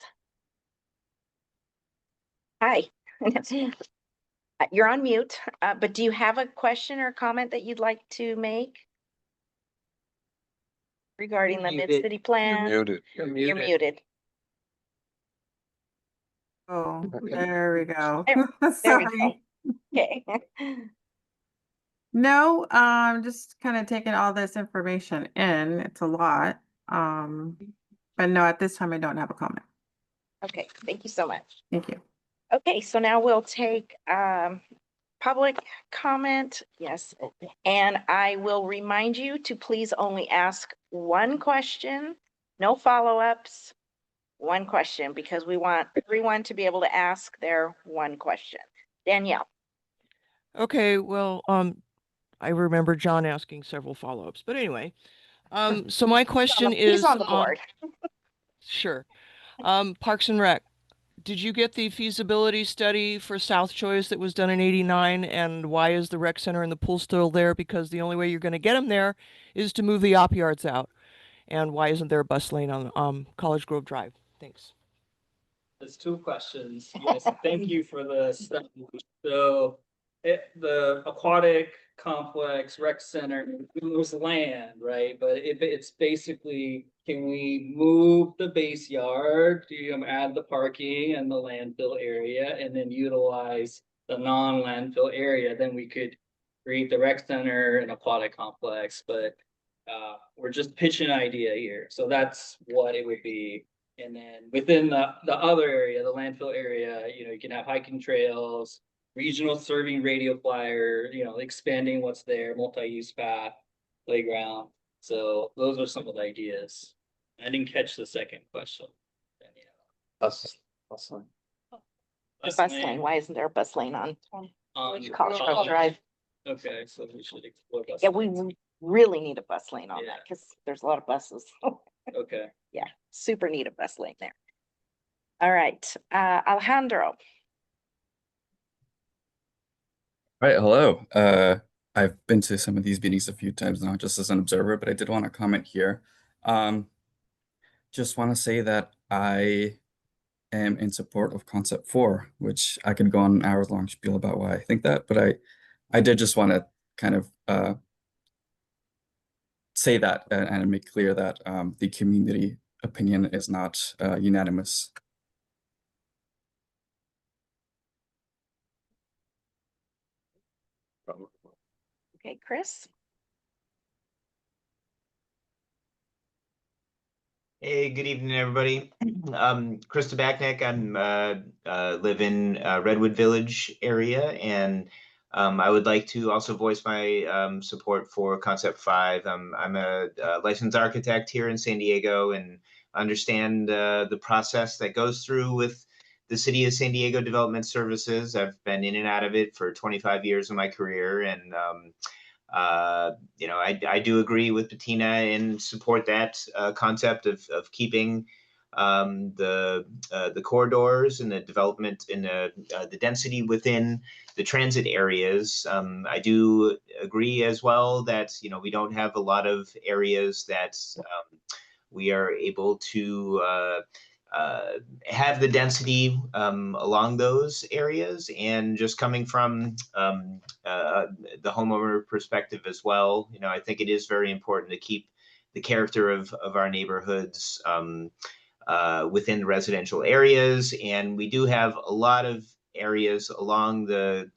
Hi. You're on mute, but do you have a question or comment that you'd like to make regarding the mid-city plan? muted. You're muted. Oh, there we go. There we go. Sorry. Okay. No, just kind of taking all this information in. It's a lot. But no, at this time I don't have a comment. Okay, thank you so much. Thank you. Okay, so now we'll take public comment. Yes, and I will remind you to please only ask one question, no follow-ups, one question, because we want everyone to be able to ask their one question. Danielle. Okay, well, I remember John asking several follow-ups, but anyway, so my question is, he's on the board. Sure. Parks and Rec, did you get the feasibility study for South Choice that was done in '89? And why is the rec center and the pool still there? Because the only way you're going to get them there is to move the op yards out. And why isn't there a bus lane on College Grove Drive? Thanks. there's two questions. Yes, thank you for the study. So the aquatic complex rec center was land, right? But it's basically, can we move the base yard, add the parking and the landfill area, and then utilize the non-landfill area? Then we could create the rec center and aquatic complex, but we're just pitching an idea here. So that's what it would be. And then within the other area, the landfill area, you can have hiking trails, regional serving radio flyer, expanding what's there, multi-use path, playground. So those are some of the ideas. I didn't catch the second question. Bus The bus lane, why isn't there a bus lane on College Grove Drive? Okay, so we should explore bus. Yeah, we really need a bus lane on that because there's a lot of buses. Okay. Yeah, super need a bus lane there. All right, Alejandro. Right, hello. I've been to some of these meetings a few times now, just as an observer, but I did want to comment here. Just want to say that I am in support of Concept 4, which I could go on an hour-long spiel about why I think that, but I did just want to kind of say that and make clear that the community opinion is not unanimous. Okay, Chris? Hey, good evening, everybody. Chris Tabachnik. I'm live in Redwood Village area, and I would like to also voice my support for Concept 5. I'm a licensed architect here in San Diego and understand the process that goes through with the City of San Diego Development Services. I've been in and out of it for 25 years of my career, and you know, I do agree with Bettina and support that concept of keeping the corridors and the development in the density within the transit areas. I do agree as well that, you know, we don't have a lot of areas that we are able to have the density along those areas, and just coming from the homeowner perspective as well, you know, I think it is very important to keep the character of our neighborhoods within the residential areas. And we do have a lot of areas along the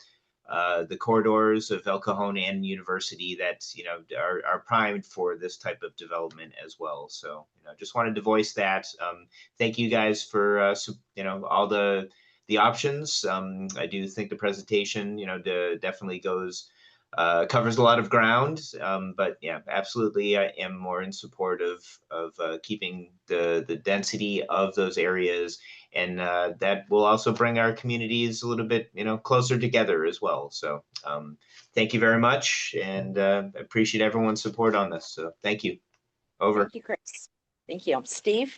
corridors of El Cajon and University that, you know, are primed for this type of development as well. So, you know, just wanted to voice that. Thank you guys for, you know, all the options. I do think the presentation, you know, definitely covers a lot of ground. But yeah, absolutely, I am more in support of keeping the density of those areas, and that will also bring our communities a little bit, you know, closer together as well. So thank you very much, and appreciate everyone's support on this. So thank you. Over. Thank you, Chris. Thank you. Steve?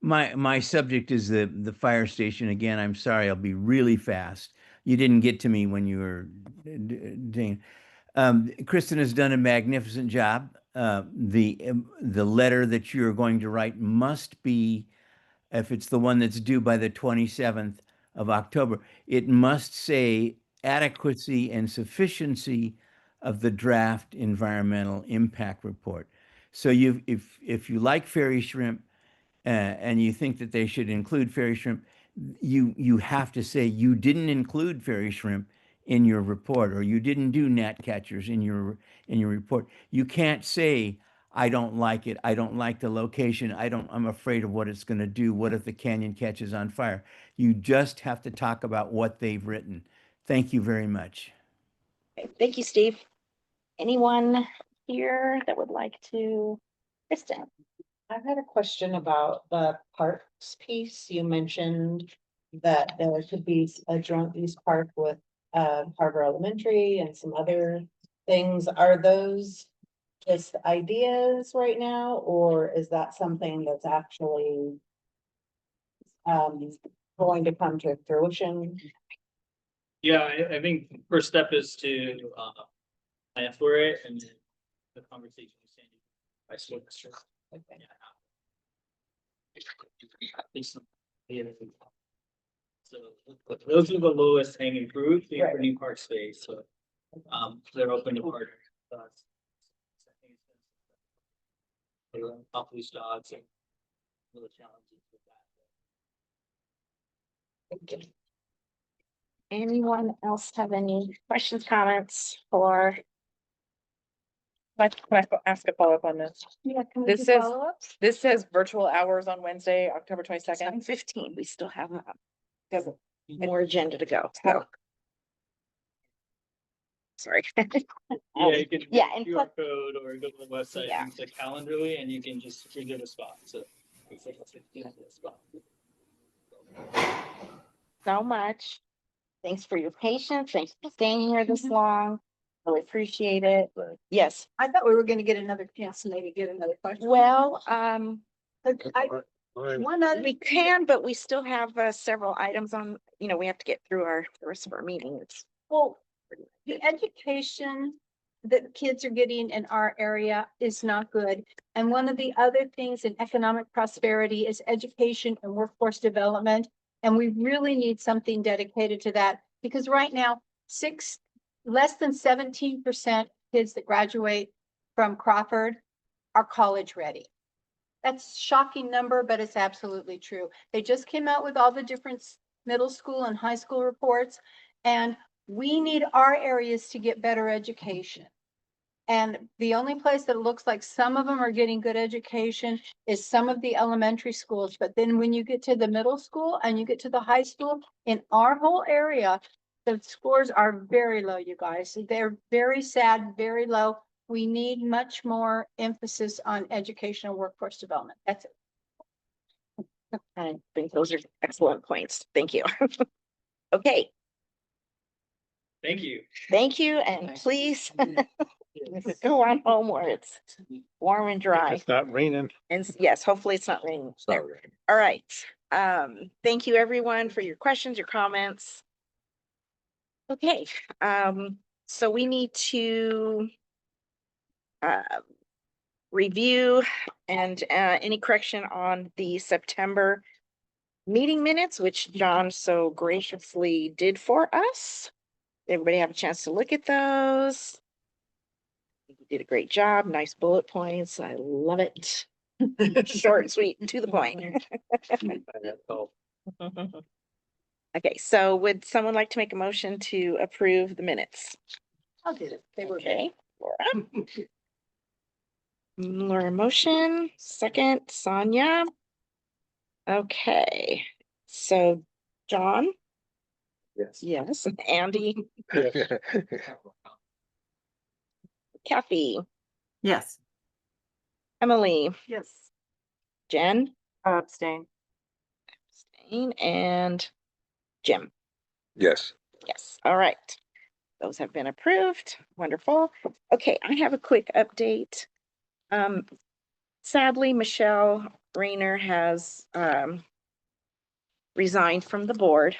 My subject is the fire station. Again, I'm sorry, I'll be really fast. You didn't get to me when you were doing. Kristen has done a magnificent job. The letter that you're going to write must be, if it's the one that's due by the 27th of October, it must say adequacy and sufficiency of the draft environmental impact report. So if you like fairy shrimp, and you think that they should include fairy shrimp, you have to say you didn't include fairy shrimp in your report, or you didn't do gnat catchers in your report. You can't say, I don't like it, I don't like the location, I'm afraid of what it's going to do. What if the canyon catches on fire? You just have to talk about what they've written. Thank you very much. Okay, thank you, Steve. Anyone here that would like to? Kristen? I've had a question about the parks piece. You mentioned that there could be a joint use park with Harbor Elementary and some other things. Are those just ideas right now, or is that something that's actually going to come to fruition? Yeah, I think the first step is to plan for it, and the conversation with Sandy. I still sure. Okay. Yeah. So those are the lowest hanging fruit for new park space. So they're open to partner. Off leash dogs and little challenges with that. Thank you. Anyone else have any questions, comments, or? Can I ask a follow-up on this? Yeah, can we This do says, follow-ups? this says virtual hours on Wednesday, October 22nd. 7:15, we still have more agenda to go. So. Sorry. Yeah, you can Yeah, QR code or go to the website and click Calendarly, and you can just reserve a spot. So it's like a spot. So much. Thanks for your patience. Thanks for staying here this long. Really appreciate it. Yes. I thought we were gonna get another chance to maybe get another question. Well, one other. we can, but we still have several items on, you know, we have to get through the rest of our meeting. Well, the education that kids are getting in our area is not good. And one of the other things in economic prosperity is education and workforce development. And we really need something dedicated to that, because right now, less than 17% kids that graduate from Crawford are college ready. That's a shocking number, but it's absolutely true. They just came out with all the different middle school and high school reports, and we need our areas to get better education. And the only place that it looks like some of them are getting good education is some of the elementary schools. But then when you get to the middle school and you get to the high school, in our whole area, the scores are very low, you guys. They're very sad, very low. We need much more emphasis on educational workforce development. That's it. I think those are excellent points. Thank you. Okay, Thank you. thank you, and please go on home where it's warm and dry. It's not raining. And yes, hopefully it's not raining. there. All right. Thank you everyone for your questions, your comments. Okay, so we need to review and any correction on the September meeting minutes, which John so graciously did for us. Everybody have a chance to look at those. You did a great job. Nice bullet points. I love it. Short and sweet and to the point. Okay, so would someone like to make a motion to approve the minutes? I'll do it. They were Okay, Laura. Laura motion, second, Sonia. Okay, so John? Yes. Yes. Andy? Kathy? Yes. Emily? Yes. Jen? Abstain. Abstain, and Jim? Yes. Yes, all right. Those have been approved. Wonderful. Okay, I have a quick update. Sadly, Michelle Rayner has resigned from the board.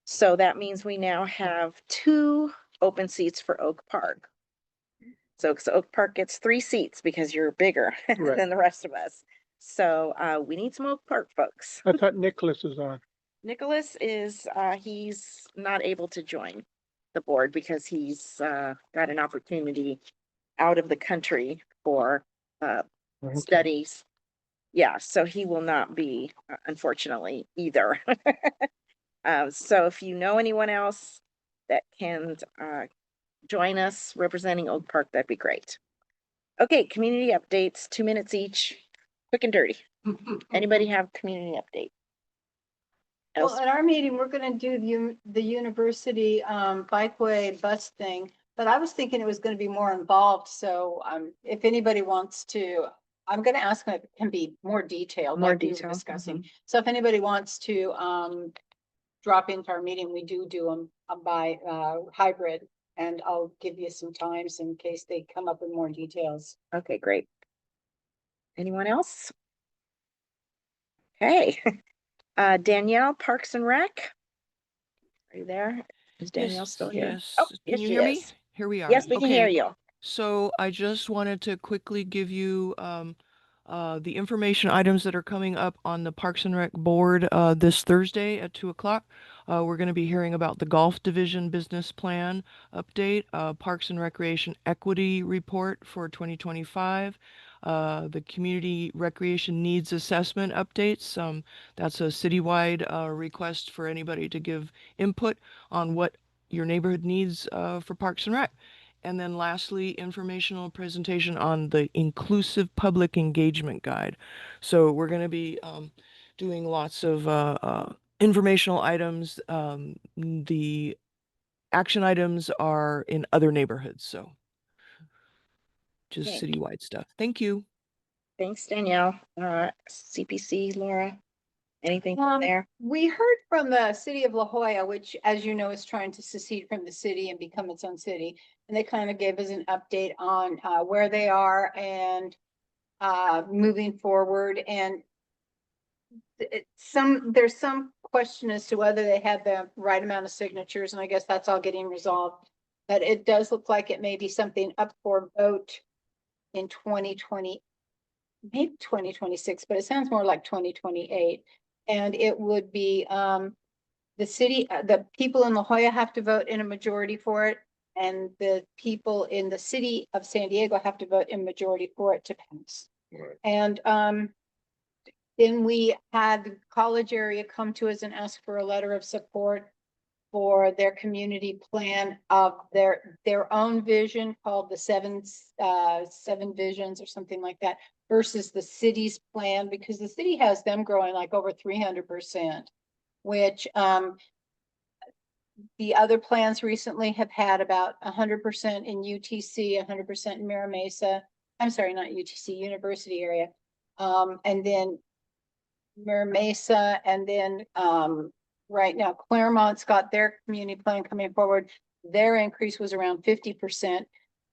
So that means we now have 2 open seats for Oak Park. So Oak Park gets 3 seats because you're bigger Right. than the rest of us. So we need some Oak Park folks. I thought Nicholas is on. Nicholas is, he's not able to join the board because he's got an opportunity out of the country for studies. Yeah, so he will not be, unfortunately, either. So if you know anyone else that can join us representing Oak Park, that'd be great. Okay, community updates, 2 minutes each, quick and dirty. Anybody have community update? Well, at our meeting, we're gonna do the university bikeway bus thing, but I was thinking it was gonna be more involved, so if anybody wants to, I'm gonna ask them if it can be more detailed. More like we were detail, discussing. So if anybody wants to drop into our meeting, we do them by hybrid, and I'll give you some times in case they come up with more details. Okay, great. Anyone else? Okay. Danielle, Parks and Rec. Are you there? Is Danielle still here? Yes. Oh, Can yes, you she hear me? is. Here we are. Yes, we can hear Okay. you. So I just wanted to quickly give you the information items that are coming up on the Parks and Rec board this Thursday at 2:00. We're going to be hearing about the Golf Division Business Plan update, Parks and Recreation Equity Report for 2025, the Community Recreation Needs Assessment updates. That's a citywide request for anybody to give input on what your neighborhood needs for Parks and Rec. And then lastly, informational presentation on the Inclusive Public Engagement Guide. So we're going to be doing lots of informational items. The action items are in other neighborhoods, so just Okay. citywide stuff. Thank you. Thanks, Danielle. CPC, Laura, anything from there? We heard from the city of La Jolla, which, as you know, is trying to secede from the city and become its own city. And they kind of gave us an update on where they are and moving forward. And there's some question as to whether they had the right amount of signatures, and I guess that's all getting resolved. But it does look like it may be something up for vote in 2020, maybe 2026, but it sounds more like 2028. And it would be the city, the people in La Jolla have to vote in a majority for it, and the people in the city of San Diego have to vote in majority for it to pass. Right. And Then we had the college area come to us and ask for a letter of support for their community plan of their own vision called the seven visions or something like that versus the city's plan, because the city has them growing like over 300%, which the other plans recently have had about 100% in UTC, 100% in Mira Mesa. I'm sorry, not UTC, University area. And then Mira Mesa, and then right now Claremont's got their community plan coming forward. Their increase was around 50%.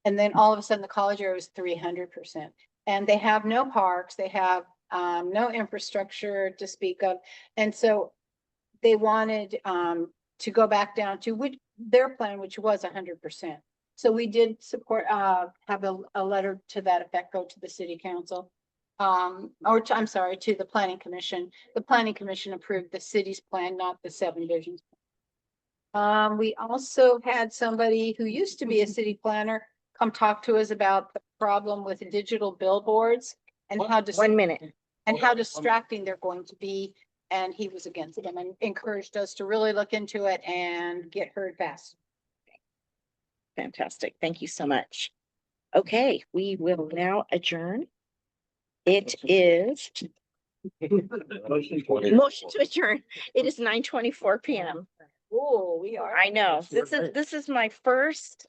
And then all of a sudden the college area was 300%. And they have no parks, they have no infrastructure to speak of. And so they wanted to go back down to their plan, which was 100%. So we did support, have a letter to that effect go to the city council. I'm sorry, to the planning commission. The planning commission approved the city's plan, not the seven visions. We also had somebody who used to be a city planner come talk to us about the problem with digital billboards and how how distracting they're going to be. And he was against them and encouraged us to really look into it and get heard fast. Fantastic. Thank you so much. Okay, we will now adjourn. It is motion to adjourn. It is 9:24 p.m. Oh, we are. I know. This is my first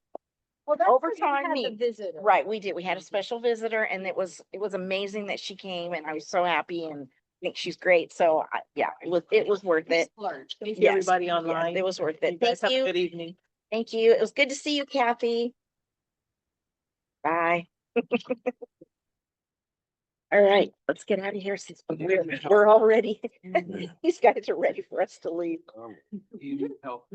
overtime meeting. Right, we did. We had a special visitor, and it was amazing that she came, and I was so happy, and I think she's great. So yeah, it was worth it. Thank you, Yes, everybody yes, online. it was worth it. Guys Thank have a you. Good evening. Thank you. It was good to see you, Kathy. Bye. All right, let's get out of here since we're all ready. These guys are ready for us to leave. You need help.